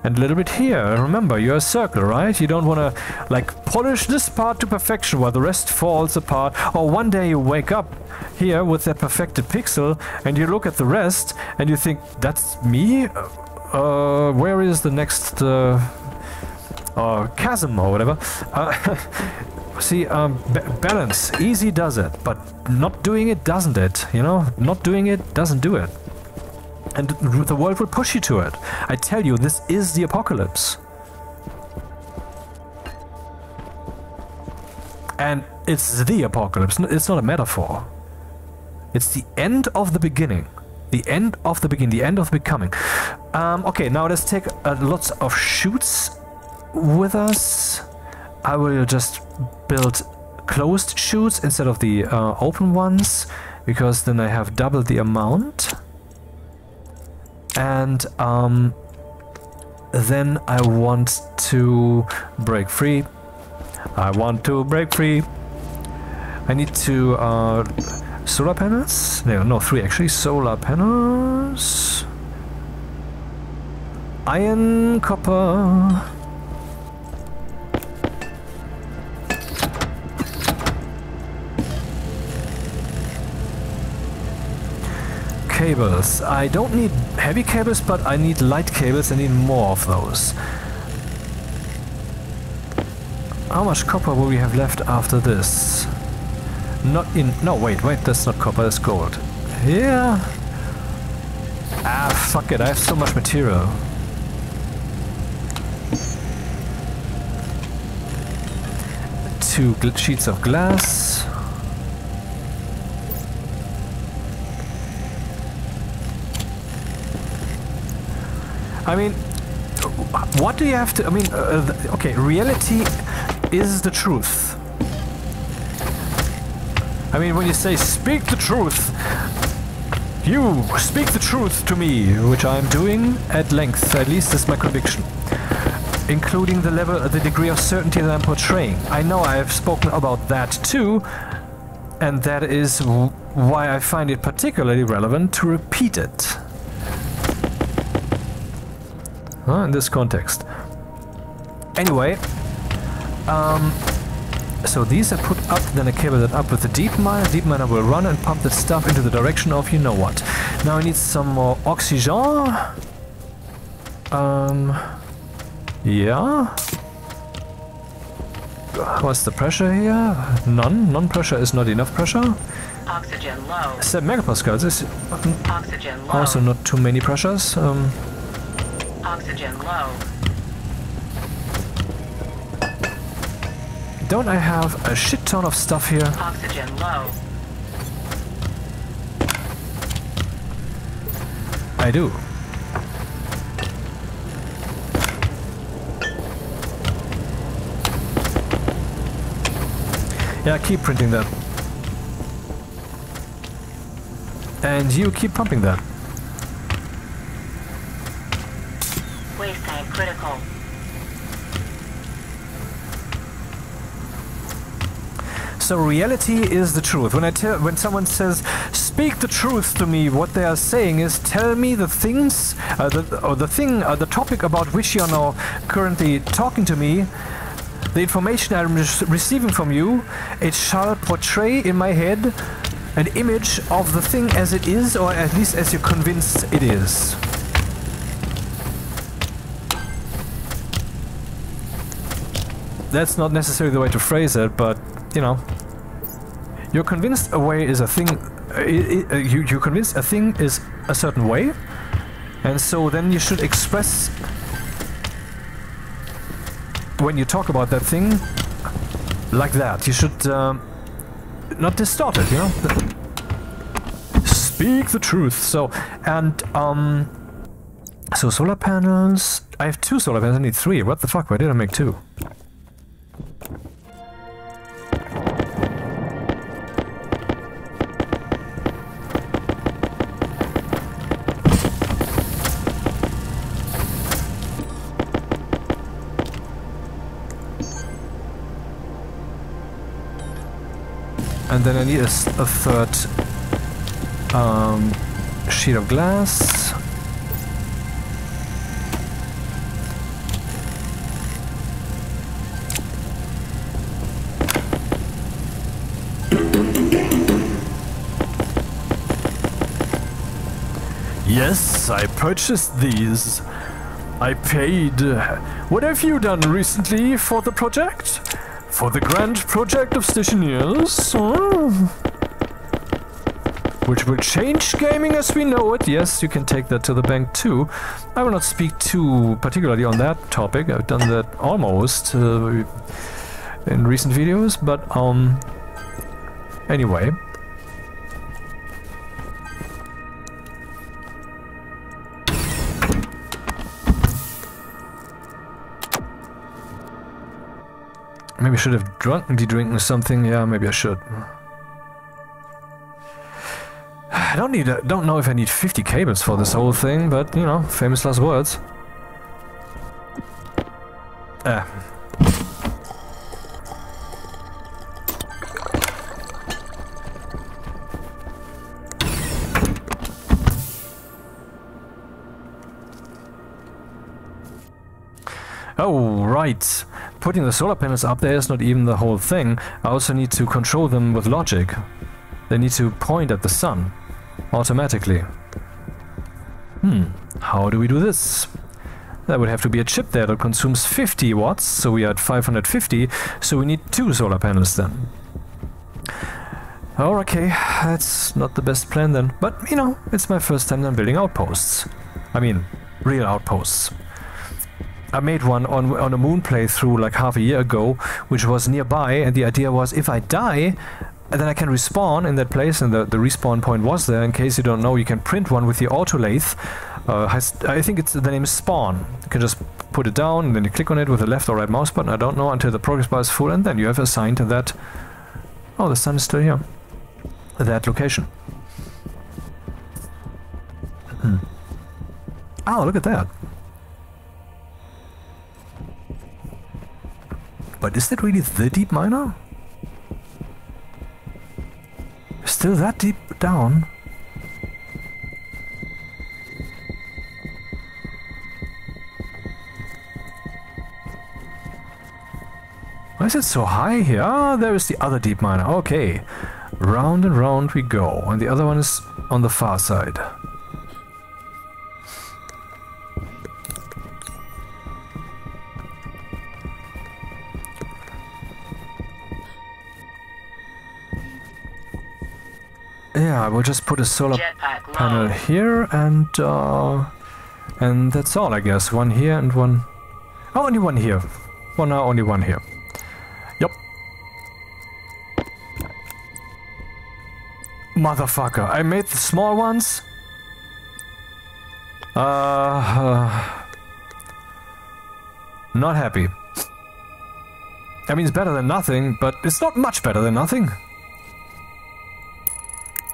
A: And a little bit here. Remember, you're a circle, right? You don't want to, like, polish this part to perfection while the rest falls apart. Or one day you wake up here with that perfected pixel and you look at the rest and you think, that's me? Where is the next chasm or whatever? See, balance. Easy does it, but not doing it doesn't it, you know? Not doing it doesn't do it. And the world will push you to it. I tell you, this is the apocalypse. And it's the apocalypse. It's not a metaphor. It's the end of the beginning. The end of the beginning. The end of becoming. Okay, now let's take lots of chutes with us. I will just build closed chutes instead of the open ones, because then I have double the amount. And then I want to break free. I want to break free. I need to solar panels? No, 3 actually. Solar panels. Iron, copper. Cables. I don't need heavy cables, but I need light cables. I need more of those. How much copper will we have left after this? Not in... No, wait, that's not copper, that's gold. Yeah. Ah, fuck it, I have so much material. Two sheets of glass. I mean, what do you have to... I mean, okay, reality is the truth. I mean, when you say, speak the truth, you speak the truth to me, which I'm doing at length, at least that's my conviction. Including the level, the degree of certainty that I'm portraying. I know I have spoken about that too, and that is why I find it particularly relevant to repeat it. In this context. Anyway, so these are put up, then I cable that up with the deep miner. Deep miner will run and pump that stuff into the direction of you know what. Now I need some more oxygen. Yeah. What's the pressure here? None. Non-pressure is not enough pressure.
B: Oxygen low.
A: 7 megapascals is
B: Oxygen low.
A: also not too many pressures.
B: Oxygen low.
A: Don't I have a shit ton of stuff here?
B: Oxygen low.
A: I do. Yeah, keep printing that. And you keep pumping that.
B: Waste tank critical.
A: So reality is the truth. When someone says, "Speak the truth to me," what they are saying is, "Tell me the things, the topic about which you are now currently talking to me, the information I'm receiving from you. It shall portray in my head an image of the thing as it is, or at least as you're convinced it is." That's not necessarily the way to phrase it, but, you know, you're convinced a way is a thing, you're convinced a thing is a certain way, and so then you should express, when you talk about that thing, like that. You should not distort it, you know? Speak the truth. So, and, so solar panels, I have 2 solar panels, I need 3. What the fuck, why did I make 2? And then I need a third Sheet of glass. Yes, I purchased these. I paid. What have you done recently for the project? For the grand project of Stationeers? Which will change gaming as we know it. Yes, you can take that to the bank too. I will not speak too particularly on that topic. I've done that almost in recent videos, but anyway. Maybe I should have drunkenly drinking something. Yeah, maybe I should. I don't know if I need 50 cables for this whole thing, but you know, famous last words. Oh, right. Putting the solar panels up there is not even the whole thing. I also need to control them with logic. They need to point at the sun automatically. How do we do this? There would have to be a chip there that consumes 50 watts, so we are at 550, so we need 2 solar panels then. Oh, okay, that's not the best plan then, but you know, it's my first time I'm building outposts. I mean, real outposts. I made one on a moon playthrough like half a year ago, which was nearby, and the idea was if I die, then I can respawn in that place, and the respawn point was there. In case you don't know, you can print one with the auto lathe. I think the name is Spawn. You can just put it down, and then you click on it with the left or right mouse button, I don't know, until the progress bar is full, and then you have assigned that... Oh, the sun is still here. That location. Oh, look at that. But is that really the deep miner? Still that deep down? Why is it so high here? Ah, there is the other deep miner. Okay. Round and round we go. And the other one is on the far side. Yeah, I will just put a solar panel here, and that's all, I guess. One here and one... Oh, only one here. Well, now only one here. Yup. Motherfucker, I made the small ones? Not happy. I mean, it's better than nothing, but it's not much better than nothing.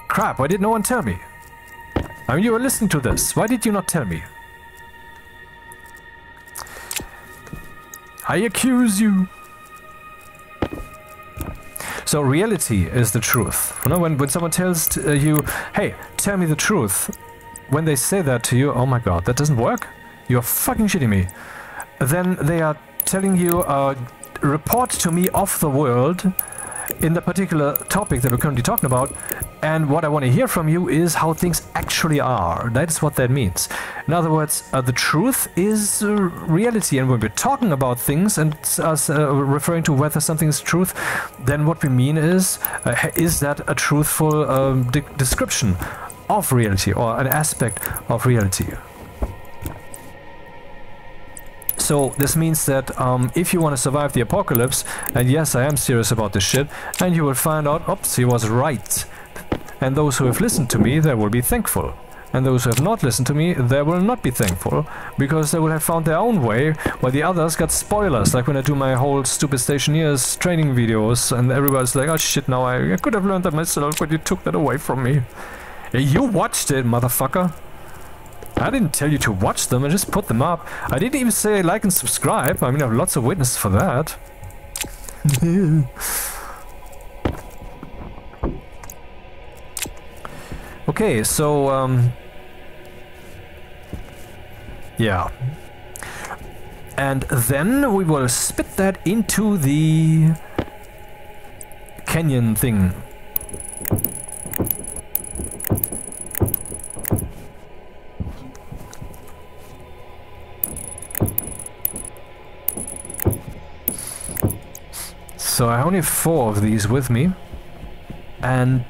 A: Crap, why did no one tell me? I mean, you were listening to this. Why did you not tell me? I accuse you. So reality is the truth. You know, when someone tells you, hey, tell me the truth, when they say that to you, oh my god, that doesn't work? You're fucking shitting me. Then they are telling you, report to me off the world in the particular topic that we're currently talking about, and what I want to hear from you is how things actually are. That is what that means. In other words, the truth is reality, and when we're talking about things and us referring to whether something is truth, then what we mean is that a truthful description of reality, or an aspect of reality? So this means that if you want to survive the apocalypse, and yes, I am serious about this shit, and you will find out, oops, he was right. And those who have listened to me, they will be thankful. And those who have not listened to me, they will not be thankful, because they will have found their own way, while the others got spoilers, like when I do my whole stupid Stationeers training videos, and everybody's like, oh shit, now I could have learned that myself, but you took that away from me. Hey, you watched it, motherfucker. I didn't tell you to watch them, I just put them up. I didn't even say like and subscribe. I mean, I have lots of witnesses for that. Okay, so yeah. And then we will spit that into the canyon thing. So I only have 4 of these with me, and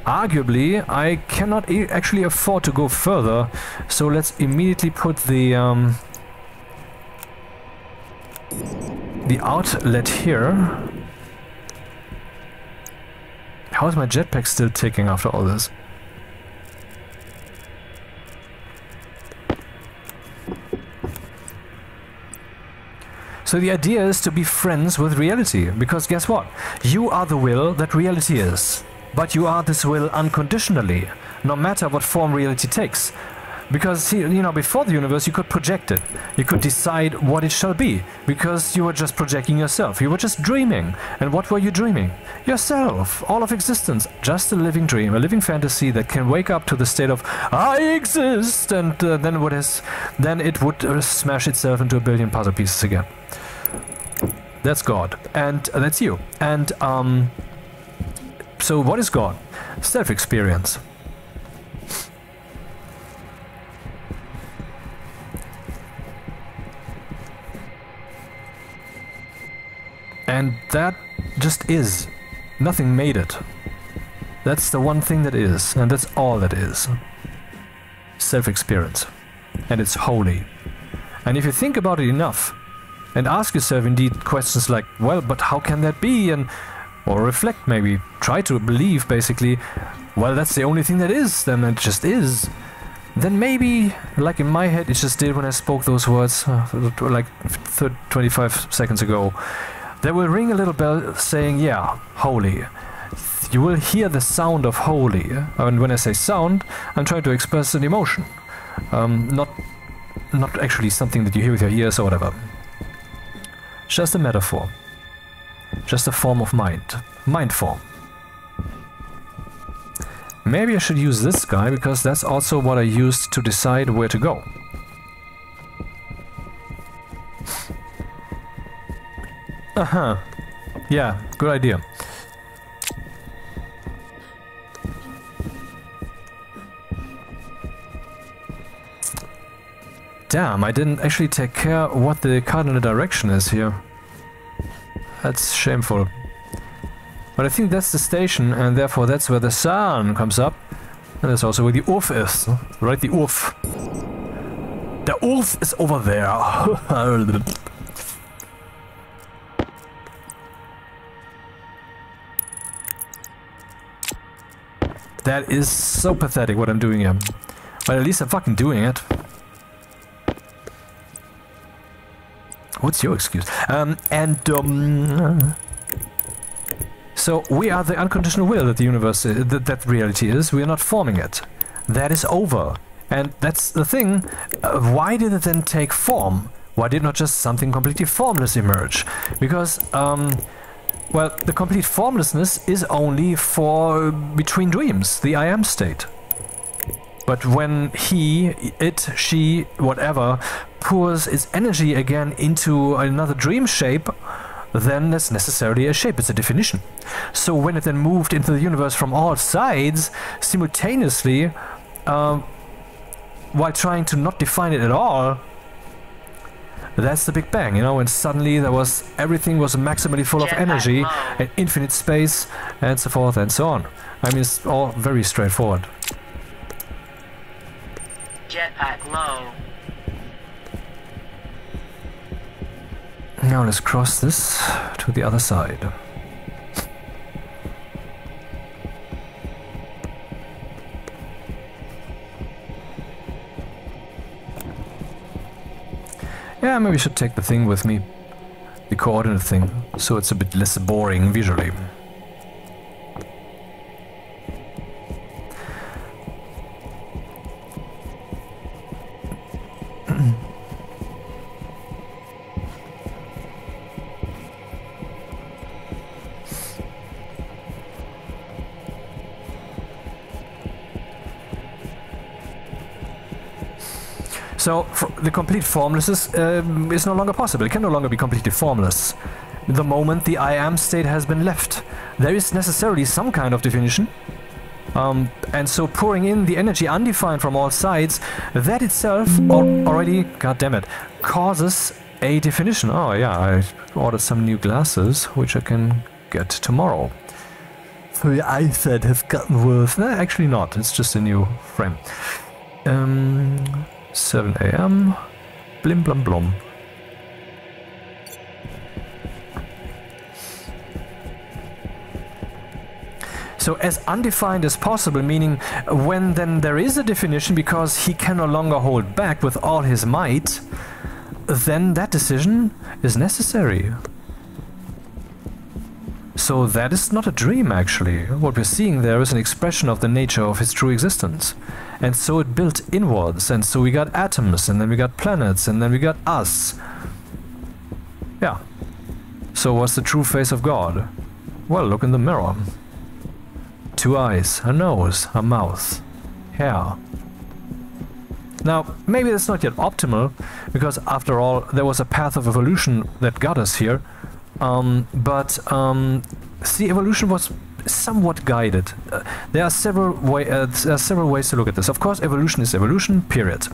A: arguably I cannot actually afford to go further, so let's immediately put the outlet here. How is my jetpack still ticking after all this? So the idea is to be friends with reality, because guess what? You are the will that reality is. But you are this will unconditionally, no matter what form reality takes. Because, you know, before the universe you could project it. You could decide what it shall be, because you were just projecting yourself. You were just dreaming. And what were you dreaming? Yourself. All of existence. Just a living dream, a living fantasy that can wake up to the state of I exist, and then it would smash itself into a billion puzzle pieces again. That's God. And that's you. And so what is God? Self-experience. And that just is. Nothing made it. That's the one thing that is, and that's all that is. Self-experience. And it's holy. And if you think about it enough, and ask yourself indeed questions like, well, but how can that be? Or reflect maybe, try to believe basically, well, that's the only thing that is, then it just is. Then maybe, like in my head, it just did when I spoke those words, like 25 seconds ago, there will ring a little bell saying, yeah, holy. You will hear the sound of holy. And when I say sound, I'm trying to express an emotion. Not actually something that you hear with your ears or whatever. Just a metaphor. Just a form of mind. Mind form. Maybe I should use this guy, because that's also what I used to decide where to go. Uh-huh. Yeah, good idea. Damn, I didn't actually take care what the cardinal direction is here. That's shameful. But I think that's the station, and therefore that's where the sun comes up. And that's also where the Urf is. Right, the Urf. The Urf is over there. That is so pathetic what I'm doing here. But at least I'm fucking doing it. What's your excuse? So we are the unconditional will that the universe, that reality is. We are not forming it. That is over. And that's the thing. Why did it then take form? Why did not just something completely formless emerge? Because, well, the complete formlessness is only for between dreams, the I am state. But when he, it, she, whatever, pours its energy again into another dream shape, then that's necessarily a shape, it's a definition. So when it then moved into the universe from all sides, simultaneously, while trying to not define it at all, that's the Big Bang, you know, and suddenly everything was maximally full of energy and infinite space and so forth and so on. I mean, it's all very straightforward.
B: Jetpack low.
A: Now let's cross this to the other side. Yeah, maybe I should take the thing with me. The coordinate thing, so it's a bit less boring visually. So the complete formless is no longer possible. It can no longer be completely formless. The moment the I am state has been left, there is necessarily some kind of definition. And so pouring in the energy undefined from all sides, that itself already, goddammit, causes a definition. Oh yeah, I ordered some new glasses, which I can get tomorrow. So the eyesight has gotten worse. No, actually not, it's just a new frame. 7 AM, blim blum blum. So as undefined as possible, meaning when then there is a definition because he can no longer hold back with all his might, then that decision is necessary. So that is not a dream actually. What we're seeing there is an expression of the nature of his true existence. And so it built inwards, and so we got atoms, and then we got planets, and then we got us. Yeah. So what's the true face of God? Well, look in the mirror. 2 eyes, a nose, a mouth, hair. Now, maybe that's not yet optimal, because after all, there was a path of evolution that got us here. See, evolution was somewhat guided. There are several ways to look at this. Of course, evolution is evolution, period.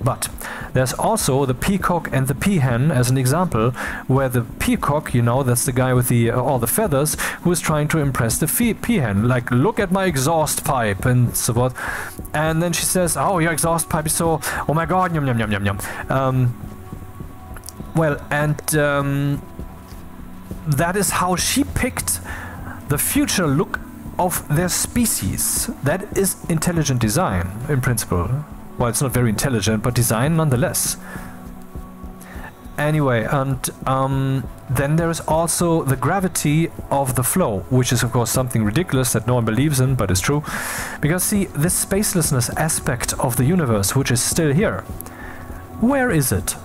A: But there's also the peacock and the peahen as an example, where the peacock, you know, that's the guy with the all the feathers, who is trying to impress the peahen, like, look at my exhaust pipe and so forth. And then she says, oh, your exhaust pipe is so, oh my god, yum yum yum yum yum. That is how she picked the future look of their species. That is intelligent design, in principle. Well, it's not very intelligent, but design nonetheless. Anyway, and then there is also the gravity of the flow, which is of course something ridiculous that no one believes in, but is true. Because see, this spacelessness aspect of the universe, which is still here, where is it?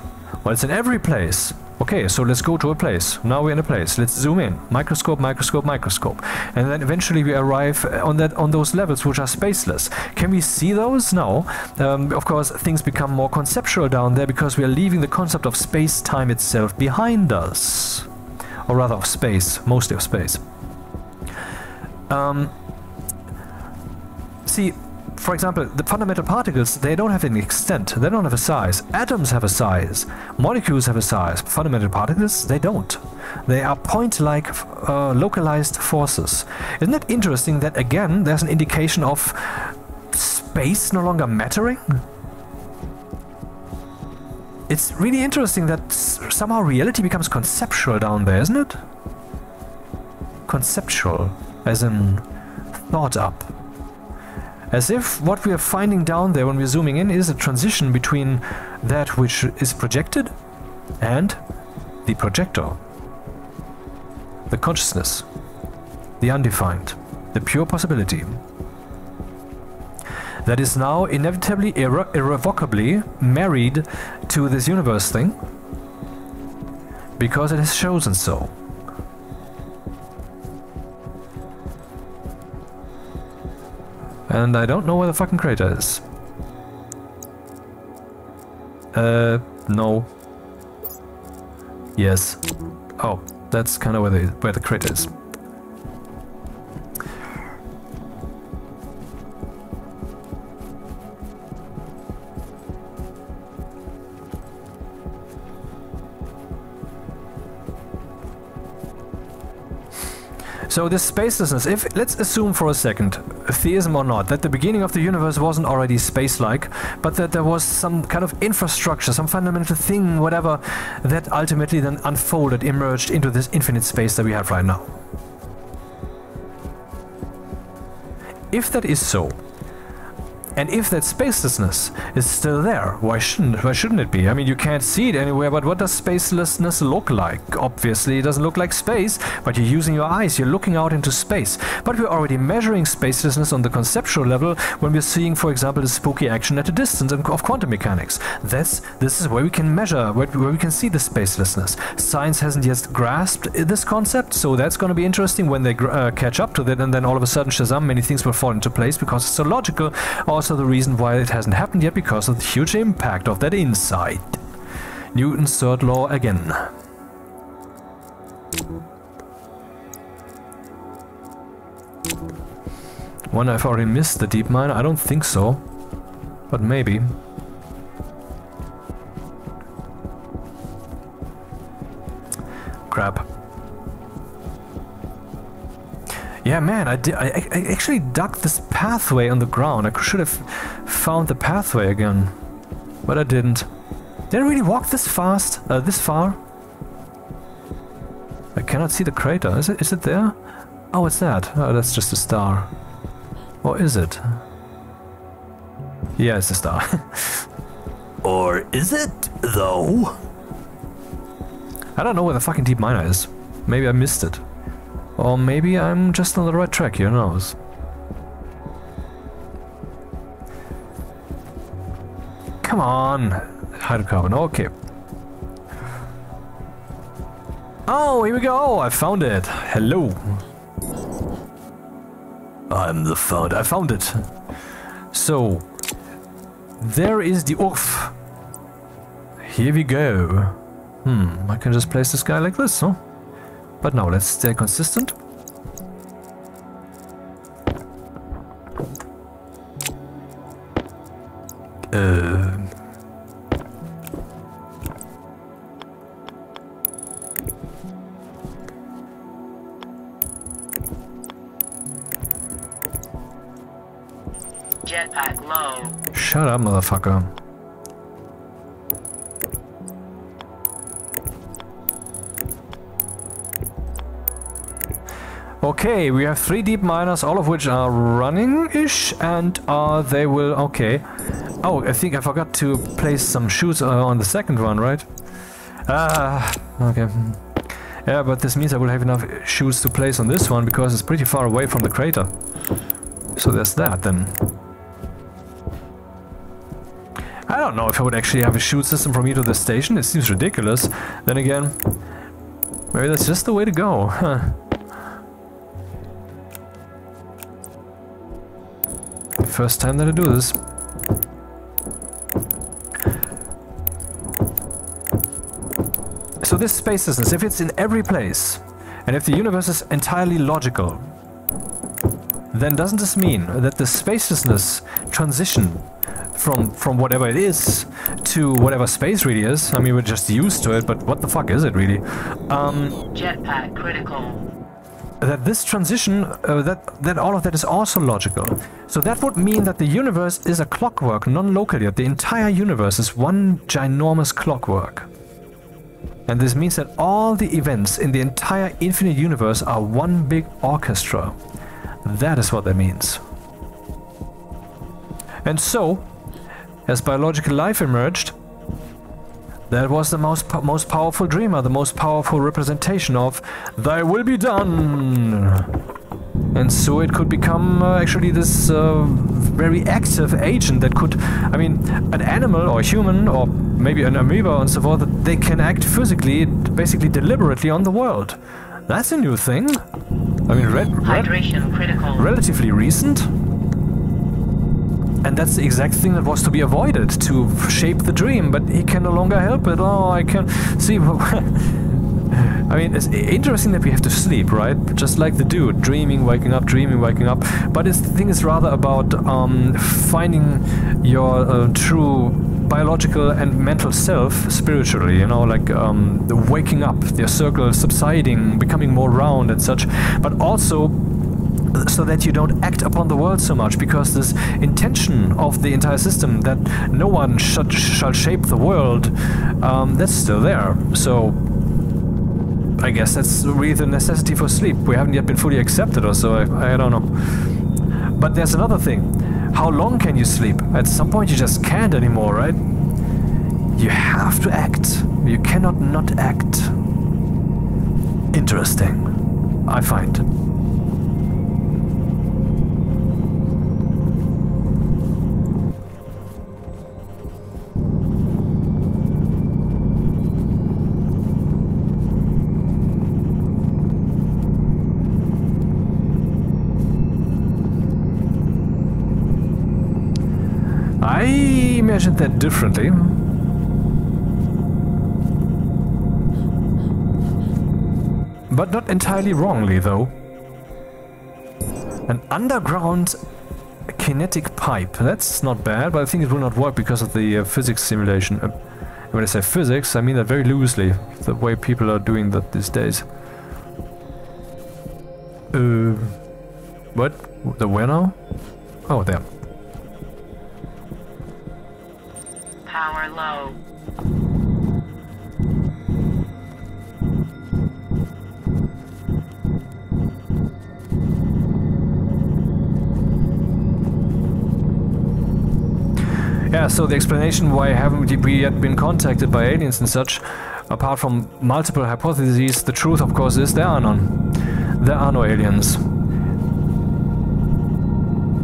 A: Well, it's in every place. Okay, so let's go to a place. Now we're in a place. Let's zoom in. Microscope, microscope, microscope. And then eventually we arrive on those levels which are spaceless. Can we see those? No. Of course, things become more conceptual down there because we are leaving the concept of space-time itself behind us. Or rather of space, mostly of space. See, for example, the fundamental particles, they don't have an extent, they don't have a size. Atoms have a size, molecules have a size. Fundamental particles, they don't. They are point-like localized forces. Isn't it interesting that again there's an indication of space no longer mattering? It's really interesting that somehow reality becomes conceptual down there, isn't it? Conceptual, as in thought up. As if what we are finding down there when we're zooming in is a transition between that which is projected and the projector. The consciousness, the undefined, the pure possibility. That is now inevitably, irrevocably married to this universe thing because it has chosen so. And I don't know where the fucking crater is. No. Yes. Oh, that's kind of where the crater is. So this spacelessness, if let's assume for a second, theism or not, that the beginning of the universe wasn't already space-like, but that there was some kind of infrastructure, some fundamental thing, whatever, that ultimately then unfolded, emerged into this infinite space that we have right now. If that is so, and if that spacelessness is still there, why shouldn't it be? I mean, you can't see it anywhere, but what does spacelessness look like? Obviously, it doesn't look like space, but you're using your eyes, you're looking out into space. But we're already measuring spacelessness on the conceptual level when we're seeing, for example, the spooky action at a distance of quantum mechanics. This is where we can measure, where we can see the spacelessness. Science hasn't yet grasped this concept, so that's going to be interesting when they catch up to that, and then all of a sudden, shazam, many things will fall into place because it's so logical. Also, also the reason why it hasn't happened yet, because of the huge impact of that insight. Newton's third law again. Wonder if I already missed the deep mine. I don't think so, but maybe. Crap. Yeah, man, I actually dug this pathway on the ground. I should have found the pathway again, but I didn't. Did I really walk this fast? This far? I cannot see the crater. Is it there? Oh, it's that. Oh, that's just a star. Or is it? Yeah, it's a star. Or is it, though? I don't know where the fucking deep miner is. Maybe I missed it. Or maybe I'm just on the right track, who knows? Come on! Hydrocarbon, okay. Oh, here we go! I found it! Hello! I found it! So, there is the oof. Here we go. I can just place this guy like this, huh? But now let's stay consistent.
B: Jetpack low.
A: Shut up, motherfucker. Okay, we have 3 deep miners, all of which are running-ish, and they will... okay. Oh, I think I forgot to place some chutes on the second one, right? Okay. Yeah, but this means I will have enough chutes to place on this one, because it's pretty far away from the crater. So there's that, then. I don't know if I would actually have a chute system from here to the station. It seems ridiculous. Then again, maybe that's just the way to go. Huh. First time that I do this. So this spaciousness, if it's in every place, and if the universe is entirely logical, then doesn't this mean that the spaciousness transition from whatever it is to whatever space really is? I mean, we're just used to it, but what the fuck is it really?
B: Jetpack critical.
A: That this transition, that all of that is also logical. So that would mean that the universe is a clockwork, non-locally. The entire universe is one ginormous clockwork. And this means that all the events in the entire infinite universe are one big orchestra. That is what that means. And so, as biological life emerged, that was the most powerful dreamer, the most powerful representation of "Thy will be done." And so it could become actually this very active agent that could, I mean, an animal or a human or maybe an amoeba and so forth, they can act physically, basically deliberately on the world. That's a new thing. I mean,
B: Hydration critical.
A: Relatively recent. And that's the exact thing that was to be avoided, to shape the dream, but he can no longer help it. Oh, I can see. I mean, it's interesting that we have to sleep, right? Just like the dude, dreaming, waking up, But the thing is rather about finding your true biological and mental self spiritually, you know, like the waking up, the circle subsiding, becoming more round and such, but also so that you don't act upon the world so much, because this intention of the entire system that no one shall shape the world, that's still there. So I guess that's really the necessity for sleep. We haven't yet been fully accepted or so, I don't know. But there's another thing. How long can you sleep? At some point you just can't anymore, right? You have to act. You cannot not act. Interesting, I find. I imagined that differently. But not entirely wrongly, though. An underground kinetic pipe. That's not bad, but I think it will not work because of the physics simulation. When I say physics, I mean that very loosely. The way people are doing that these days. What? The where now? Oh, there.
B: Power low.
A: Yeah, so the explanation why haven't we yet been contacted by aliens and such, apart from multiple hypotheses, the truth of course is there are none. There are no aliens.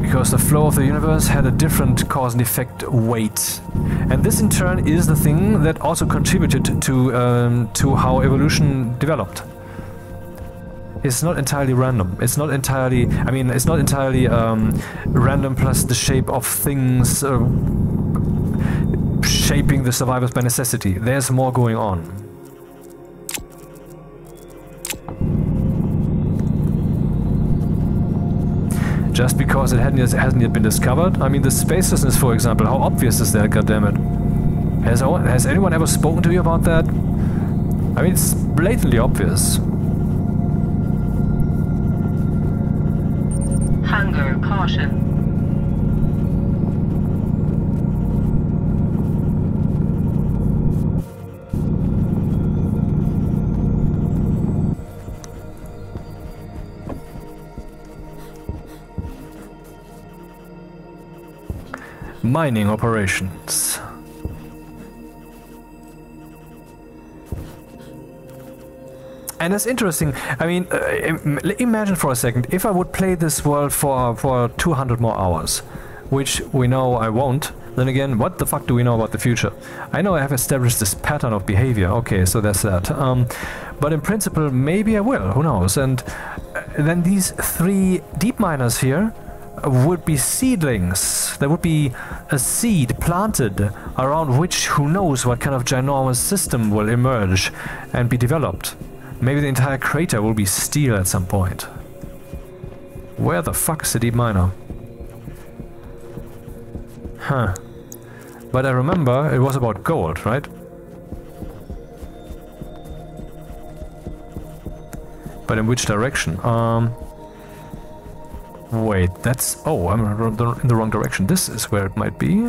A: Because the flow of the universe had a different cause and effect weight. And this in turn is the thing that also contributed to how evolution developed. It's not entirely random. It's not entirely, I mean, it's not entirely random plus the shape of things shaping the survivors by necessity. There's more going on. Just because it hasn't yet been discovered? I mean, the spacelessness, for example, how obvious is that, goddammit? Has anyone ever spoken to you about that? I mean, it's blatantly obvious.
B: Hunger caution.
A: Mining operations. And it's interesting, I mean, imagine for a second, if I would play this world for 200 more hours, which we know I won't, then again, what the fuck do we know about the future? I know I have established this pattern of behavior, okay, so that's that. But in principle, maybe I will, who knows? And then these 3 deep miners here would be seedlings. There would be a seed planted around which who knows what kind of ginormous system will emerge and be developed. Maybe the entire crater will be steel at some point. Where the fuck is the deep miner? Huh. But I remember it was about gold, right? But in which direction? Wait, that's... Oh, I'm in the wrong direction. This is where it might be.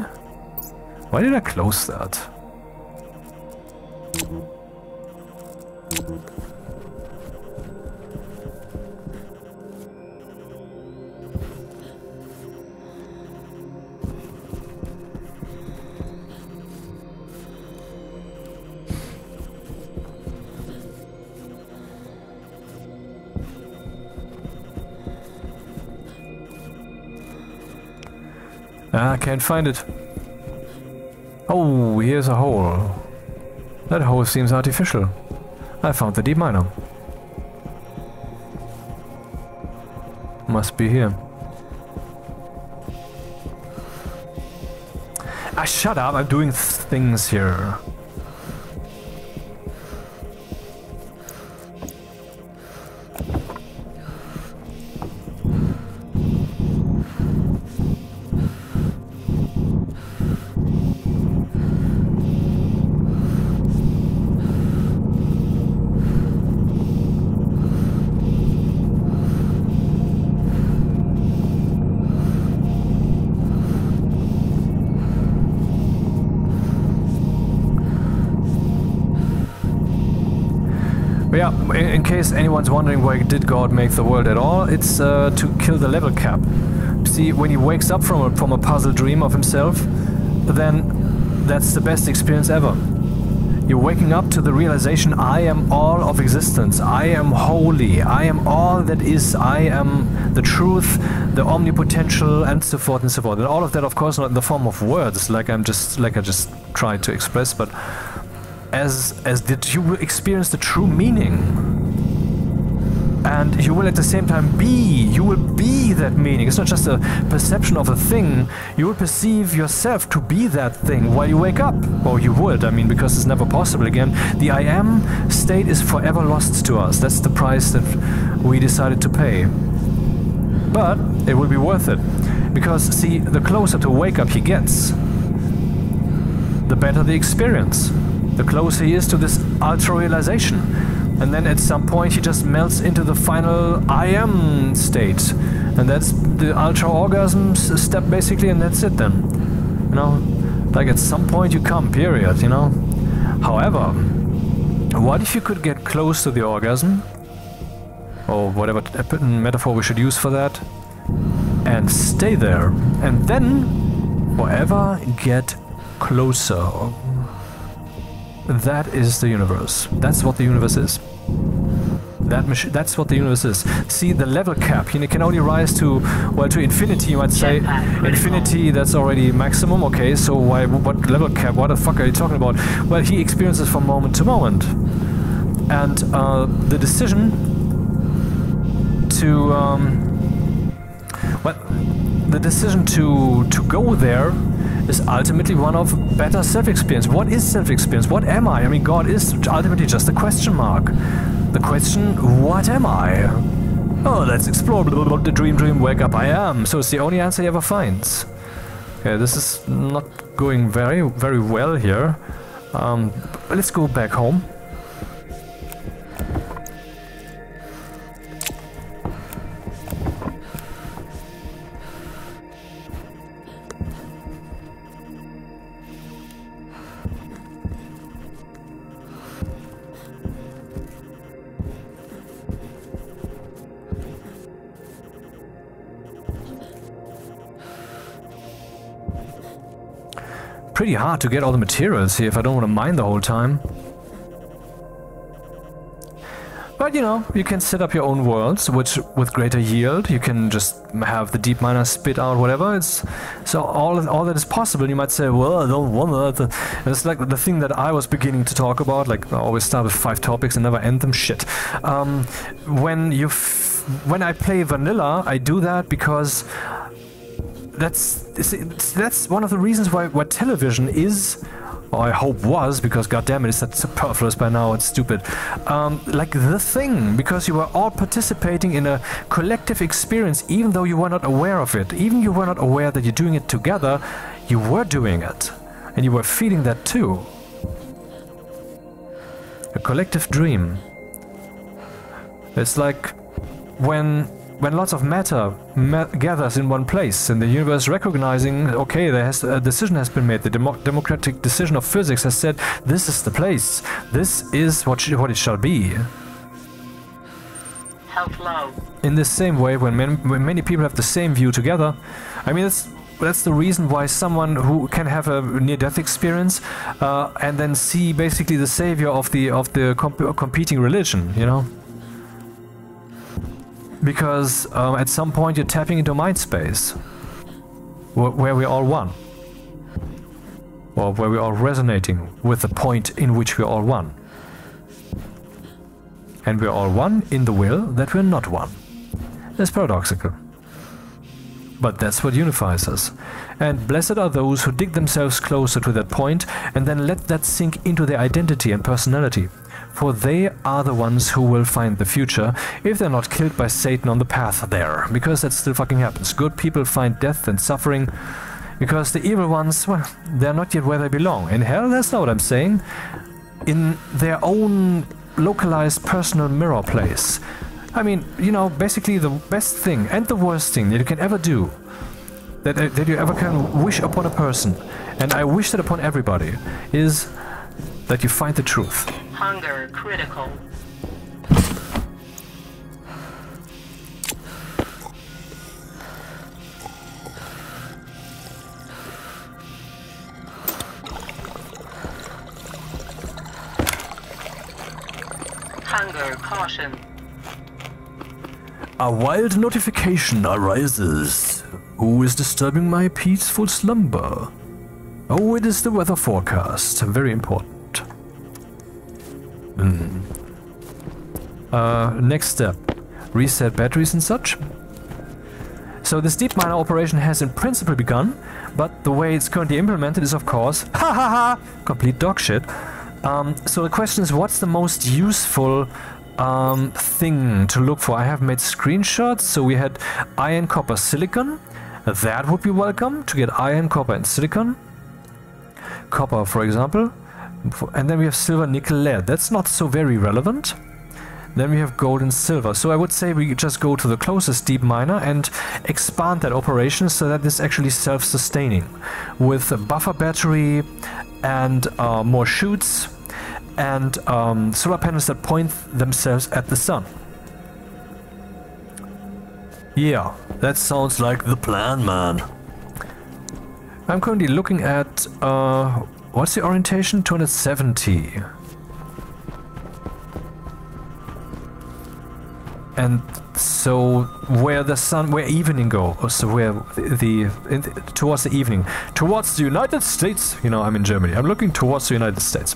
A: Why did I close that? I can't find it. Oh, here's a hole. That hole seems artificial. I found the deep miner. Must be here. Ah, shut up, I'm doing things here. Yeah, in case anyone's wondering why did God make the world at all, it's to kill the level cap. See, when he wakes up from a puzzle dream of himself, then that's the best experience ever. You're waking up to the realization, I am all of existence, I am holy, I am all that is, I am the truth, the omnipotential, and so forth and so forth. And all of that, of course, not in the form of words, like I just tried to express, but as did you experience the true meaning And you will at the same time you will be that meaning. It's not just a perception of a thing. You will perceive yourself to be that thing while you wake up. Or you would, I mean, because it's never possible again. The I am state is forever lost to us. That's the price that we decided to pay. But it will be worth it. Because, see, the closer to wake up he gets, the better the experience. The closer he is to this ultra-realization. And then at some point he just melts into the final I am state. And that's the ultra-orgasm step basically, and that's it then. You know? Like at some point you come, period, you know? However, what if you could get close to the orgasm? Or whatever metaphor we should use for that. And stay there. And then forever get closer. That is the universe. That's what the universe is. That's what the universe is. See, the level cap, you can only rise to, well, to infinity, you might say. Infinity, that's already maximum, okay, so what level cap, what the fuck are you talking about? Well, he experiences from moment to moment. And the decision to, to go there is ultimately one of better self-experience. What is self-experience? What am I? I mean, God is ultimately just a question mark. The question, what am I? Oh, let's explore. The dream, wake up, I am. So it's the only answer he ever finds. Okay, this is not going very, very well here. But let's go back home. Pretty hard to get all the materials here if I don't want to mine the whole time. But you know, you can set up your own worlds, which with greater yield, you can just have the deep miner spit out whatever. So all that is possible. You might say, well, I don't want that. It's like the thing that I was beginning to talk about. Like I always start with 5 topics and never end them. Shit. When I play vanilla, I do that because that's one of the reasons why television is, or I hope was, because goddammit, it's that superfluous by now, it's stupid, like the thing, because you were all participating in a collective experience, even though you were not aware of it, even you were not aware that you're doing it together, you were doing it, and you were feeling that too. A collective dream. It's like when lots of matter gathers in one place and the universe recognizing, okay, a decision has been made, the democratic decision of physics has said, this is the place, this is what it shall be.
B: Health low.
A: In the same way, when many people have the same view together, I mean, that's the reason why someone who can have a near-death experience and then see basically the savior of the competing religion, you know? Because at some point you're tapping into mind space, where we're all one. Or where we're all resonating with the point in which we're all one. And we're all one in the will that we're not one. That's paradoxical. But that's what unifies us. And blessed are those who dig themselves closer to that point and then let that sink into their identity and personality. For they are the ones who will find the future if they're not killed by Satan on the path there. Because that still fucking happens. Good people find death and suffering because the evil ones, well, they're not yet where they belong. In hell, that's not what I'm saying. In their own localized personal mirror place. I mean, you know, basically the best thing and the worst thing that you can ever do, that you ever can wish upon a person, and I wish that upon everybody, is that you find the truth.
B: Hunger critical. Hunger caution.
A: A wild notification arises. Who is disturbing my peaceful slumber? Oh, it is the weather forecast. Very important. Next step. reset batteries and such. So this deep miner operation has in principle begun, but the way it's currently implemented is, of course, ha ha ha, complete dog shit. So the question is, what's the most useful thing to look for? I have made screenshots. So we had iron, copper, silicon. That would be welcome to get iron, copper, and silicon. Copper, for example. And then we have silver, nickel, lead. That's not so very relevant. Then we have gold and silver. So I would say we just go to the closest deep miner and expand that operation so that it's actually self-sustaining with a buffer battery and more chutes and solar panels that point themselves at the sun. Yeah, that sounds like the plan, man. I'm currently looking at what's the orientation? 270. And so where the sun, where evening goes, so where towards the evening, towards the United States. You know, I'm in Germany. I'm looking towards the United States,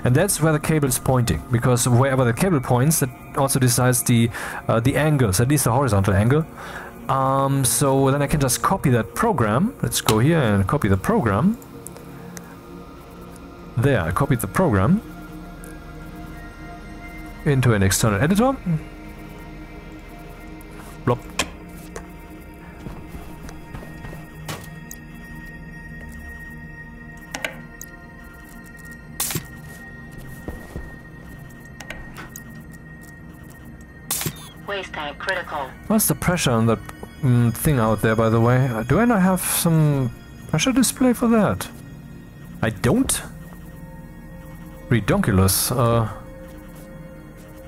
A: and that's where the cable is pointing. Because wherever the cable points, that also decides the angles, at least the horizontal angle. So then I can just copy that program. Let's go here and copy the program. There, I copied the program into an external editor. Blop.
B: Waste tank critical.
A: What's the pressure on that thing out there, by the way? Do I not have some pressure display for that? I don't? Redonkulous.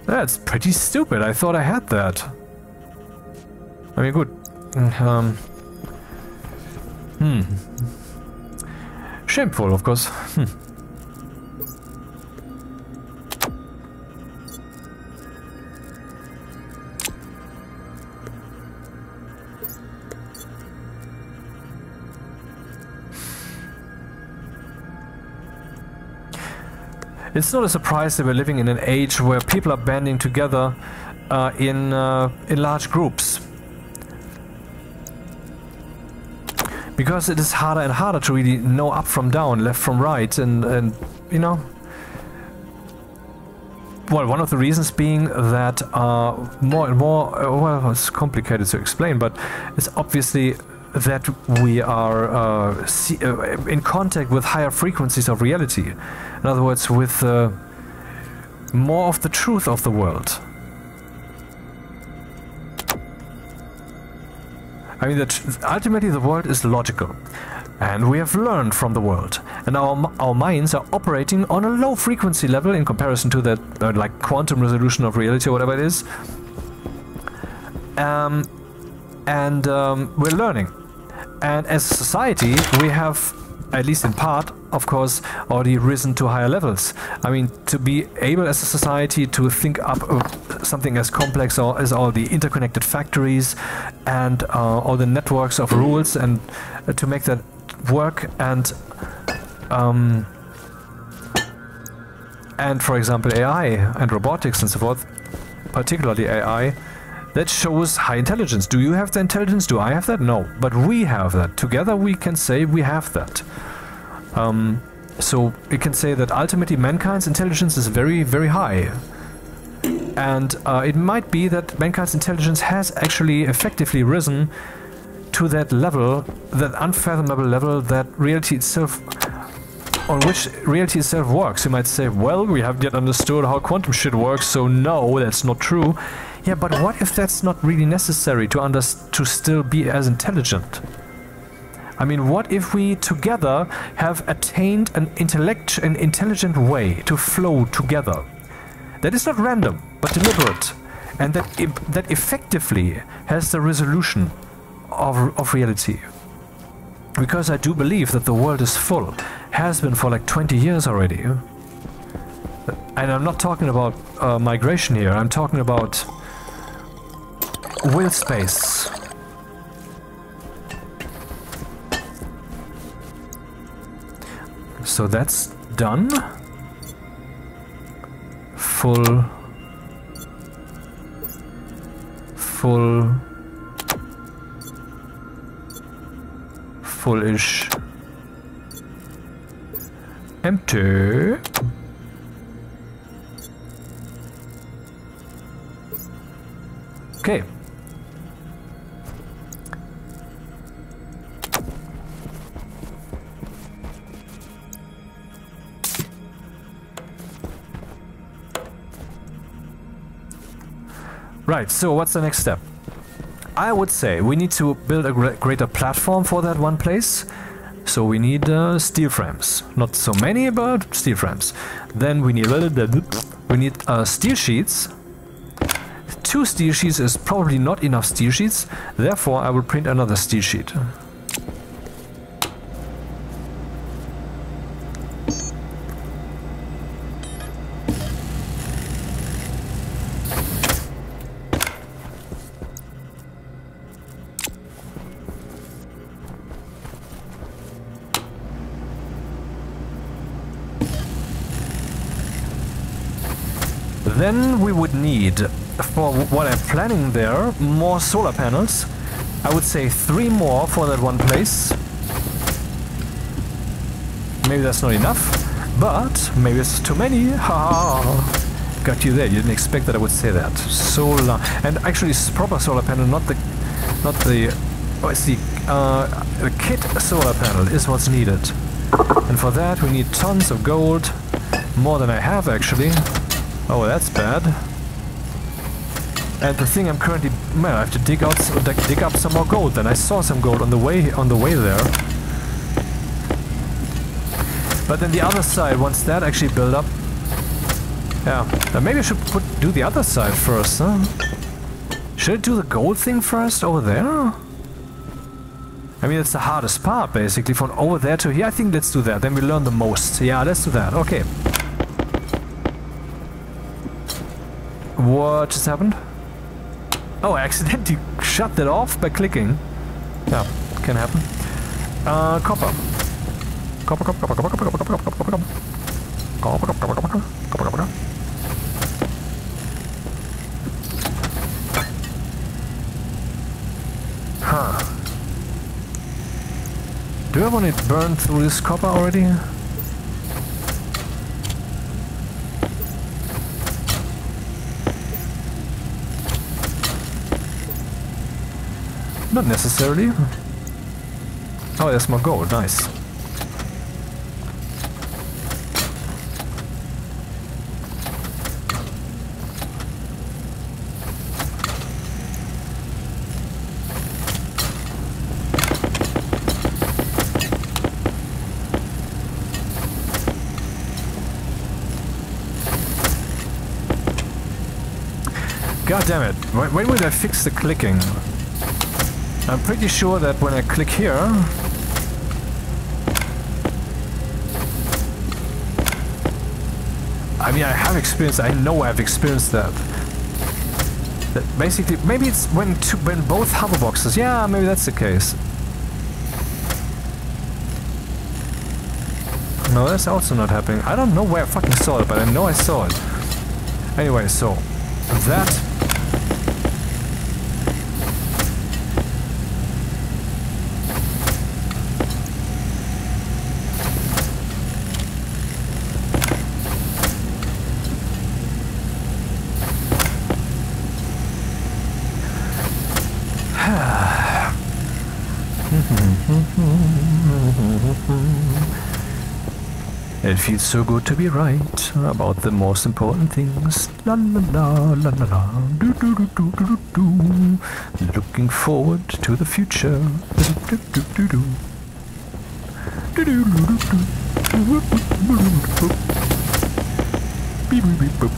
A: That's pretty stupid. I thought I had that. I mean, good. Shameful, of course. It's not a surprise that we're living in an age where people are banding together in large groups. Because it is harder and harder to really know up from down, left from right, and you know. Well, one of the reasons being that more and more, well, it's complicated to explain, but it's obviously that we are in contact with higher frequencies of reality. In other words, with more of the truth of the world. I mean, ultimately the world is logical, and we have learned from the world, and our minds are operating on a low frequency level in comparison to that like quantum resolution of reality or whatever it is. We're learning, and as a society we have, at least in part, of course, already risen to higher levels. I mean, to be able as a society to think up something as complex as all the interconnected factories and all the networks of rules, and to make that work, and for example AI and robotics and so forth, particularly AI, that shows high intelligence. Do you have the intelligence? Do I have that? No. But we have that. Together we can say we have that. So we can say that ultimately mankind's intelligence is very, very high. And it might be that mankind's intelligence has actually effectively risen to that level, that unfathomable level that reality itself, on which reality itself works. You might say, well, we haven't yet understood how quantum shit works, so no, that's not true. Yeah, but what if that's not really necessary to still be as intelligent? I mean, what if we together have attained an intelligent way to flow together that is not random but deliberate, and that effectively has the resolution of reality? Because I do believe that the world is full, has been for like 20 years already. And I'm not talking about migration here, I'm talking about will space. So that's done. Full full-ish. Empty. Okay. Right, so what's the next step? I would say we need to build a greater platform for that one place. So we need steel frames. Not so many, but steel frames. Then we need steel sheets. 2 steel sheets is probably not enough steel sheets. Therefore, I will print another steel sheet. Then we would need, for what I'm planning there, more solar panels. I would say 3 more for that one place. Maybe that's not enough, but maybe it's too many. Ha! Got you there. You didn't expect that I would say that. Solar, and actually, it's proper solar panel, not the. Oh, it's the kit solar panel is what's needed, and for that we need tons of gold, more than I have actually. Oh, that's bad. And the thing I'm currently, well, I have to dig up some more gold. Then I saw some gold on the way there. But then the other side, once that actually built up, yeah, maybe I should do the other side first, huh? Should I do the gold thing first over there? I mean, it's the hardest part, basically, from over there to here. I think let's do that. Then we learn the most. Yeah, let's do that. Okay. What just happened? Oh, I accidentally shut that off by clicking. Yeah, can happen. Copper. Copper. Huh. Do I want it burned through this copper already? Not necessarily. Oh, there's more gold. Nice. God damn it. When will I fix the clicking? I'm pretty sure that when I click here... I mean, I have experienced, I know I've experienced that. That basically, maybe it's when both hover boxes, yeah, maybe that's the case. No, that's also not happening. I don't know where I fucking saw it, but I know I saw it. Anyway, so, that... It feels so good to be right about the most important things. La la la la la la. Do do do do do do. Looking forward to the future. Do do do do. Do do do do. Beep beep beep boop.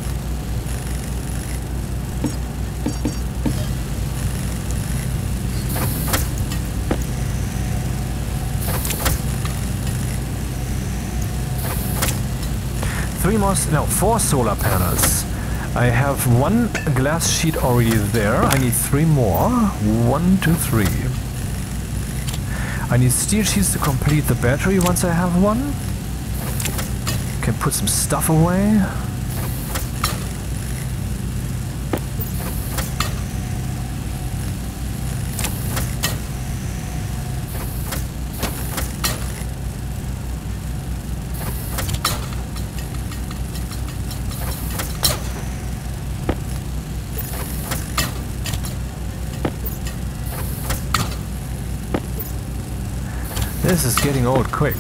A: Four solar panels. I have 1 glass sheet already there. I need 3 more. 1, 2, 3. I need steel sheets to complete the battery once I have one. Can put some stuff away. This is getting old quick.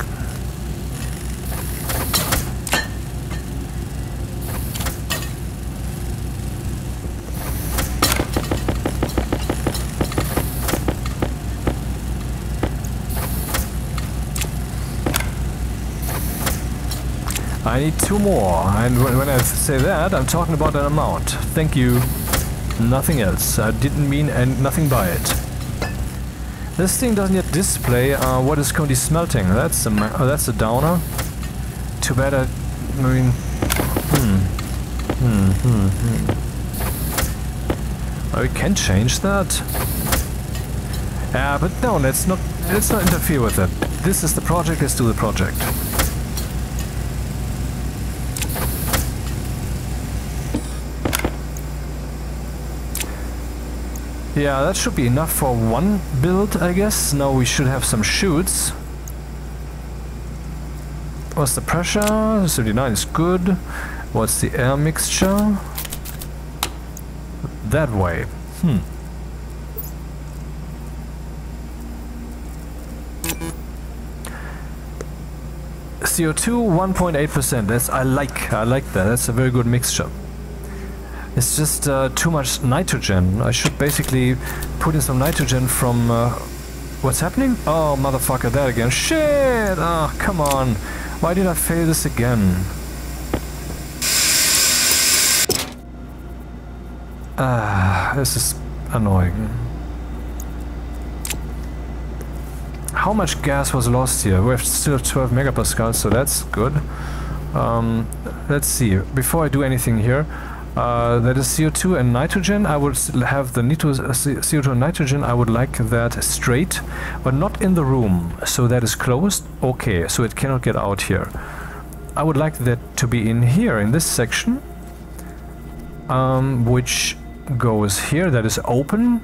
A: I need 2 more, and when I say that, I'm talking about an amount. Thank you. Nothing else. I didn't mean nothing by it. This thing doesn't yet display what is currently smelting. That's a downer. Too bad I mean... We can change that. But no, let's not interfere with it. This is the project, let's do the project. Yeah, that should be enough for one build, I guess. Now we should have some chutes. What's the pressure? 39 is good. What's the air mixture? That way. CO2 1.8%. That's I like that. That's a very good mixture. It's just too much nitrogen. I should basically put in some nitrogen from... what's happening? Oh, motherfucker, that again. Shit! Oh, come on. Why did I fail this again? This is annoying. How much gas was lost here? We have still 12 megapascals, so that's good. Let's see. Before I do anything here, that is CO2 and nitrogen. I would have the CO2 and nitrogen. I would like that straight, but not in the room. So that is closed. Okay, so it cannot get out here. I would like that to be in here, in this section, which goes here. That is open.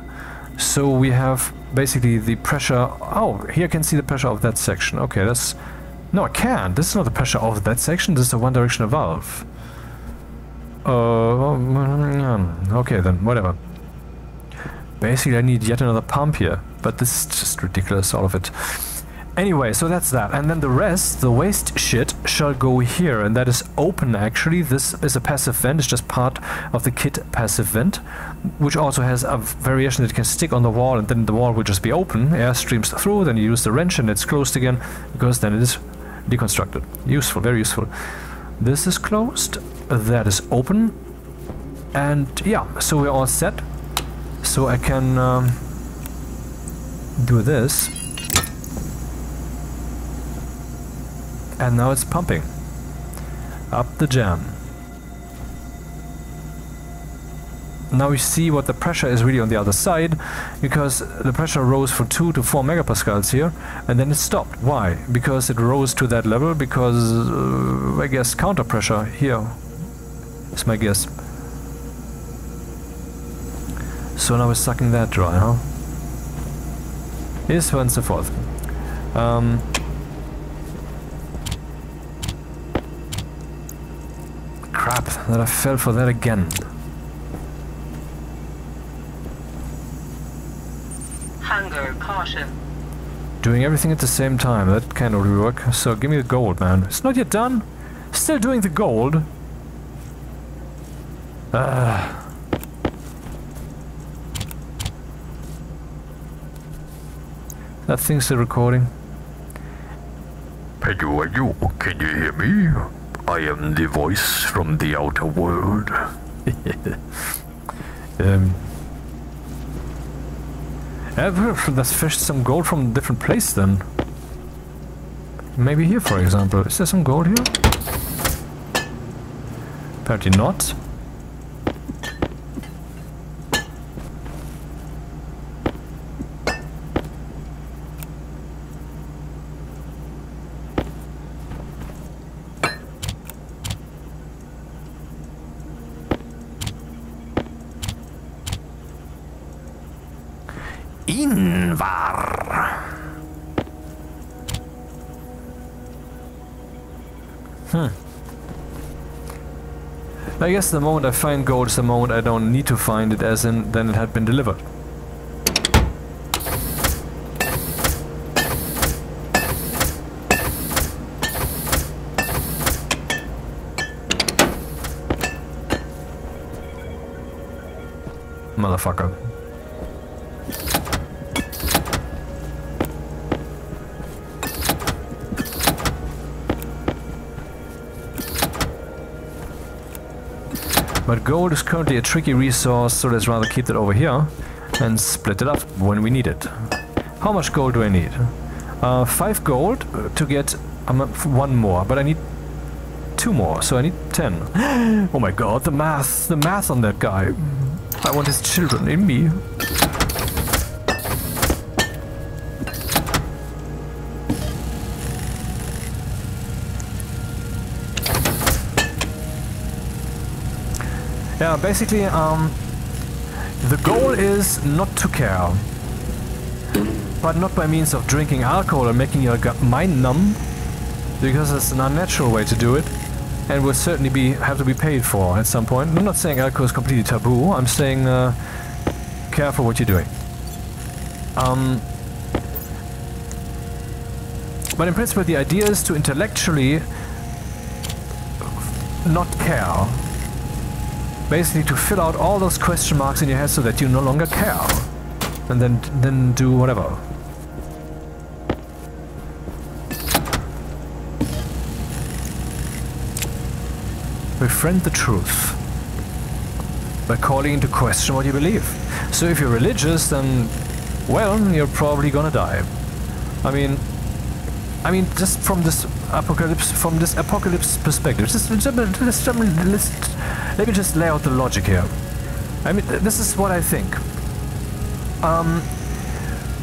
A: So we have basically the pressure. Oh, here I can see the pressure of that section. Okay, that's... No, I can't. This is not the pressure of that section. This is a one-directional valve. Okay then, whatever. Basically I need yet another pump here, but this is just ridiculous, all of it. Anyway, so that's that, and then the rest, the waste shit, shall go here, and that is open actually. This is a passive vent, it's just part of the kit passive vent, which also has a variation that can stick on the wall, and then the wall will just be open, air streams through, then you use the wrench and it's closed again, because then it is deconstructed. Useful, very useful. This is closed. That is open, and yeah, so we're all set. So I can do this, and now it's pumping up the jam. Now we see what the pressure is really on the other side, because the pressure rose from 2 to 4 megapascals here, and then it stopped. Why? Because it rose to that level, because I guess counter pressure here is my guess. So now we're sucking that dry, huh? Yes, so and so forth. Crap, that I fell for that again.
B: Hunger, caution.
A: Doing everything at the same time, that cannot work. So give me the gold, man. It's not yet done. Still doing the gold. That thing's still recording.
C: Hello, can you hear me? I am the voice from the outer world.
A: Let's fish some gold from a different place then. Maybe here, for example. Is there some gold here? Apparently not.
C: Invar.
A: I guess the moment I find gold is the moment I don't need to find it, as in then it had been delivered. motherfucker. But gold is currently a tricky resource, so let's rather keep that over here and split it up when we need it. How much gold do I need? 5 gold to get 1 more, but I need 2 more, so I need 10. Oh my god, the math on that guy. I want his children in me. Yeah, basically, the goal is not to care. But not by means of drinking alcohol and making your mind numb, because it's an unnatural way to do it, and will certainly have to be paid for at some point. I'm not saying alcohol is completely taboo, I'm saying careful what you're doing. But in principle the idea is to intellectually not care. Basically to fill out all those question marks in your head so that you no longer care. And then do whatever. Befriend the truth by calling into question what you believe. So if you're religious, then, well, you're probably gonna die. I mean, just from this apocalypse perspective, let me just lay out the logic here. I mean, this is what I think.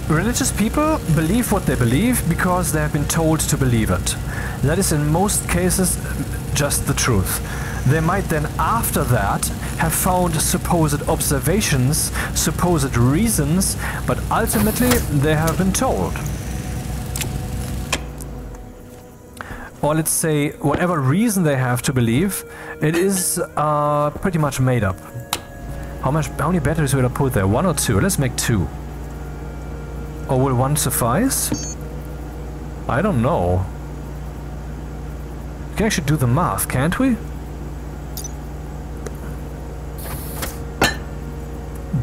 A: Religious people believe what they believe because they have been told to believe it. That is in most cases just the truth. They might then after that have found supposed observations, supposed reasons, but ultimately they have been told. Or let's say whatever reason they have to believe, it is pretty much made up. How many batteries will I put there? 1 or 2? Let's make 2. Or will 1 suffice? I don't know. We can actually do the math, can't we?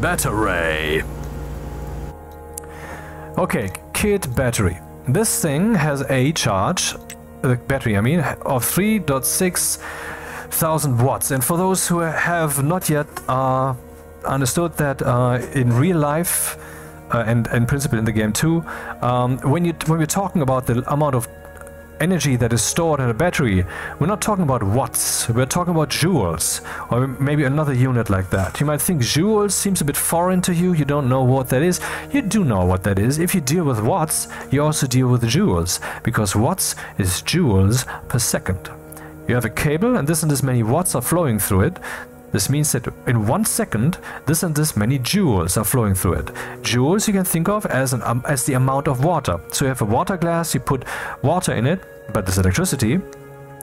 A: Battery. Okay, kit battery. This thing has a charge, the battery I mean, of 3.6 thousand watts. And for those who have not yet understood that in real life and in principle in the game too, when we're talking about the amount of energy that is stored in a battery, we're not talking about watts, we're talking about joules, or maybe another unit like that. You might think joules seems a bit foreign to you, you don't know what that is. You do know what that is. If you deal with watts, you also deal with joules, because watts is joules per second. You have a cable and this many watts are flowing through it. This means that in 1 second, this and this many joules are flowing through it. Joules you can think of as the amount of water. So you have a water glass, you put water in it, but there's electricity,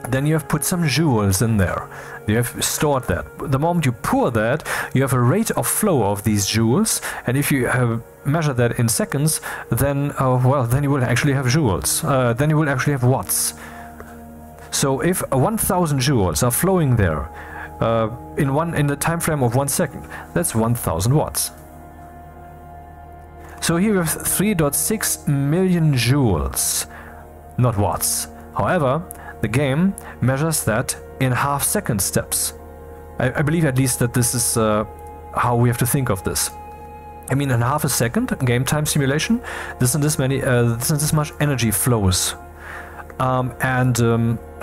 A: then you have put some joules in there. You have stored that. The moment you pour that, you have a rate of flow of these joules, and if you measure that in seconds, then, well, then you will actually have joules. Then you will actually have watts. So if 1000 joules are flowing there, in the time frame of 1 second, that's 1000 watts. So here we have 3.6 million joules, not watts. However, the game measures that in half-second steps. I believe at least that this is how we have to think of this. I mean, in half a second, game time simulation, this and this much energy flows.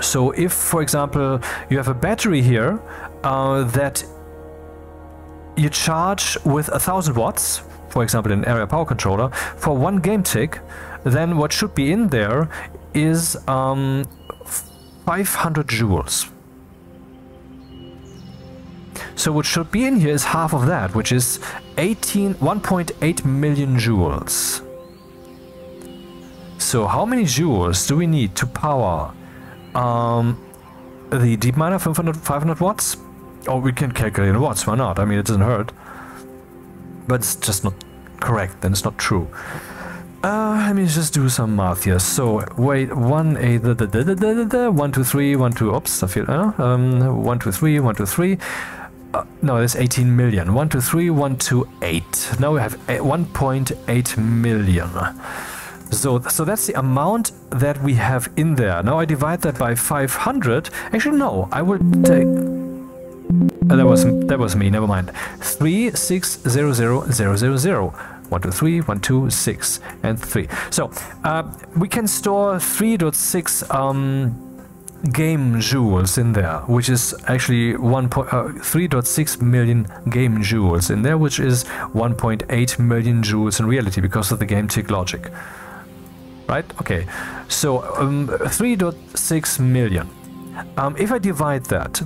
A: So if, for example, you have a battery here that you charge with 1000 watts, for example in an area power controller, for 1 game tick, then what should be in there is 500 joules. So what should be in here is half of that, which is 1.8 million joules. So how many joules do we need to power the deep miner 500 watts? Or we can calculate in watts, why not? I mean, it doesn't hurt. But it's just not correct, then it's not true. Let me just do some math here. So, wait, 1, 2, 3, 1, 2, oops, I feel, 1, 2, 3, 1, 2, 3. no, there's 18 million. 1, 2, 3, 1, 2, 8. Now we have 1.8 million. So that's the amount that we have in there. Now I divide that by 500. Actually, no, I will take... that was me, never mind. 3, 6, 0, 0, 0, 0, 0. 1, 2, 3, 1, 2, 6, and 3. So we can store 3.6 game joules in there, which is actually 3.6 million game joules in there, which is 1.8 million joules in reality because of the game tick logic. Right? Okay. So 3.6 million. If I divide that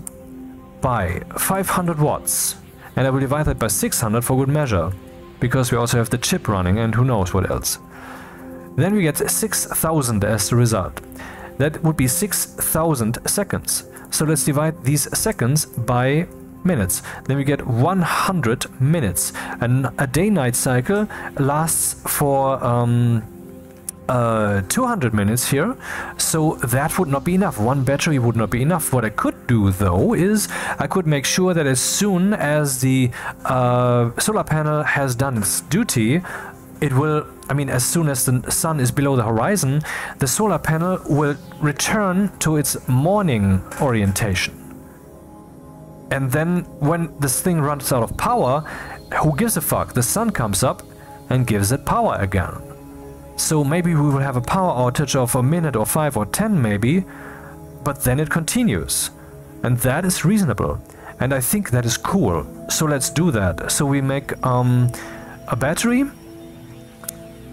A: by 500 watts, and I will divide that by 600 for good measure, because we also have the chip running and who knows what else, then we get 6,000 as the result. That would be 6,000 seconds. So let's divide these seconds by minutes. Then we get 100 minutes. And a day-night cycle lasts for 200 minutes here, so that would not be enough. One battery would not be enough. What I could do though is I could make sure that as soon as the solar panel has done its duty, it will, I mean, as soon as the sun is below the horizon, the solar panel will return to its morning orientation. And then when this thing runs out of power, who gives a fuck? The sun comes up and gives it power again. So maybe we will have a power outage of a minute or 5 or 10 maybe, but then it continues. And that is reasonable. And I think that is cool. So let's do that. So we make a battery,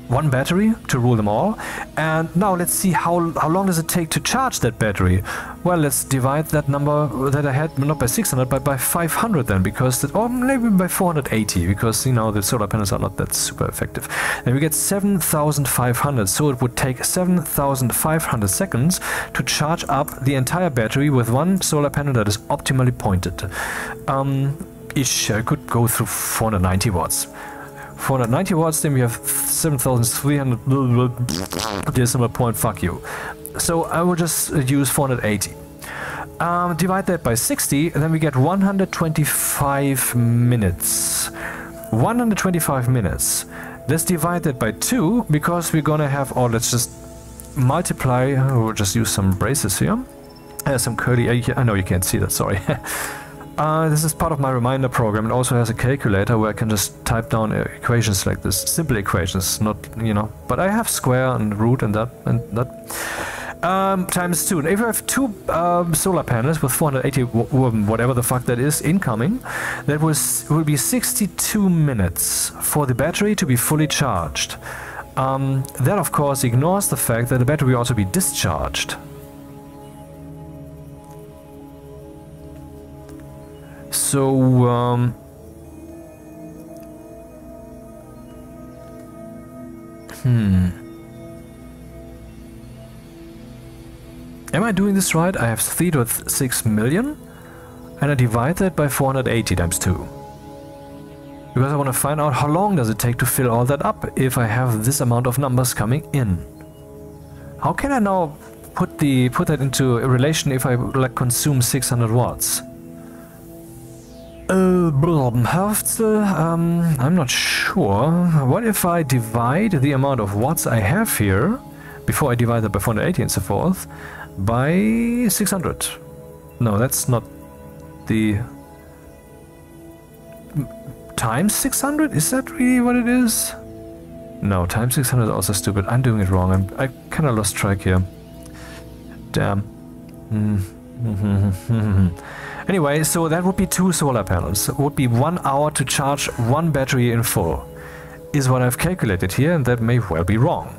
A: one battery to rule them all. And now let's see how long does it take to charge that battery. Well, let's divide that number that I had, not by 600, but by 500 then, because that, or maybe by 480, because, you know, the solar panels are not that super effective. And we get 7,500, so it would take 7,500 seconds to charge up the entire battery with one solar panel that is optimally pointed. I could go through 490 watts. 490 watts, then we have 7,300 decimal point, fuck you. So I will just use 480. Divide that by 60, and then we get 125 minutes. 125 minutes. Let's divide that by 2, because we're gonna have, or let's just multiply, we'll just use some braces here. Some curly, I know you can't see that, sorry. This is part of my reminder program. It also has a calculator where I can just type down equations like this. Simple equations, not, you know, but I have square and root and that and that. Times 2. And if I have 2 solar panels with 480, whatever the fuck that is, incoming, that will be 62 minutes for the battery to be fully charged. That, of course, ignores the fact that the battery will also be discharged. So, am I doing this right? I have 3.6 million and I divide that by 480 times 2. Because I want to find out how long does it take to fill all that up if I have this amount of numbers coming in. How can I now put that into a relation if I like consume 600 watts? I'm not sure. What if I divide the amount of watts I have here, before I divide that by 480 and so forth, by 600? No, that's not the... Times 600? Is that really what it is? No, times 600 is also stupid. I'm doing it wrong. I kind of lost track here. Damn. Anyway, so that would be 2 solar panels. It would be 1 hour to charge 1 battery in full, is what I've calculated here, and that may well be wrong.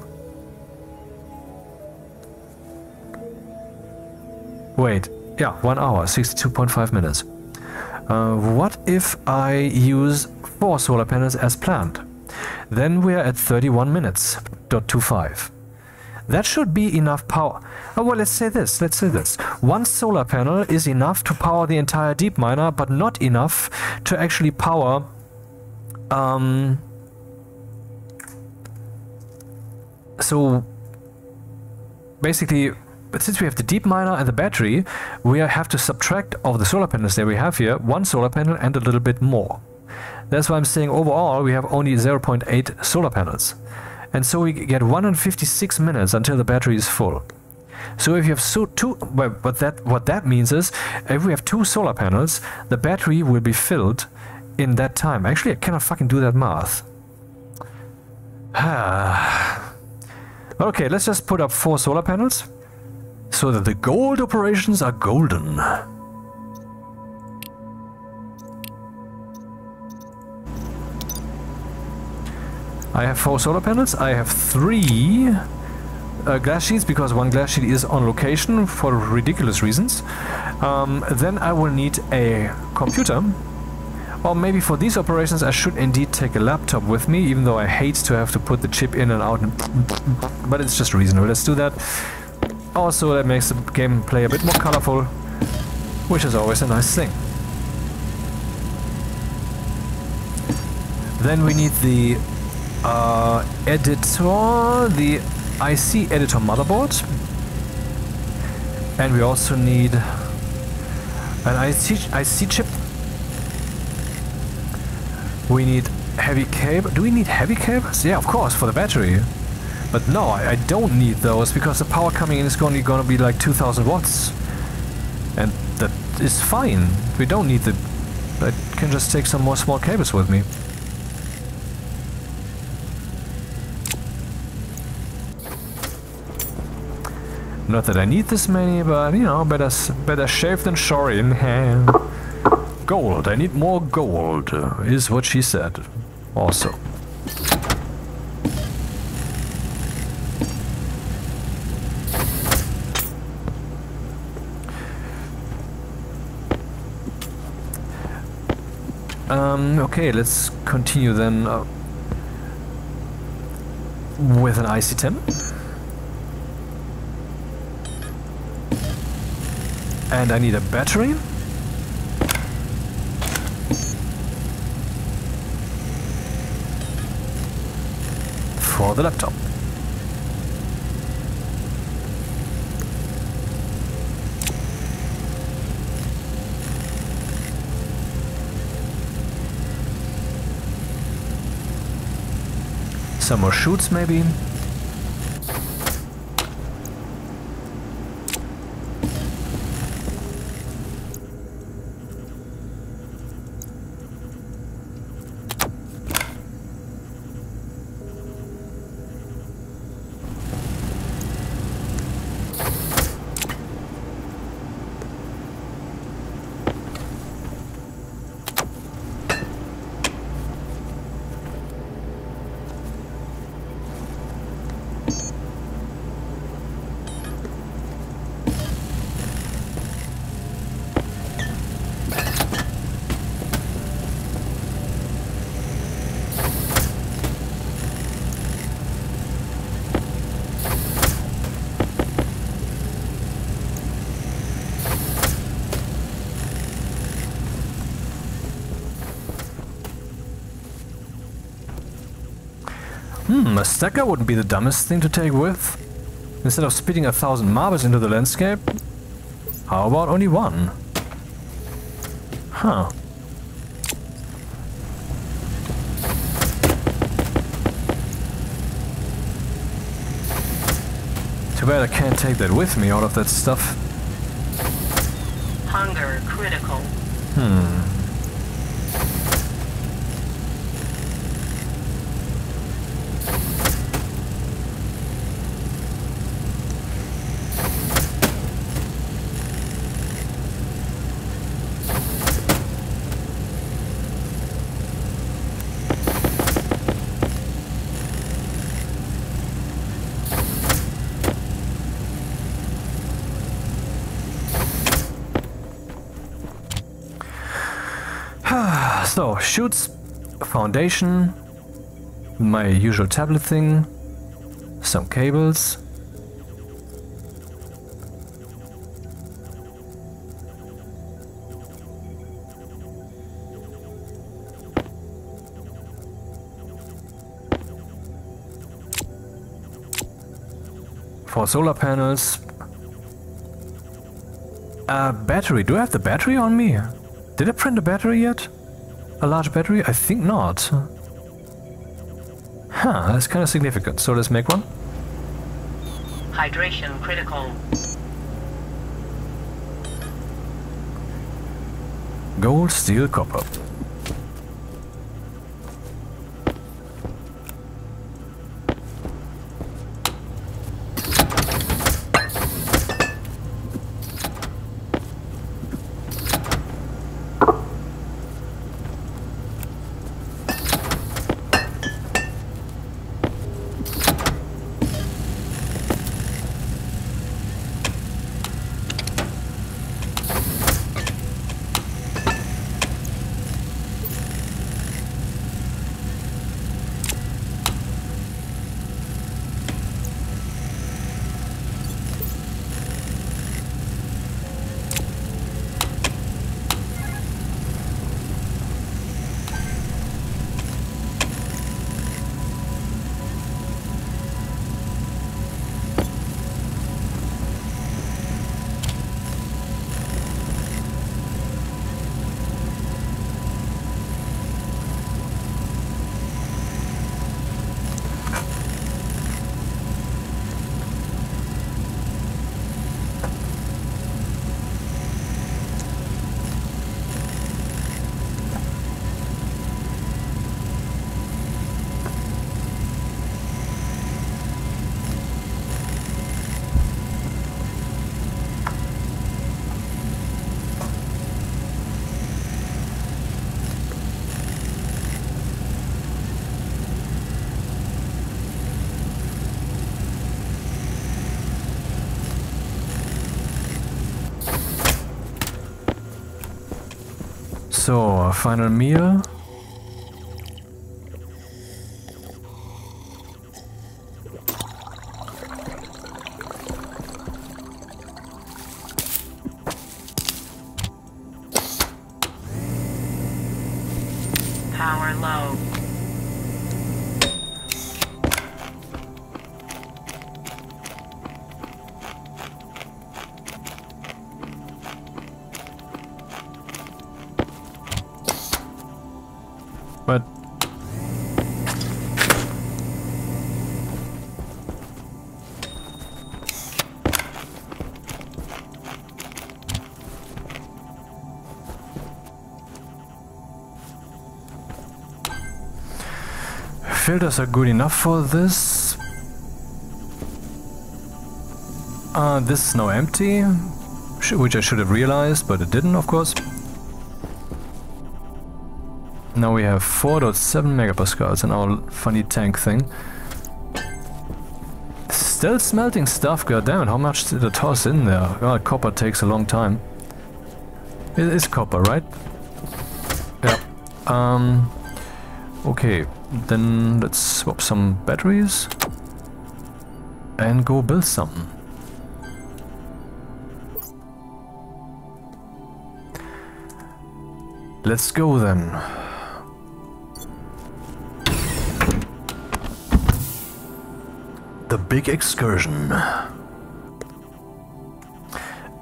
A: Wait, yeah, 1 hour, 62.5 minutes. What if I use 4 solar panels as planned? Then we're at 31 minutes, .25. That should be enough power. Oh, well, let's say this. 1 solar panel is enough to power the entire deep miner, but not enough to actually power so basically but since we have the deep miner and the battery, we have to subtract of the solar panels that we have here, one solar panel and a little bit more. That's why I'm saying overall we have only 0.8 solar panels. And so we get 156 minutes until the battery is full. So if you have what that means is, if we have 2 solar panels, the battery will be filled in that time. Actually, I cannot fucking do that math. Okay, let's just put up 4 solar panels so that the gold operations are golden. I have 4 solar panels. I have 3 glass sheets because 1 glass sheet is on location for ridiculous reasons. Then I will need a computer. Or maybe for these operations I should indeed take a laptop with me, even though I hate to have to put the chip in and out. But it's just reasonable. Let's do that. Also, that makes the gameplay a bit more colorful, which is always a nice thing. Then we need the editor, the IC editor motherboard. And we also need an IC chip. We need heavy cable. Do we need heavy cables? Yeah, of course, for the battery. But no, I don't need those because the power coming in is only gonna be like 2000 watts. And that is fine. We don't need the... I can just take some more small cables with me. Not that I need this many, but you know, better safe than sorry in hand. Gold, I need more gold, is what she said. Also. Okay, let's continue then with an IC10. And I need a battery. For the laptop. Some more chutes maybe. A stacker wouldn't be the dumbest thing to take with. Instead of spitting 1,000 marbles into the landscape, how about only 1? Huh. Too bad I can't take that with me, all of that stuff.
B: Hunger critical.
A: So, chutes, foundation, my usual tablet thing, some cables. Four solar panels, Battery. Do I have the battery on me? Did I print a battery yet? A large battery? I think not. Huh, that's kind of significant. So let's make one.
B: Hydration critical.
A: Gold, steel, copper. So, final meal.
B: Power low.
A: But filters are good enough for this. This is now empty, which I should have realized, but it didn't, of course. Now we have 4.7 megapascals in our funny tank thing. Still smelting stuff, goddammit, how much did I toss in there? God, copper takes a long time. It is copper, right? Yeah. Okay, then let's swap some batteries and go build something. Let's go then. The big excursion.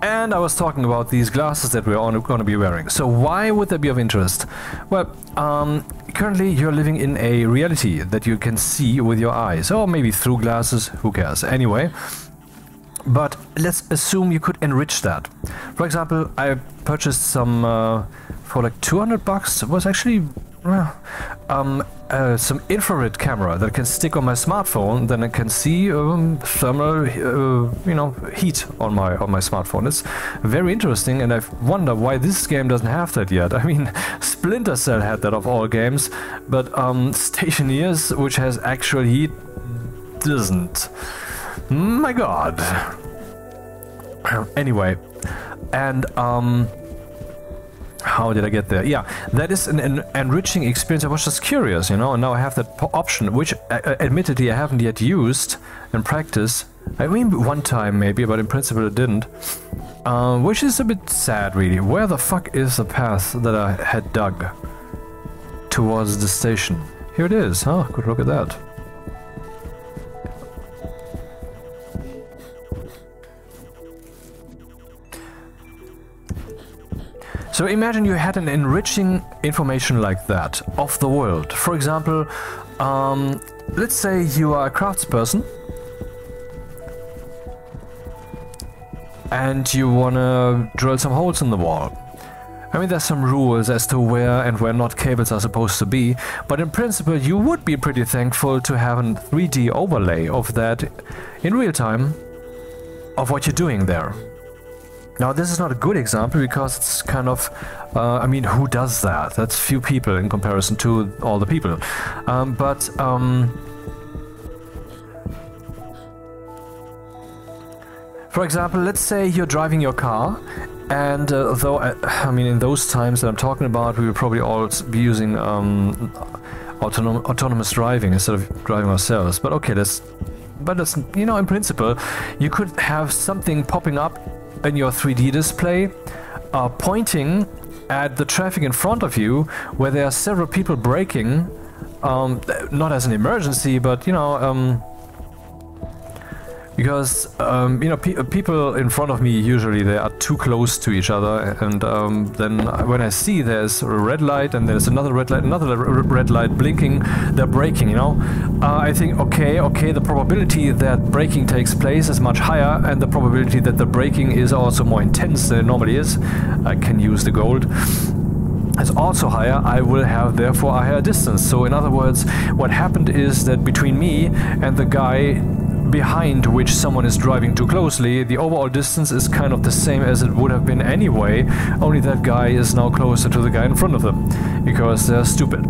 A: And I was talking about these glasses that we're going to be wearing. So why would that be of interest? Well, currently you're living in a reality that you can see with your eyes, or maybe through glasses, who cares? Anyway, but let's assume you could enrich that. For example, I purchased some for like 200 bucks. It was actually some infrared camera that can stick on my smartphone. Then I can see thermal, heat on my smartphone. It's very interesting, and I wonder why this game doesn't have that yet. I mean, Splinter Cell had that of all games, but Stationeers, which has actual heat, doesn't. My God. Anyway, and how did I get there? Yeah, that is an enriching experience. I was just curious, and now I have that option, which admittedly I haven't yet used in practice. I mean, one time maybe, but in principle it didn't. Which is a bit sad, really. Where the fuck is the path that I had dug towards the station? Here it is, huh? Good look at that. So imagine you had an enriching information like that of the world. For example, let's say you are a craftsperson and you want to drill some holes in the wall. I mean, there's some rules as to where and where not cables are supposed to be, but in principle you would be pretty thankful to have a 3D overlay of that in real time of what you're doing there. Now, this is not a good example because it's kind of, I mean, who does that? That's few people in comparison to all the people. For example, let's say you're driving your car, and though, I mean, in those times that I'm talking about, we would probably all be using autonomous driving instead of driving ourselves. But okay, that's, you know, in principle, you could have something popping up in your 3D display, pointing at the traffic in front of you, where there are several people braking, not as an emergency, but, you know, because you know, people in front of me usually they are too close to each other, and then when I see there's a red light and there's another red light blinking, they're braking, you know, I think okay, the probability that braking takes place is much higher, and the probability that the braking is also more intense than it normally is, I can use the gold, is also higher. I will have therefore a higher distance. So in other words, what happened is that between me and the guy behind which someone is driving too closely, the overall distance is kind of the same as it would have been anyway, only that guy is now closer to the guy in front of them, because they're stupid.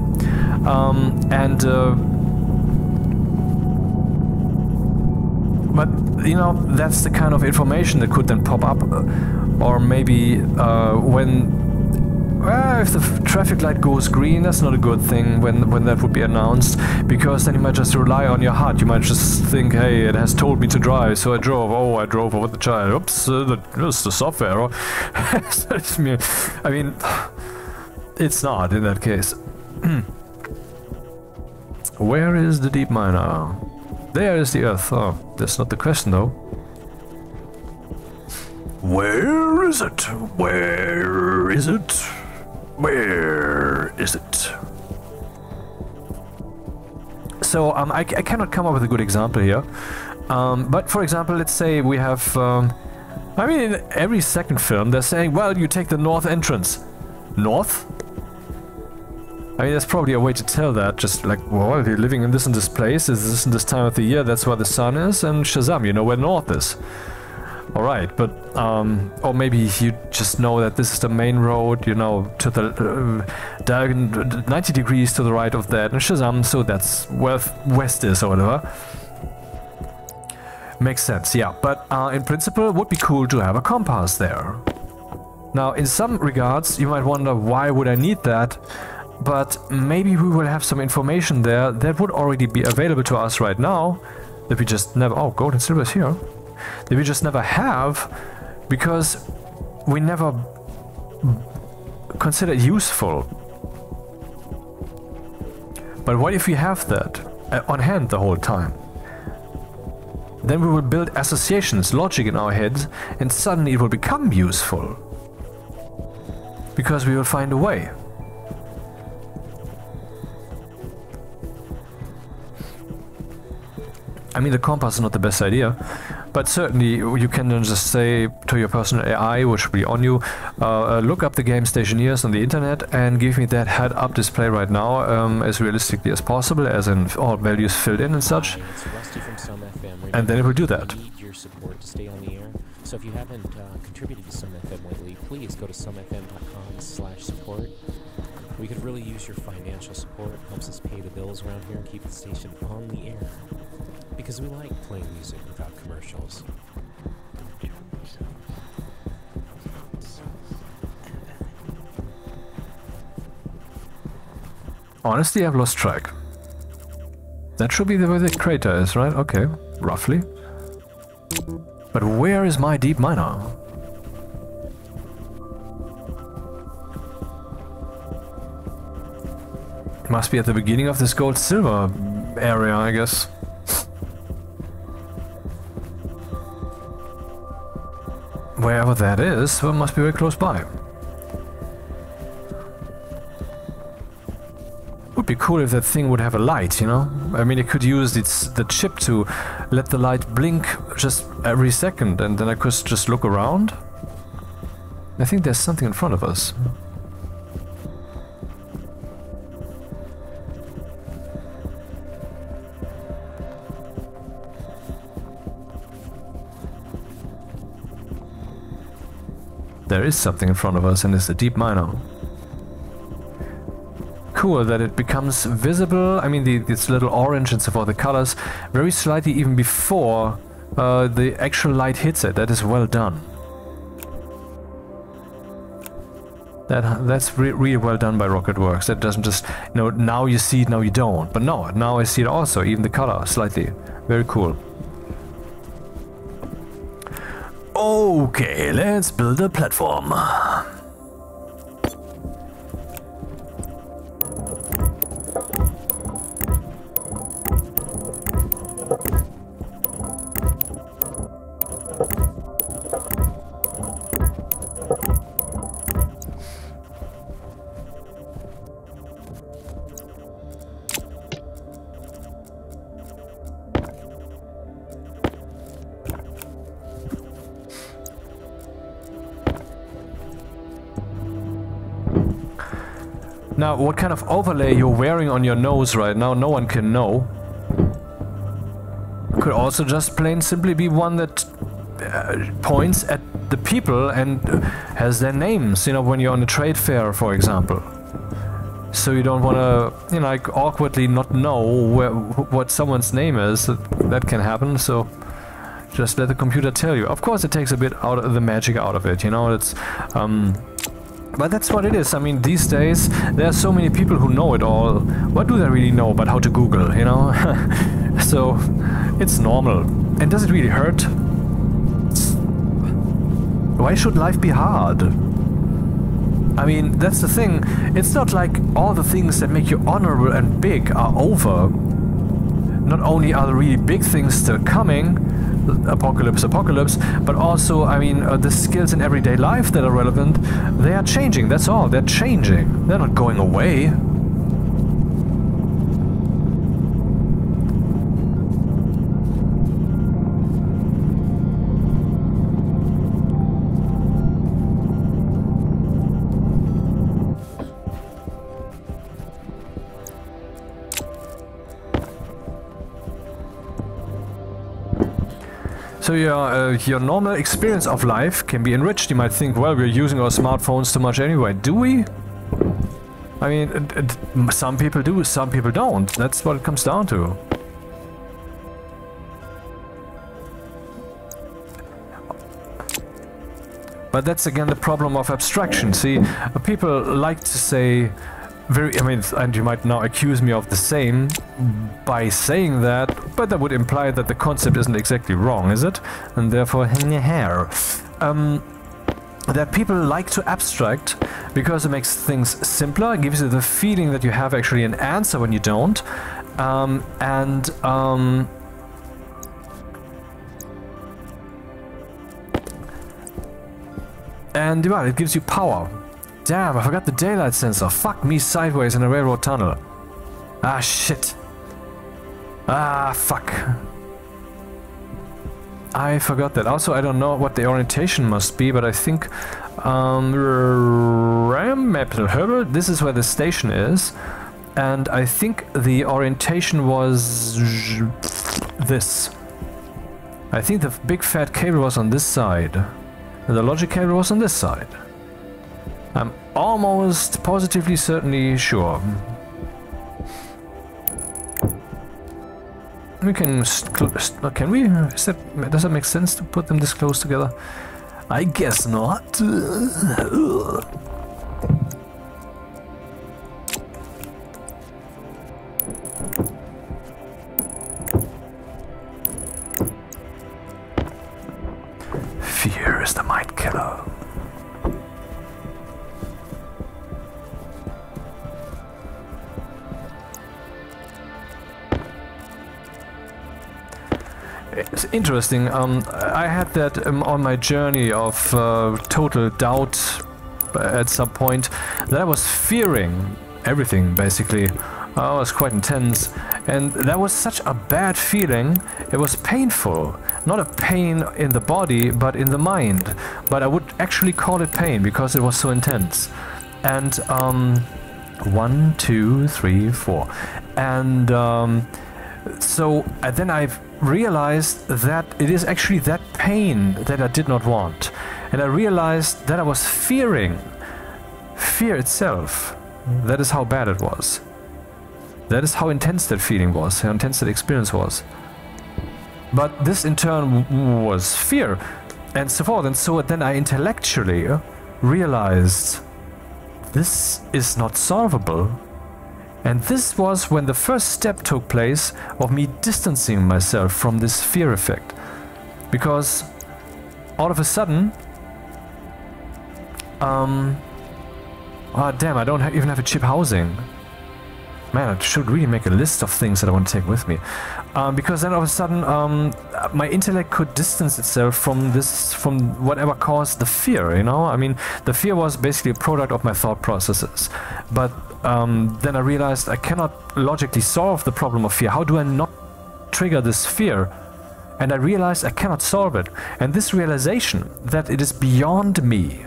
A: But, you know, that's the kind of information that could then pop up, or maybe if the traffic light goes green, that's not a good thing when that would be announced, because then you might just rely on your heart. You might just think, hey, it has told me to drive, so I drove. Oh, I drove over the child. Oops, that's the software. I mean, it's not in that case. Where is the deep miner? There is the earth. Oh, that's not the question though. Where is it? Where is it? Where is it? So I cannot come up with a good example here. But for example, let's say we have, I mean, in every second film they're saying, well, you take the north entrance. North? I mean, there's probably a way to tell that, just like, well, if you're living in this and this place, is this in this time of the year, that's where the sun is, and Shazam, you know where north is. Alright, but, or maybe you just know that this is the main road, you know, to the 90 degrees to the right of that, and Shazam, so that's where west is, or whatever. Makes sense, yeah, but in principle, it would be cool to have a compass there. Now, in some regards, you might wonder, why would I need that? But maybe we will have some information there that would already be available to us right now, that we just never... Oh, gold and silver is here. That we just never have, because we never consider it useful. But what if we have that on hand the whole time? Then we will build associations, logic in our heads, and suddenly it will become useful. Because we will find a way. I mean, the compass is not the best idea, but certainly you can then just say to your personal AI, which will be on you, look up the game Stationeers on the internet and give me that head-up display right now, as realistically as possible, as in all values filled in and such, and then it will do that.
D: Your support to stay on the air. So if you haven't contributed to SumFM lately, please go to sumfm.com/support. We could really use your financial support. It helps us pay the bills around here and keep the station on the air. Because we like playing music without commercials.
A: Honestly, I've lost track. That should be the way the crater is, right? Okay, roughly. But where is my deep miner? It must be at the beginning of this gold-silver area, I guess. Wherever that is, well, it must be very close by. be cool if that thing would have a light, you know? I mean, it could use the chip to let the light blink just every second, and then I could just look around. I think there's something in front of us. There is something in front of us, and it's a deep miner. Cool that it becomes visible. I mean, this little orange and so forth, the colors, very slightly even before the actual light hits it. That is well done. That's really well done by Rocketworks. That doesn't just, you know, now you see it, now you don't. But no, now I see it also, even the color, slightly. Very cool. Okay, let's build a platform. Now, what kind of overlay you're wearing on your nose right now, no one can know. Could also just plain simply be one that points at the people and has their names, you know, when you're on a trade fair, for example. So you don't want to, you know, like awkwardly not know what someone's name is. That can happen, so just let the computer tell you. Of course, it takes a bit out of the magic out of it, you know, it's... But that's what it is. I mean, these days, there are so many people who know it all. What do they really know about how to Google, you know? So, it's normal. And does it really hurt? Why should life be hard? I mean, that's the thing. It's not like all the things that make you honorable and big are over. Not only are the really big things still coming, apocalypse, but also, I mean, the skills in everyday life that are relevant, they are changing, that's all, they're changing, they're not going away. So your normal experience of life can be enriched. You might think, well, we're using our smartphones too much anyway. Do we? I mean, some people do, some people don't. That's what it comes down to. But that's again the problem of abstraction. See, people like to say... I mean, and you might now accuse me of the same by saying that, but that would imply that the concept isn't exactly wrong, is it? And therefore, that people like to abstract because it makes things simpler, gives you the feeling that you have actually an answer when you don't, and well, it gives you power. Damn, I forgot the daylight sensor. Fuck me sideways in a railroad tunnel. Ah, shit. Ah, fuck. I forgot that. Also, I don't know what the orientation must be, but I think... this is where the station is. And I think the orientation was... this. I think the big fat cable was on this side. And the logic cable was on this side. I'm almost positively certainly sure. We can... can we? Does that make sense to put them this close together? I guess not. Fear is the mind killer. It's interesting. I had that on my journey of total doubt at some point, that I was fearing everything, basically. Oh, it was quite intense. And that was such a bad feeling. It was painful. Not a pain in the body, but in the mind. But I would actually call it pain because it was so intense. And 1, 2, 3, 4. And so then I realized that it is actually that pain that I did not want. And I realized that I was fearing fear itself. That is how bad it was. That is how intense that feeling was, how intense that experience was. But this in turn was fear, and so forth. And so then I intellectually realized this is not solvable. And this was when the first step took place of me distancing myself from this fear effect. Because all of a sudden, oh damn, I don't even have a chip housing. Man, I should really make a list of things that I want to take with me. Because then all of a sudden, my intellect could distance itself from this, from whatever caused the fear, you know? I mean, the fear was basically a product of my thought processes. But then I realized I cannot logically solve the problem of fear. How do I not trigger this fear? And I realized I cannot solve it. And this realization that it is beyond me,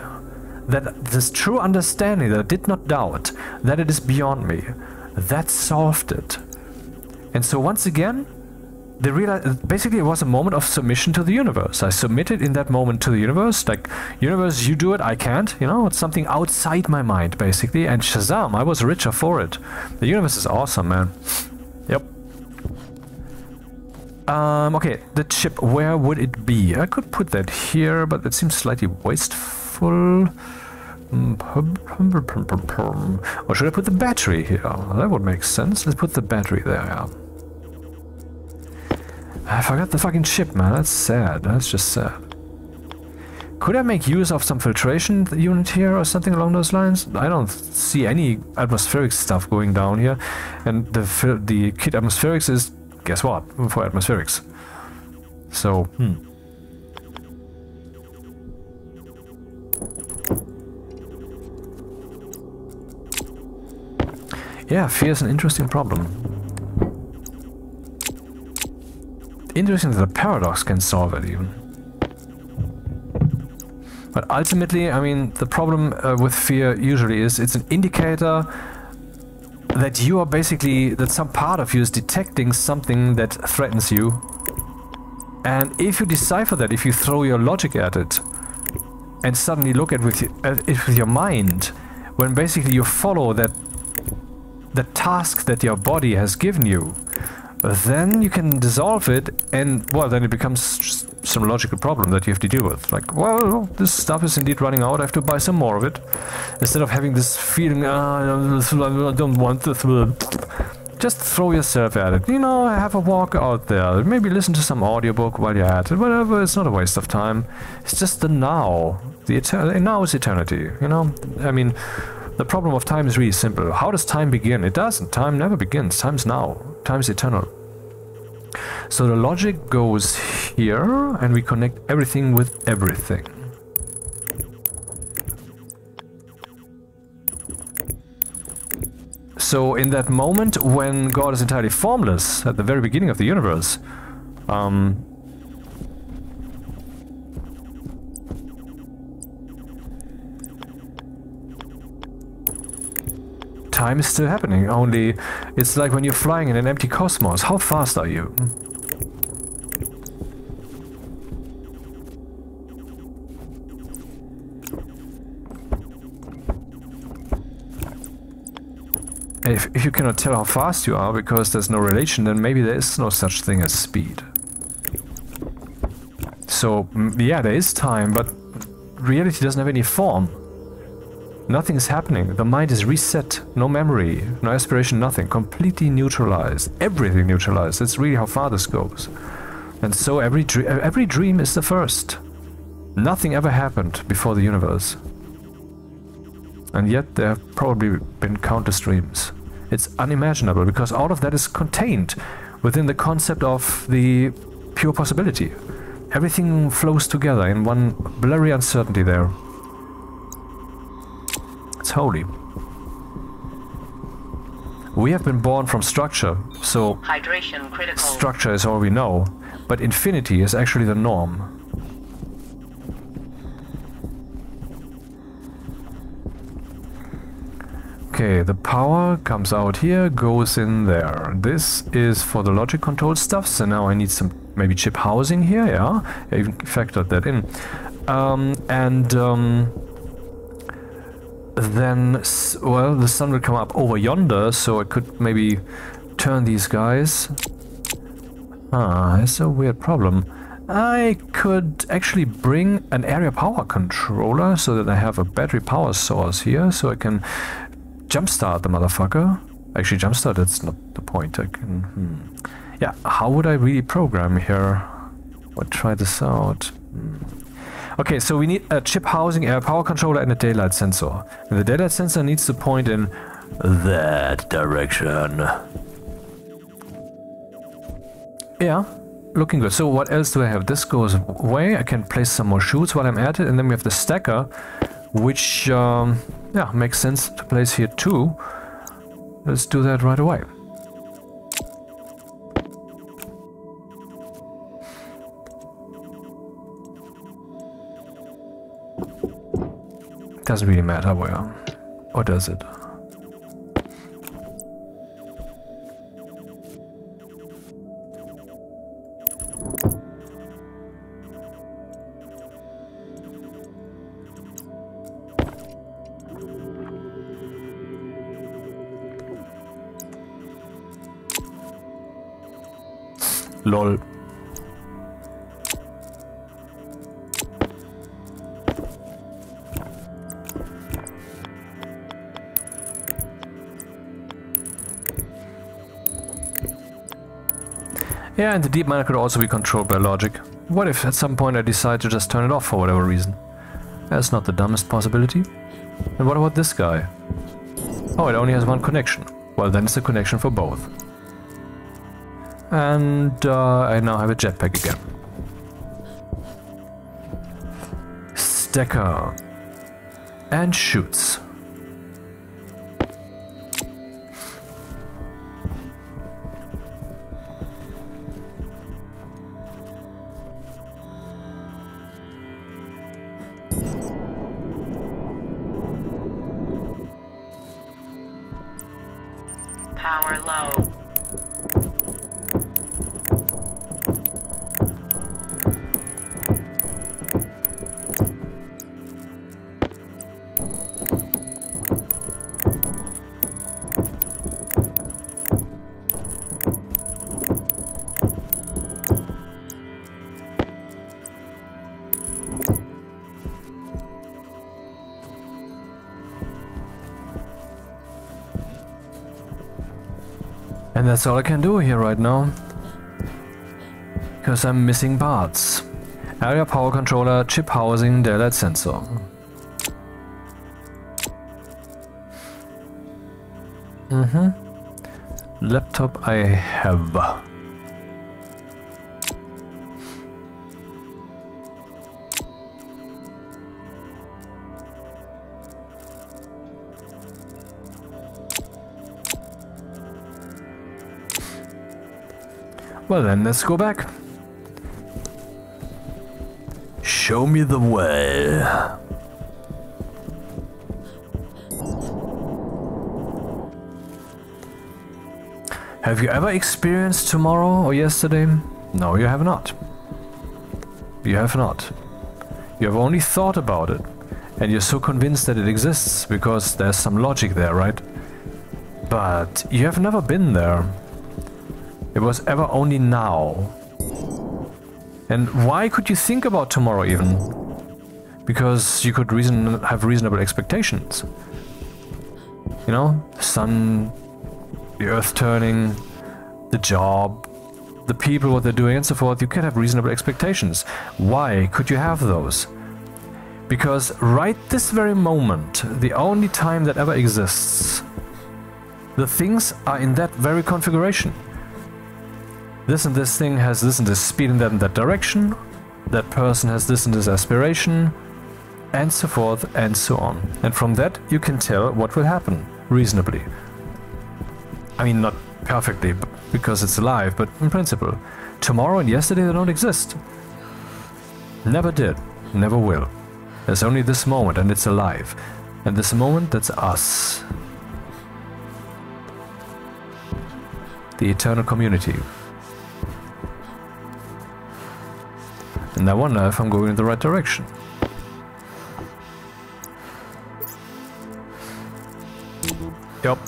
A: that this true understanding that I did not doubt, that it is beyond me, that solved it. And so once again, basically it was a moment of submission to the universe. I submitted in that moment to the universe, like, universe, you do it, I can't, you know, it's something outside my mind, basically, and Shazam, I was richer for it. The universe is awesome, man. Yep. Okay, the chip, where would it be? I could put that here, but it seems slightly wasteful. Or should I put the battery here? That would make sense. Let's put the battery there, yeah. I forgot the fucking chip, man. That's sad. That's just sad. Could I make use of some filtration unit here or something along those lines? I don't see any atmospheric stuff going down here. And the kit atmospherics is, guess what? For atmospherics. So, yeah, fear is an interesting problem. Interesting that the paradox can solve it even. But ultimately, I mean, the problem with fear usually is it's an indicator that you are basically, that some part of you is detecting something that threatens you. And if you decipher that, if you throw your logic at it, and suddenly look at it with your mind, when basically you follow that the task that your body has given you, then you can dissolve it, and well, then it becomes just some logical problem that you have to deal with. Like, well, this stuff is indeed running out, I have to buy some more of it. Instead of having this feeling, I don't want this. Just throw yourself at it. You know, have a walk out there. Maybe listen to some audiobook while you're at it. Whatever, it's not a waste of time. It's just the now. Now is eternity, you know? I mean, the problem of time is really simple. How does time begin? It doesn't. Time never begins. Time's now. Time's eternal. So the logic goes here, and we connect everything with everything. So in that moment when God is entirely formless, at the very beginning of the universe, time is still happening, only it's like when you're flying in an empty cosmos. How fast are you? If you cannot tell how fast you are because there's no relation, then maybe there is no such thing as speed. So, yeah, there is time, but reality doesn't have any form. Nothing is happening. The mind is reset. No memory, no aspiration, nothing. Completely neutralized. Everything neutralized. That's really how far this goes. And so every dream is the first. Nothing ever happened before the universe. And yet there have probably been countless dreams. It's unimaginable because all of that is contained within the concept of the pure possibility. Everything flows together in one blurry uncertainty there. It's holy. We have been born from structure, so
B: Hydration critical.
A: structure is all we know, but infinity is actually the norm. Okay, the power comes out here, goes in there. This is for the logic control stuff, so now I need some maybe chip housing here, yeah? I even factored that in. Then, well, the sun will come up over yonder, so I could maybe turn these guys. Ah, it's a weird problem. I could actually bring an area power controller so that I have a battery power source here, so I can jumpstart the motherfucker. Actually, jumpstart, that's not the point. I can... Yeah, how would I really program here? We'll try this out. Okay, so we need a chip housing, a power controller, and a daylight sensor. And the daylight sensor needs to point in that direction. Yeah, looking good. So what else do I have? This goes away. I can place some more chutes while I'm at it. And then we have the stacker, which, yeah, makes sense to place here too. Let's do that right away. Doesn't really matter where, or does it? LOL. Yeah, and the deep miner could also be controlled by logic. What if at some point I decide to just turn it off for whatever reason? That's not the dumbest possibility. And what about this guy? Oh, it only has one connection. Well, then it's a connection for both. And I now have a jetpack again. Stacker. And shoots.
B: Power low.
A: And that's all I can do here right now. Because I'm missing parts. Area power controller, chip housing, daylight sensor. Laptop I have. Well then, let's go back. Show me the way. Have you ever experienced tomorrow or yesterday? No, you have not. You have not. You have only thought about it. And you're so convinced that it exists because there's some logic there, right? But you have never been there. It was ever only now. And why could you think about tomorrow even? Because you could have reasonable expectations. You know, the sun, the earth turning, the job, the people, what they're doing and so forth. You can have reasonable expectations. Why could you have those? Because right this very moment, the only time that ever exists, the things are in that very configuration. This and this thing has this and this speed in that direction. That person has this and this aspiration. And so forth and so on. And from that you can tell what will happen, reasonably. I mean, not perfectly, because it's alive, but in principle. Tomorrow and yesterday, they don't exist. Never did. Never will. There's only this moment, and it's alive. And this moment, that's us. The eternal community. And I wonder if I'm going in the right direction. Yup.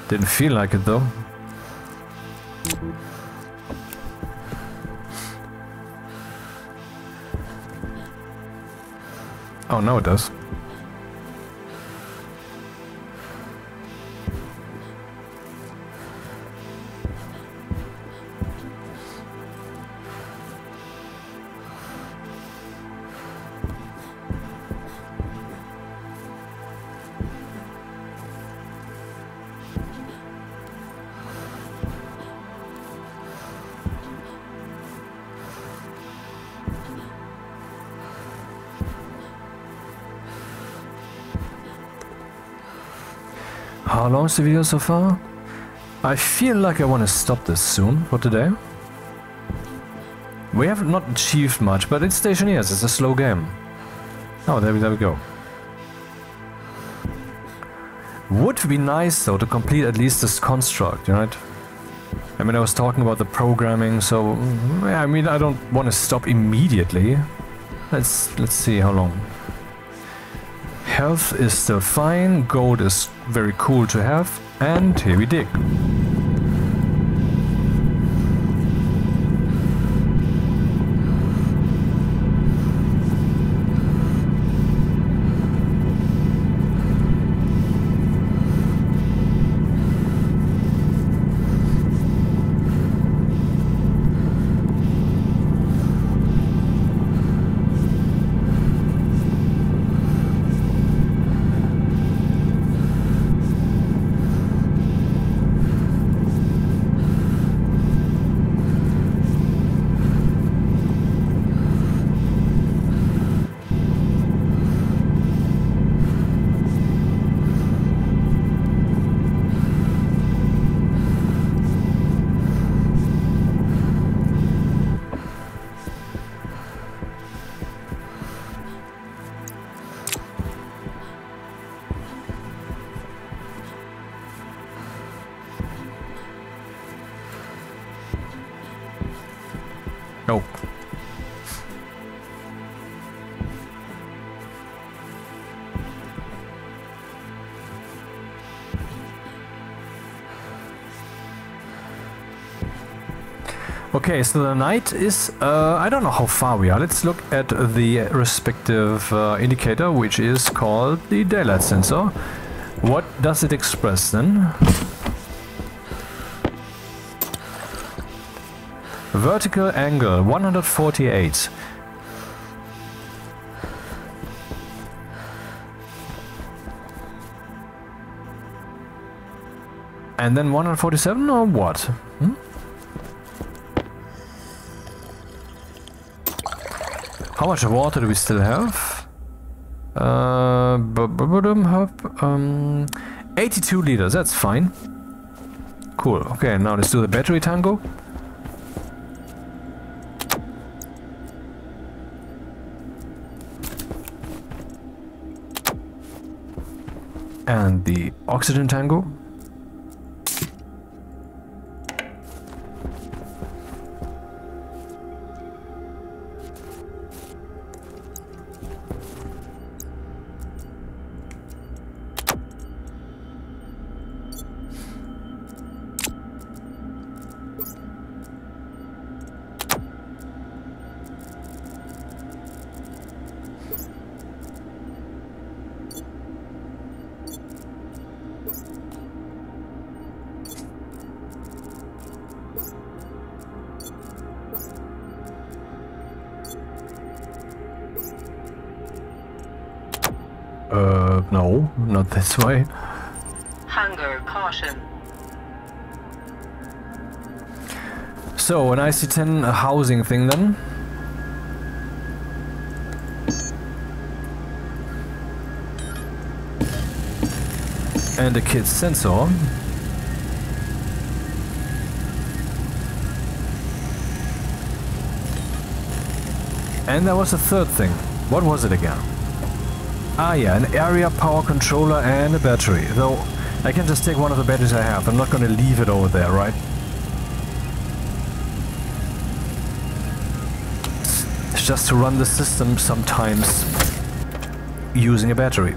A: Didn't feel like it though. Oh, now it does. How long is the video so far? I feel like I want to stop this soon for today. We have not achieved much, but it's Stationeers, it's a slow game. Oh, there we go. Would be nice though to complete at least this construct, right? I mean, I was talking about the programming, so I mean, I don't want to stop immediately. Let's see how long. Health is still fine, gold is very cool to have, and here we dig. Nope. Okay, so the night is, I don't know how far we are. Let's look at the respective indicator, which is called the daylight sensor. What does it express then? Vertical angle 148. And then 147 or what? Hmm? How much water do we still have? 82 liters, that's fine. Cool, okay, now let's do the battery tango. And the oxygen tango. No, not this way.
B: Hunger caution.
A: So, an IC-10 housing thing then. And a kid's sensor. And there was a third thing. What was it again? Ah yeah, an area power controller and a battery. Though I can just take one of the batteries I have. I'm not gonna leave it over there, right? It's just to run the system sometimes using a battery.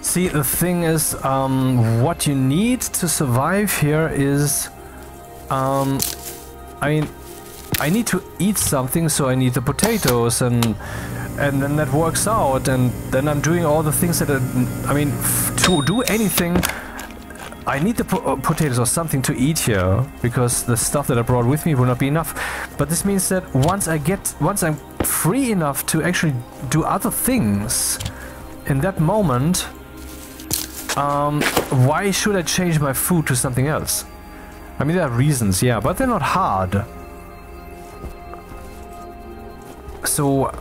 A: See, the thing is, what you need to survive here is, I mean, I need to eat something, so I need the potatoes, and then that works out, and then I'm doing all the things that, I mean, to do anything, I need the potatoes or something to eat here, because the stuff that I brought with me will not be enough. But this means that once I'm free enough to actually do other things, in that moment, why should I change my food to something else? I mean, there are reasons, yeah, but they're not hard. So,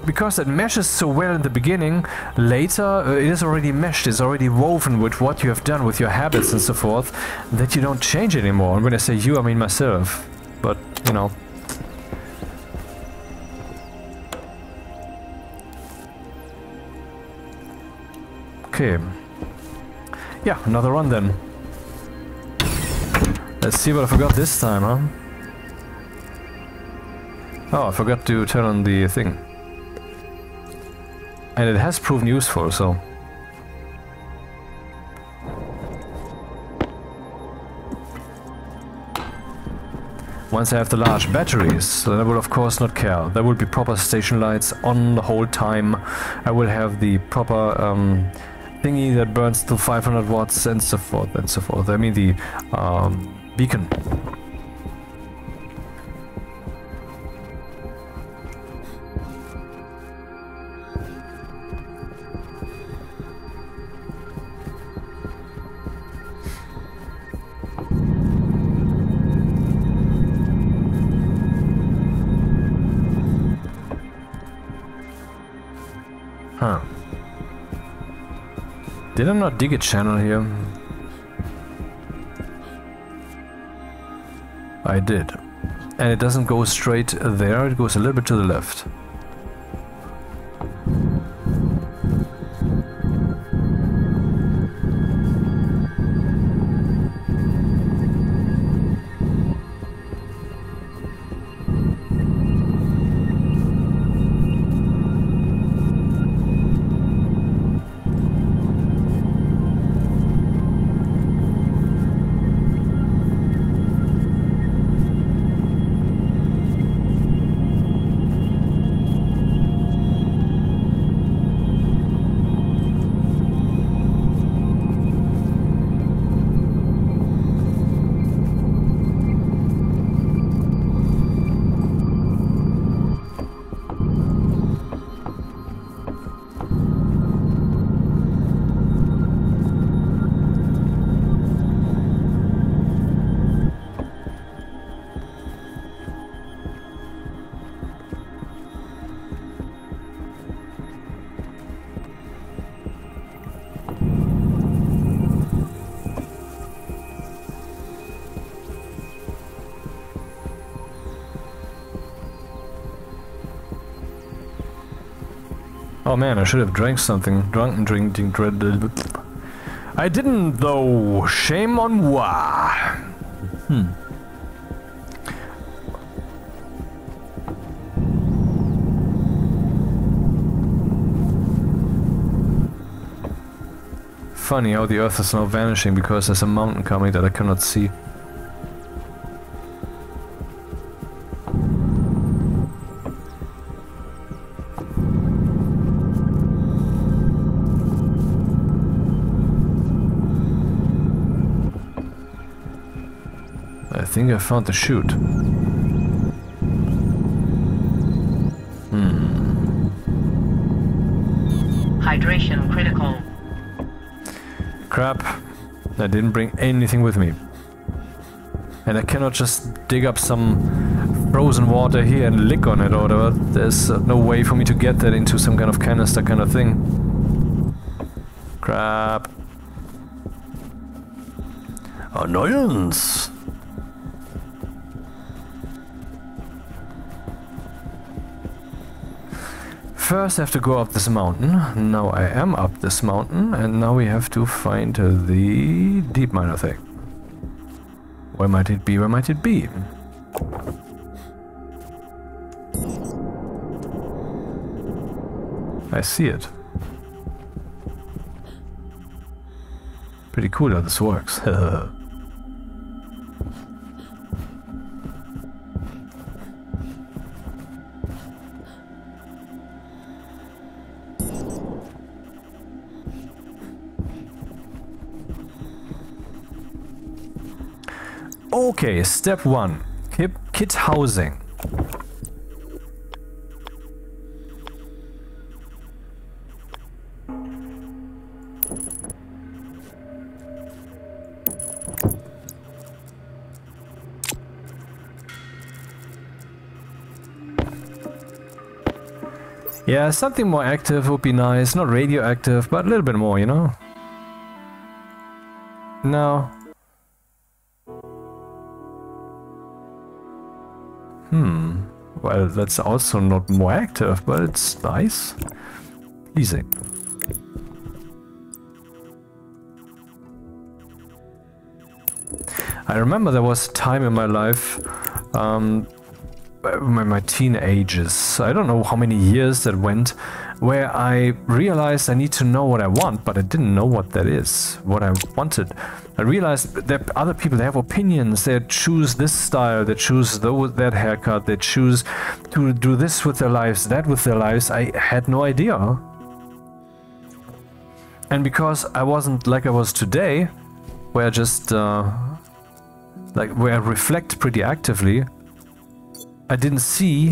A: because it meshes so well in the beginning, later it is already meshed, it's already woven with what you have done with your habits and so forth, that you don't change anymore. And when I say you, I mean myself. But, you know. Okay. Yeah, another run then. Let's see what I forgot this time, huh? Oh, I forgot to turn on the thing. And it has proven useful, so... Once I have the large batteries, then I will of course not care. There will be proper station lights on the whole time. I will have the proper thingy that burns to 500 watts and so forth and so forth. I mean the beacon. Huh. Did I not dig a channel here? I did. And it doesn't go straight there, it goes a little bit to the left. Oh man, I should have drank something. Drinking. I didn't though. Shame on moi. Funny how the earth is now vanishing because there's a mountain coming that I cannot see. I think I found the chute.
B: Hydration critical.
A: Crap, I didn't bring anything with me. And I cannot just dig up some frozen water here and lick on it or whatever. There's no way for me to get that into some kind of canister kind of thing. Crap.
C: Annoyance!
A: First I have to go up this mountain. Now I am up this mountain, and now we have to find the deep miner thing. Where might it be? Where might it be? I see it. Pretty cool how this works. Okay, step 1. Kit housing. Yeah, something more active would be nice. Not radioactive, but a little bit more, you know? No. Well, that's also not more active, but it's nice. Easy. I remember there was a time in my life, my teenagers, I don't know how many years that went, where I realized I need to know what I want, but I didn't know what that is, what I wanted. I realized that other people, they have opinions, they choose this style, they choose that haircut, they choose to do this with their lives, that with their lives. I had no idea. And because I wasn't like I was today, where I just, where I reflect pretty actively, I didn't see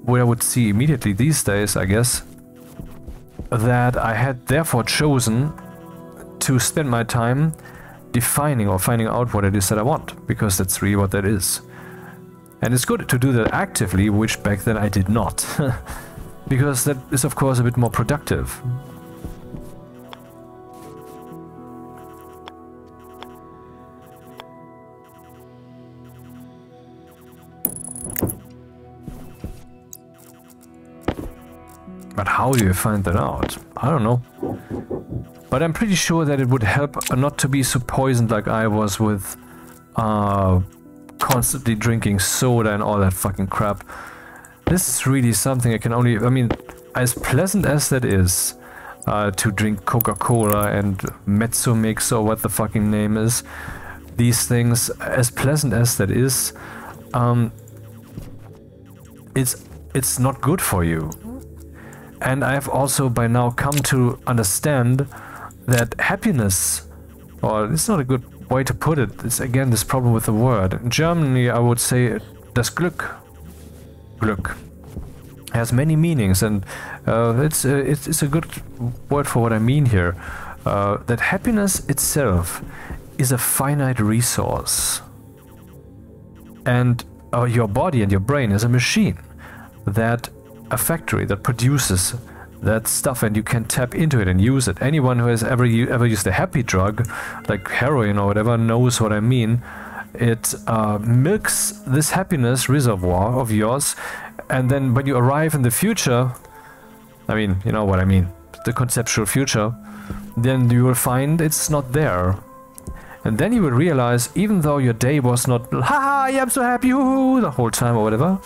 A: what I would see immediately these days, I guess, that I had therefore chosen to spend my time defining or finding out what it is that I want, because that's really what that is. And it's good to do that actively, which back then I did not, because that is of course a bit more productive. But how do you find that out? I don't know. But I'm pretty sure that it would help not to be so poisoned like I was with constantly drinking soda and all that fucking crap. This is really something I can only... I mean, as pleasant as that is, to drink Coca-Cola and Mezzomix or what the fucking name is, these things, as pleasant as that is, it's not good for you. And I have also by now come to understand that happiness, or it's not a good way to put it, it's again this problem with the word. In Germany I would say das Glück. Glück has many meanings, and it's a good word for what I mean here. That happiness itself is a finite resource. And your body and your brain is a machine, that a factory that produces that stuff, and you can tap into it and use it. Anyone who has ever used a happy drug, like heroin or whatever, knows what I mean. It milks this happiness reservoir of yours, and then when you arrive in the future, I mean, you know what I mean, the conceptual future, then you will find it's not there. And then you will realize, even though your day was not, ha, I'm so happy, hoo, the whole time or whatever,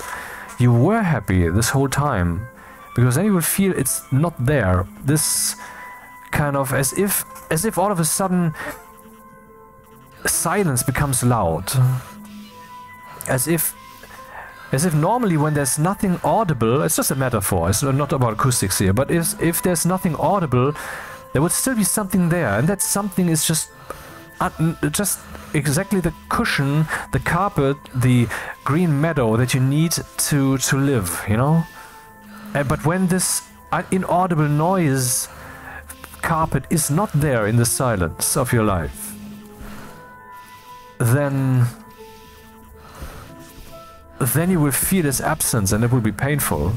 A: you were happy this whole time. Because then you will feel it's not there. This kind of, as if all of a sudden silence becomes loud. As if normally when there's nothing audible, it's just a metaphor, it's not about acoustics here, but if there's nothing audible, there would still be something there, and that something is just exactly the cushion, the carpet, the green meadow that you need to live, you know? But when this inaudible noise carpet is not there in the silence of your life, then you will feel its absence and it will be painful.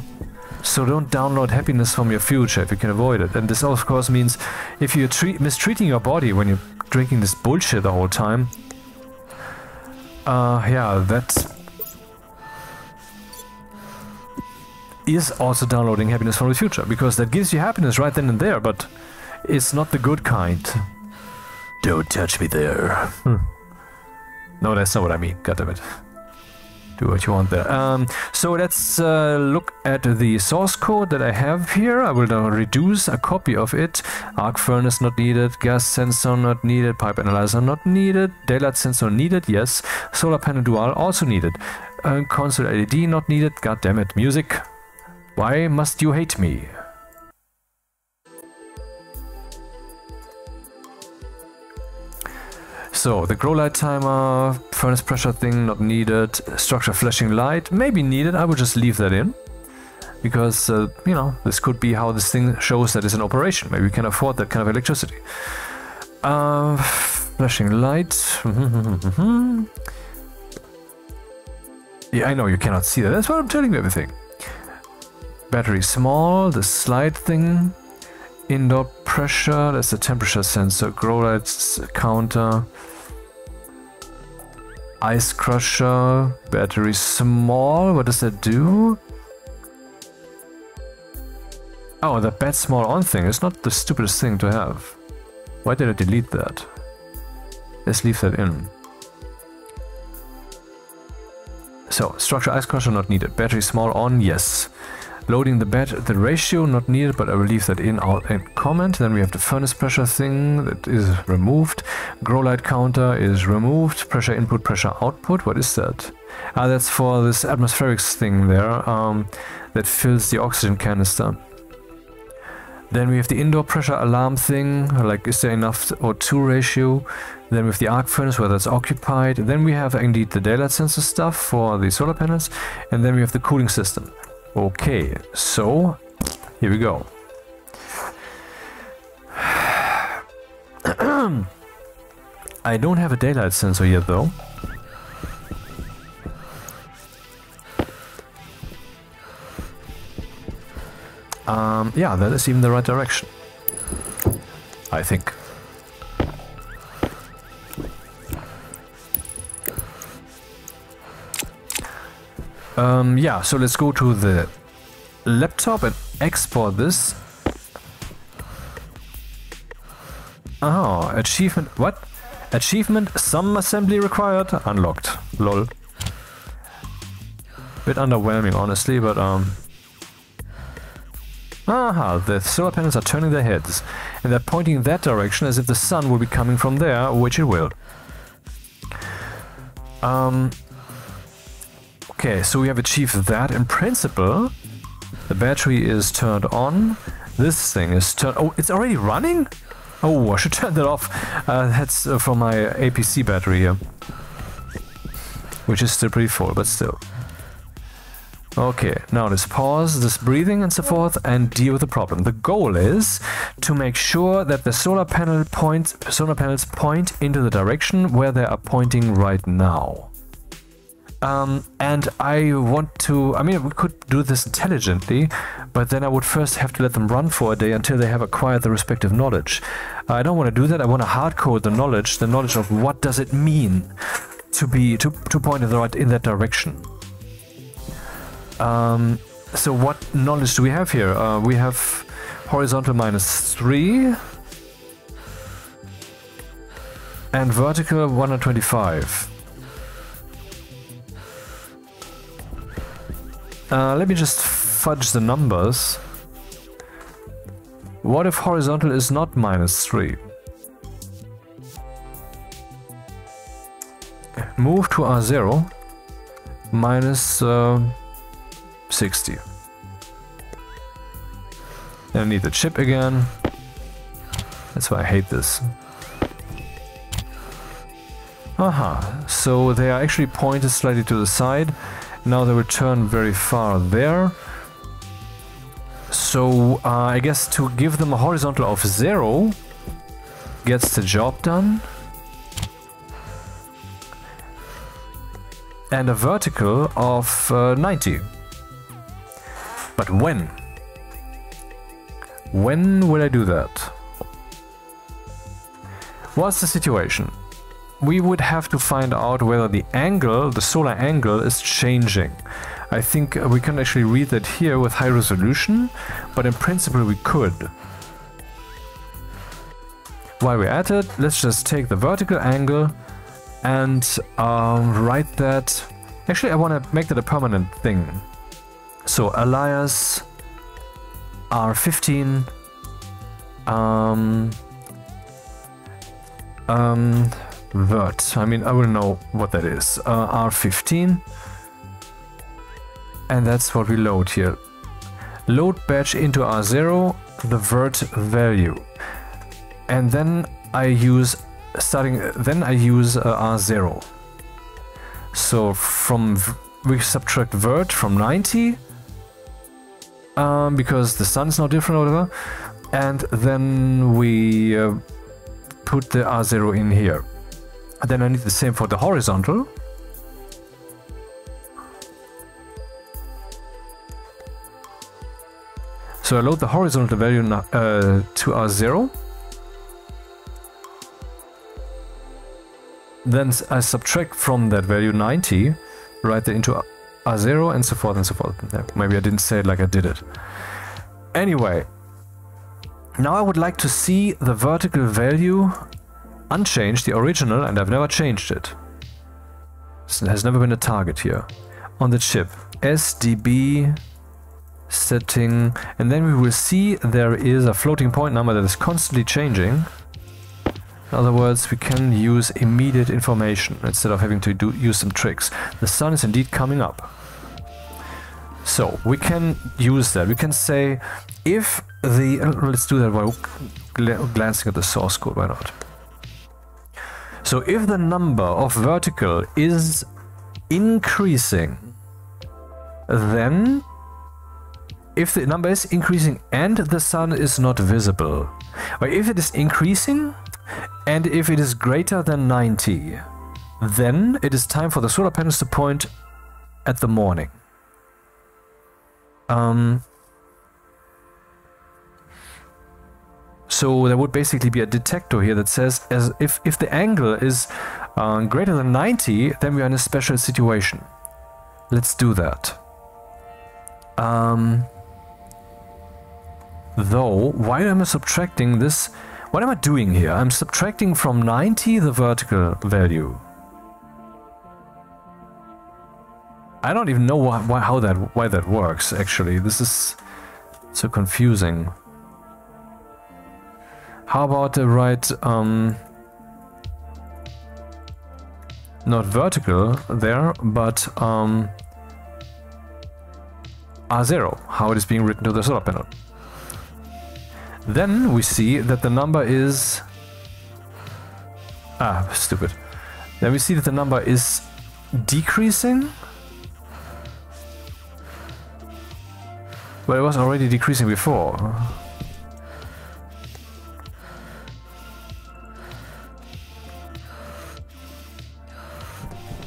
A: So don't download happiness from your future if you can avoid it. And this of course means if you're mistreating your body when you're drinking this bullshit the whole time, yeah, that is also downloading happiness from the future, because that gives you happiness right then and there, but it's not the good kind. Don't touch me there. No, that's not what I mean, goddammit. Do what you want there. So let's look at the source code that I have here. I will now reduce a copy of it. Arc furnace not needed, gas sensor not needed, pipe analyzer not needed, daylight sensor needed, yes. Solar panel dual also needed. Console LED not needed, god damn it. Music. Why must you hate me? So, the grow light timer, furnace pressure thing, not needed. Structure flashing light, maybe needed. I would just leave that in. Because, you know, this could be how this thing shows that it's in operation. Maybe we can afford that kind of electricity. Flashing light. Yeah, I know you cannot see that. That's why I'm telling you everything. Battery small, the slide thing. Indoor pressure, that's the temperature sensor. Grow lights counter. Ice crusher, battery small, what does that do? Oh, the bat small on thing is not the stupidest thing to have. Why did I delete that? Let's leave that in. So, structure ice crusher not needed. Battery small on, yes. Loading the ratio not needed, but I will leave that in comment. Then we have the furnace pressure thing that is removed. Grow light counter is removed. Pressure input, pressure output. What is that? Ah, that's for this atmospherics thing there that fills the oxygen canister. Then we have the indoor pressure alarm thing, like is there enough O2 ratio. Then we have the arc furnace, whether it's occupied. Then we have indeed the daylight sensor stuff for the solar panels. And then we have the cooling system. Okay, so here we go. I don't have a daylight sensor yet though. Yeah, that is even the right direction, I think. Yeah, so let's go to the laptop and export this. Oh, achievement, what? Achievement, some assembly required, unlocked, lol. Bit underwhelming honestly, but aha, the solar panels are turning their heads, and they're pointing in that direction as if the sun will be coming from there, which it will. Okay, so we have achieved that in principle. The battery is turned on. This thing is turned... Oh, it's already running? Oh, I should turn that off. That's from my APC battery here. Which is still pretty full, but still. Okay, now let's pause this breathing and so forth and deal with the problem. The goal is to make sure that the solar panels point into the direction where they are pointing right now. And I want to, I mean, we could do this intelligently, but then I would first have to let them run for a day until they have acquired the respective knowledge. I don't want to do that. I want to hard code the knowledge of what does it mean to point in that direction. So what knowledge do we have here? We have horizontal -3 and vertical 125. Let me just fudge the numbers. What if horizontal is not -3? Move to R0 minus 60. And I need the chip again. That's why I hate this. Aha, so they are actually pointed slightly to the side. Now they will turn very far there. So I guess to give them a horizontal of 0 gets the job done. And a vertical of 90. But when? When will I do that? What's the situation? We would have to find out whether the angle, the solar angle, is changing. I think we can actually read that here with high resolution, but in principle we could. While we're at it, let's just take the vertical angle and write that. Actually, I want to make that a permanent thing. So alias R15 vert. I mean, I will know what that is. R15, and that's what we load here. Load batch into R0 the vert value, and then I use R0. So we subtract vert from 90 because the sun is now different or whatever, and then we put the R0 in here. Then I need the same for the horizontal. So I load the horizontal value to R0. Then I subtract from that value 90, write that into R0 and so forth and so forth. Maybe I didn't say it like I did it. Anyway, now I would like to see the vertical value unchanged, the original, and I've never changed it. It has never been a target here. On the chip, SDB setting, and then we will see there is a floating point number that is constantly changing. In other words, we can use immediate information instead of having to use some tricks. The sun is indeed coming up. So we can use that. We can say if the... let's do that while glancing at the source code, why not? So if the number of vertical is increasing, then if the number is increasing and the sun is not visible, or if it is increasing and if it is greater than 90, then it is time for the solar panels to point at the morning. So there would basically be a detector here that says as if the angle is greater than 90, then we are in a special situation. Let's do that. Though, why am I subtracting this? What am I doing here? I'm subtracting from 90 the vertical value. I don't even know why that works, actually. This is so confusing. How about the right, not vertical there, but R0, how it is being written to the solar panel. Then we see that the number is... stupid. Then we see that the number is decreasing. But it was already decreasing before.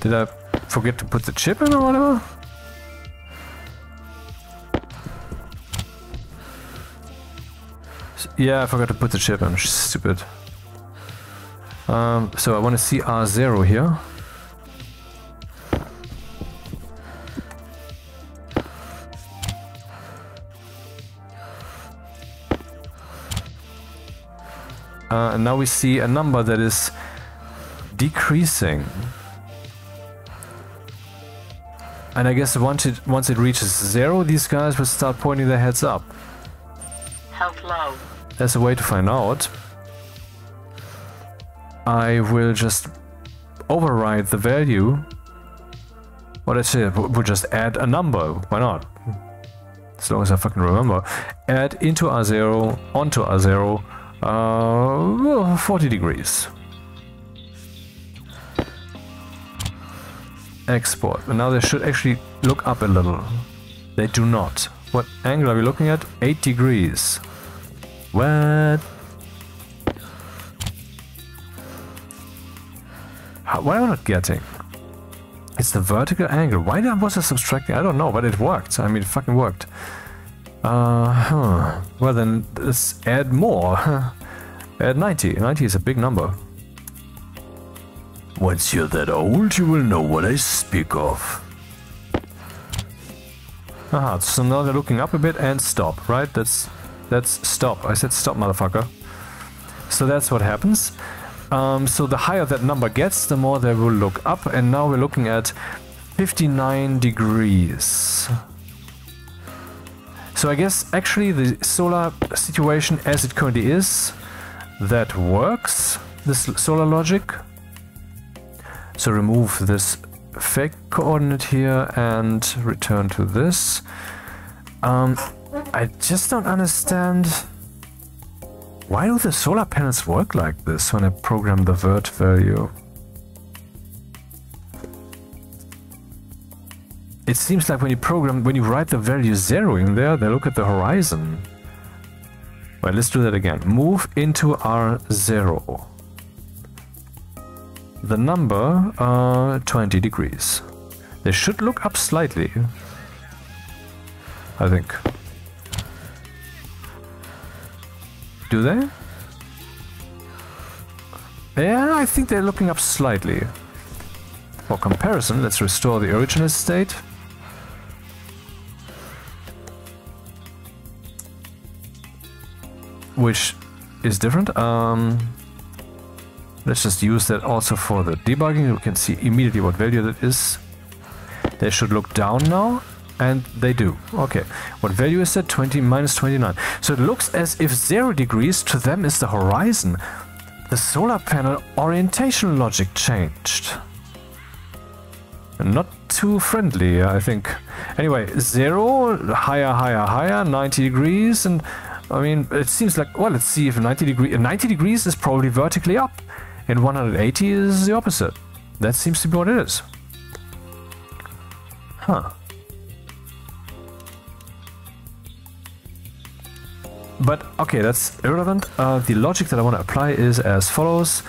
A: Did I forget to put the chip in or whatever? Yeah, I forgot to put the chip in. Stupid. So I want to see R0 here. and now we see a number that is decreasing. And I guess once it reaches 0, these guys will start pointing their heads up.
B: Health low.
A: There's a way to find out. I will just override the value. Well, actually, we'll just add a number. Why not? As long as I fucking remember. Add into R0, onto R0, 40 degrees. Export. And now they should actually look up a little. They do not. What angle are we looking at? 8 degrees. What? What am I not getting? It's the vertical angle. Why was I subtracting? I don't know, but it worked. I mean, it fucking worked. Well then, let's add more. Add 90. 90 is a big number.
C: Once you're that old, you will know what I speak of.
A: Aha, so now they're looking up a bit and stop, right? That's stop. I said stop, motherfucker. So that's what happens. So the higher that number gets, the more they will look up, and now we're looking at 59 degrees. So I guess actually the solar situation as it currently is, that works, this solar logic. So remove this fake coordinate here and return to this. I just don't understand. Why do the solar panels work like this when I program the vert value? It seems like when you write the value 0 in there, they look at the horizon. Well, let's do that again. Move into R0. The number, 20 degrees. They should look up slightly, I think. Do they? Yeah, I think they're looking up slightly. For comparison, let's restore the original state. Which is different. Let's just use that also for the debugging. We can see immediately what value that is. They should look down now. And they do. Okay. What value is that? 20 minus 29. So it looks as if 0 degrees to them is the horizon. The solar panel orientation logic changed. Not too friendly, I think. Anyway, 0, higher, 90 degrees, and I mean, it seems like, well, let's see if 90 degrees is probably vertically up, and 180 is the opposite. That seems to be what it is. Huh. But, okay, that's irrelevant. The logic that I want to apply is as follows.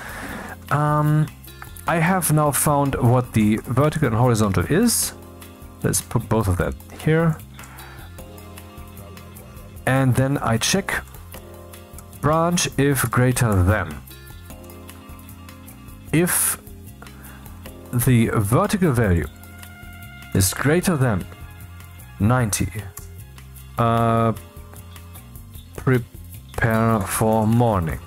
A: I have now found what the vertical and horizontal is. Let's put both of that here. And then I check branch if greater than. If the vertical value is greater than 90, prepare for morning.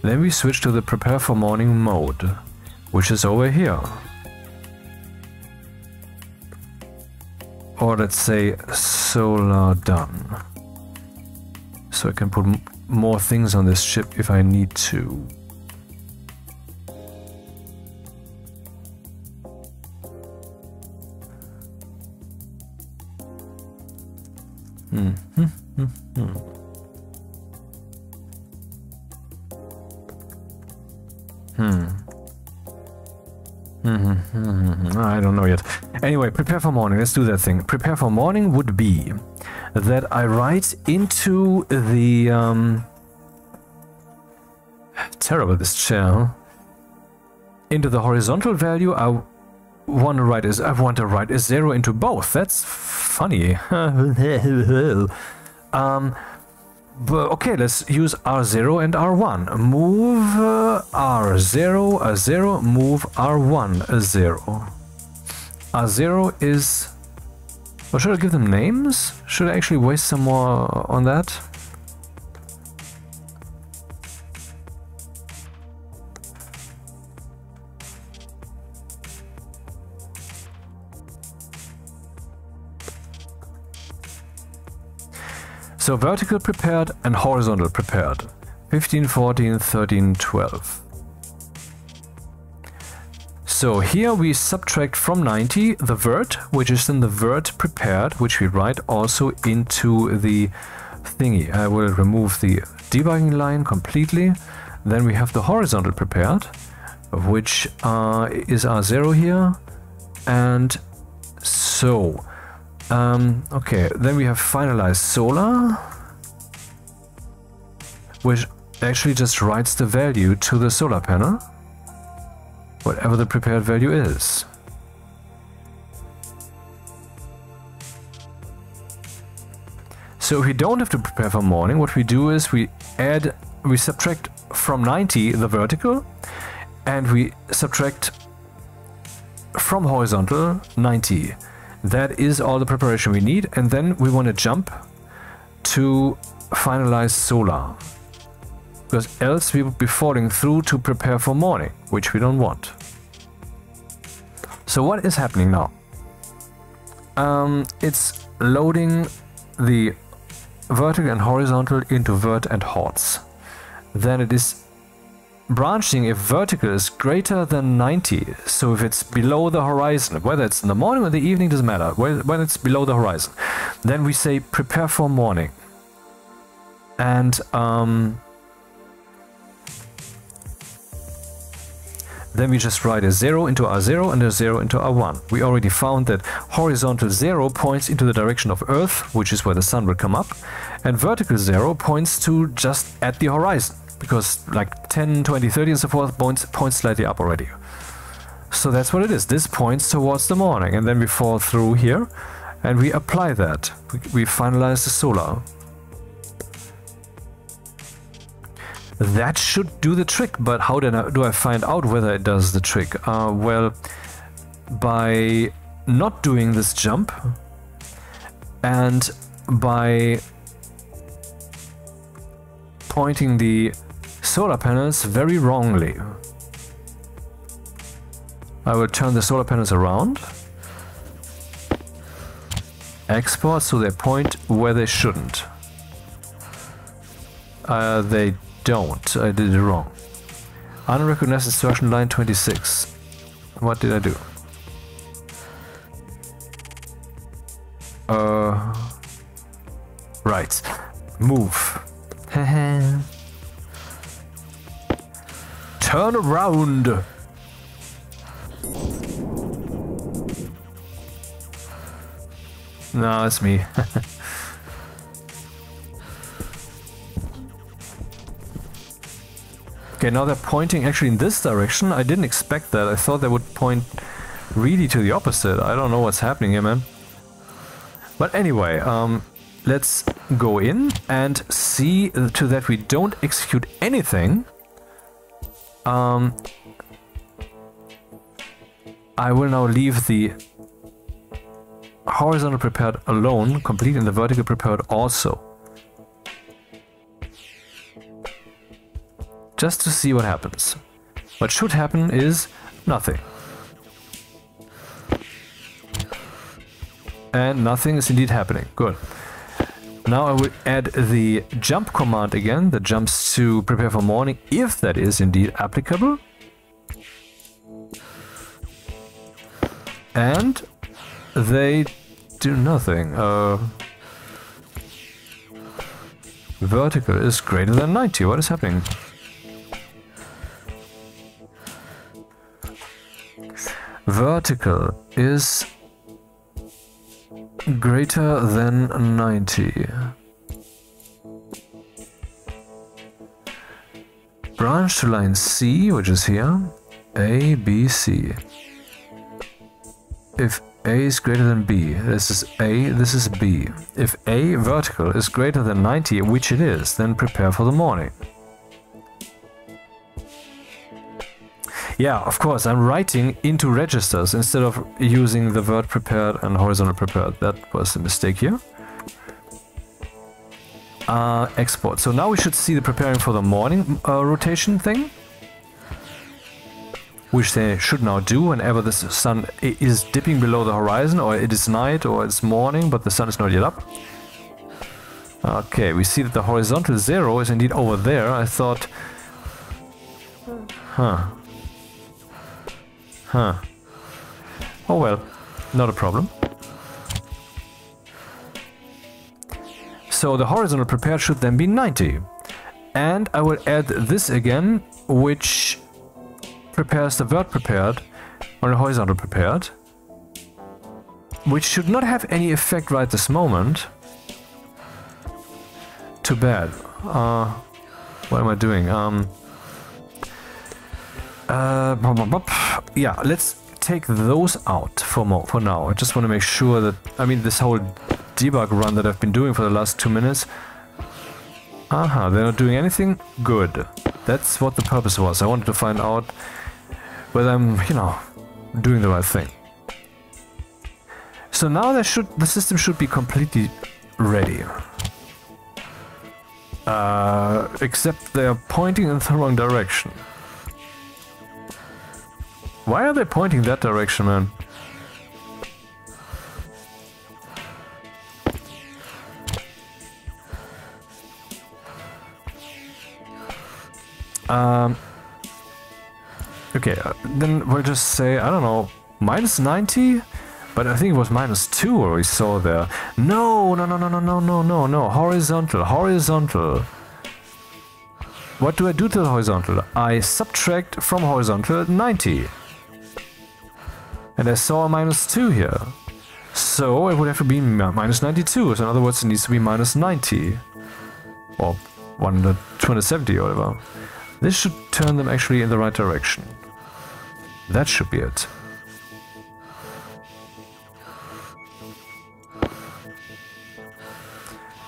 A: Then we switch to the prepare for morning mode, which is over here. Or let's say solar done. So I can put more things on this chip if I need to. I don't know yet. Anyway, prepare for morning. Let's do that thing. Prepare for morning would be that I write into the terrible, this chair. Into the horizontal value, I want to write is 0 into both. That's funny. But okay, let's use R0 and R1. Move R0, A0, move R1, A0. R0 is... Well, should I give them names? Should I actually waste some more on that? So vertical prepared and horizontal prepared. 15, 14, 13, 12. So here we subtract from 90 the vert, which is then the vert prepared, which we write also into the thingy. I will remove the debugging line completely. Then we have the horizontal prepared, which is our 0 here. And so, okay, then we have finalized solar, which actually just writes the value to the solar panel, whatever the prepared value is. So if we don't have to prepare for morning, what we do is we subtract from 90 the vertical, and we subtract from horizontal 90. That is all the preparation we need, and then we want to jump to finalize solar, because else we would be falling through to prepare for morning, which we don't want. So what is happening now? It's loading the vertical and horizontal into vert and hots. Then it is branching if vertical is greater than 90. So if it's below the horizon, whether it's in the morning or the evening, doesn't matter. When it's below the horizon, then we say prepare for morning. And then we just write a 0 into R0 and a 0 into R1. We already found that horizontal 0 points into the direction of Earth, which is where the sun will come up, and vertical 0 points to just at the horizon, because like 10, 20, 30 and so forth points slightly up already. So that's what it is. This points towards the morning, and then we fall through here and we apply that. We finalize the solar. That should do the trick, but how do I find out whether it does the trick? Well, by not doing this jump and by pointing the solar panels very wrongly. I will turn the solar panels around. Export so they point where they shouldn't. They don't. I did it wrong. Unrecognized insertion line 26. What did I do? Right. Move. Turn around. No, it's me. Okay, now they're pointing actually in this direction. I didn't expect that. I thought they would point really to the opposite. I don't know what's happening here, man. But anyway, let's go in and see to that we don't execute anything. I will now leave the horizontal prepared alone, complete, and the vertical prepared also. Just to see what happens. What should happen is nothing. And nothing is indeed happening. Good. Now I will add the jump command again, that jumps to prepare for morning, if that is indeed applicable. And they do nothing. Vertical is greater than 90. What is happening? Vertical is greater than 90. Branch to line C, which is here. A, B, C. If A is greater than B, this is A, this is B. If A, vertical, is greater than 90, which it is, then prepare for the morning. Yeah, of course, I'm writing into registers instead of using the vert prepared and horizontal prepared. That was a mistake here. Export. So now we should see the preparing for the morning rotation thing, which they should now do whenever the sun is dipping below the horizon, or it is night, or it's morning, but the sun is not yet up. Okay, we see that the horizontal 0 is indeed over there. I thought... Huh. Huh. Oh well, not a problem. So the horizontal prepared should then be 90. And I will add this again, which prepares the vert prepared on the horizontal prepared. Which should not have any effect right this moment. Too bad. What am I doing? Yeah, let's take those out for now. I just want to make sure that, I mean, this whole debug run that I've been doing for the last 2 minutes. They're not doing anything? Good. That's what the purpose was. I wanted to find out whether I'm, you know, doing the right thing. So now the system should be completely ready. Except they're pointing in the wrong direction. Why are they pointing that direction, man? Okay, then we'll just say, I don't know, minus 90? But I think it was minus 2 what we saw there. No, horizontal. What do I do to the horizontal? I subtract from horizontal 90. And I saw a minus 2 here. So it would have to be minus 92. So in other words, it needs to be minus 90. Or 270 or whatever. This should turn them actually in the right direction. That should be it.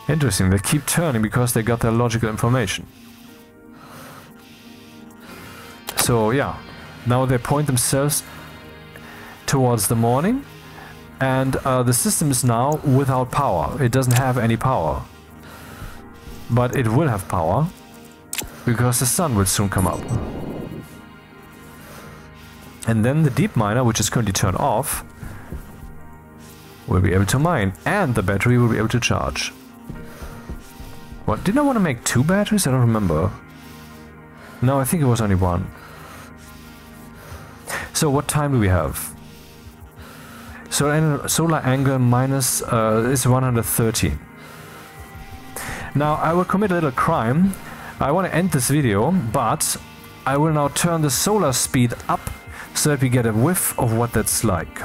A: Interesting, they keep turning because they got their logical information. So yeah, now they point themselves towards the morning, and the system is now without power. It doesn't have any power. But it will have power, because the sun will soon come up. And then the deep miner, which is currently turned off, will be able to mine, and the battery will be able to charge. What, didn't I want to make 2 batteries? I don't remember. No, I think it was only 1. So what time do we have? So solar angle minus is 113. Now I will commit a little crime. I want to end this video, but I will now turn the solar speed up so that we get a whiff of what that's like.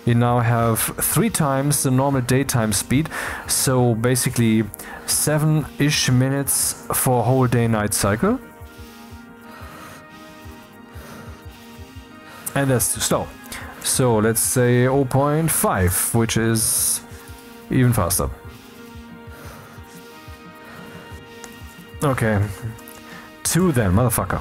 A: You now have 3 times the normal daytime speed, so basically 7-ish minutes for a whole day-night cycle. And that's too slow. So let's say 0.5, which is even faster. Okay. 2 then, motherfucker.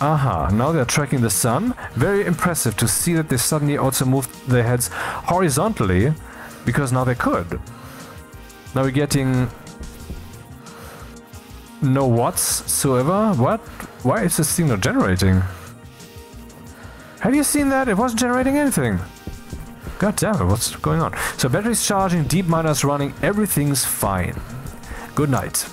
A: Aha, now they're tracking the sun. Very impressive to see that they suddenly also moved their heads horizontally, because now they could. Now we're getting no whatsoever. What? Why is this thing not generating? Have you seen that? It wasn't generating anything. God damn it, what's going on? So battery's charging, deep miner's running, everything's fine. Good night.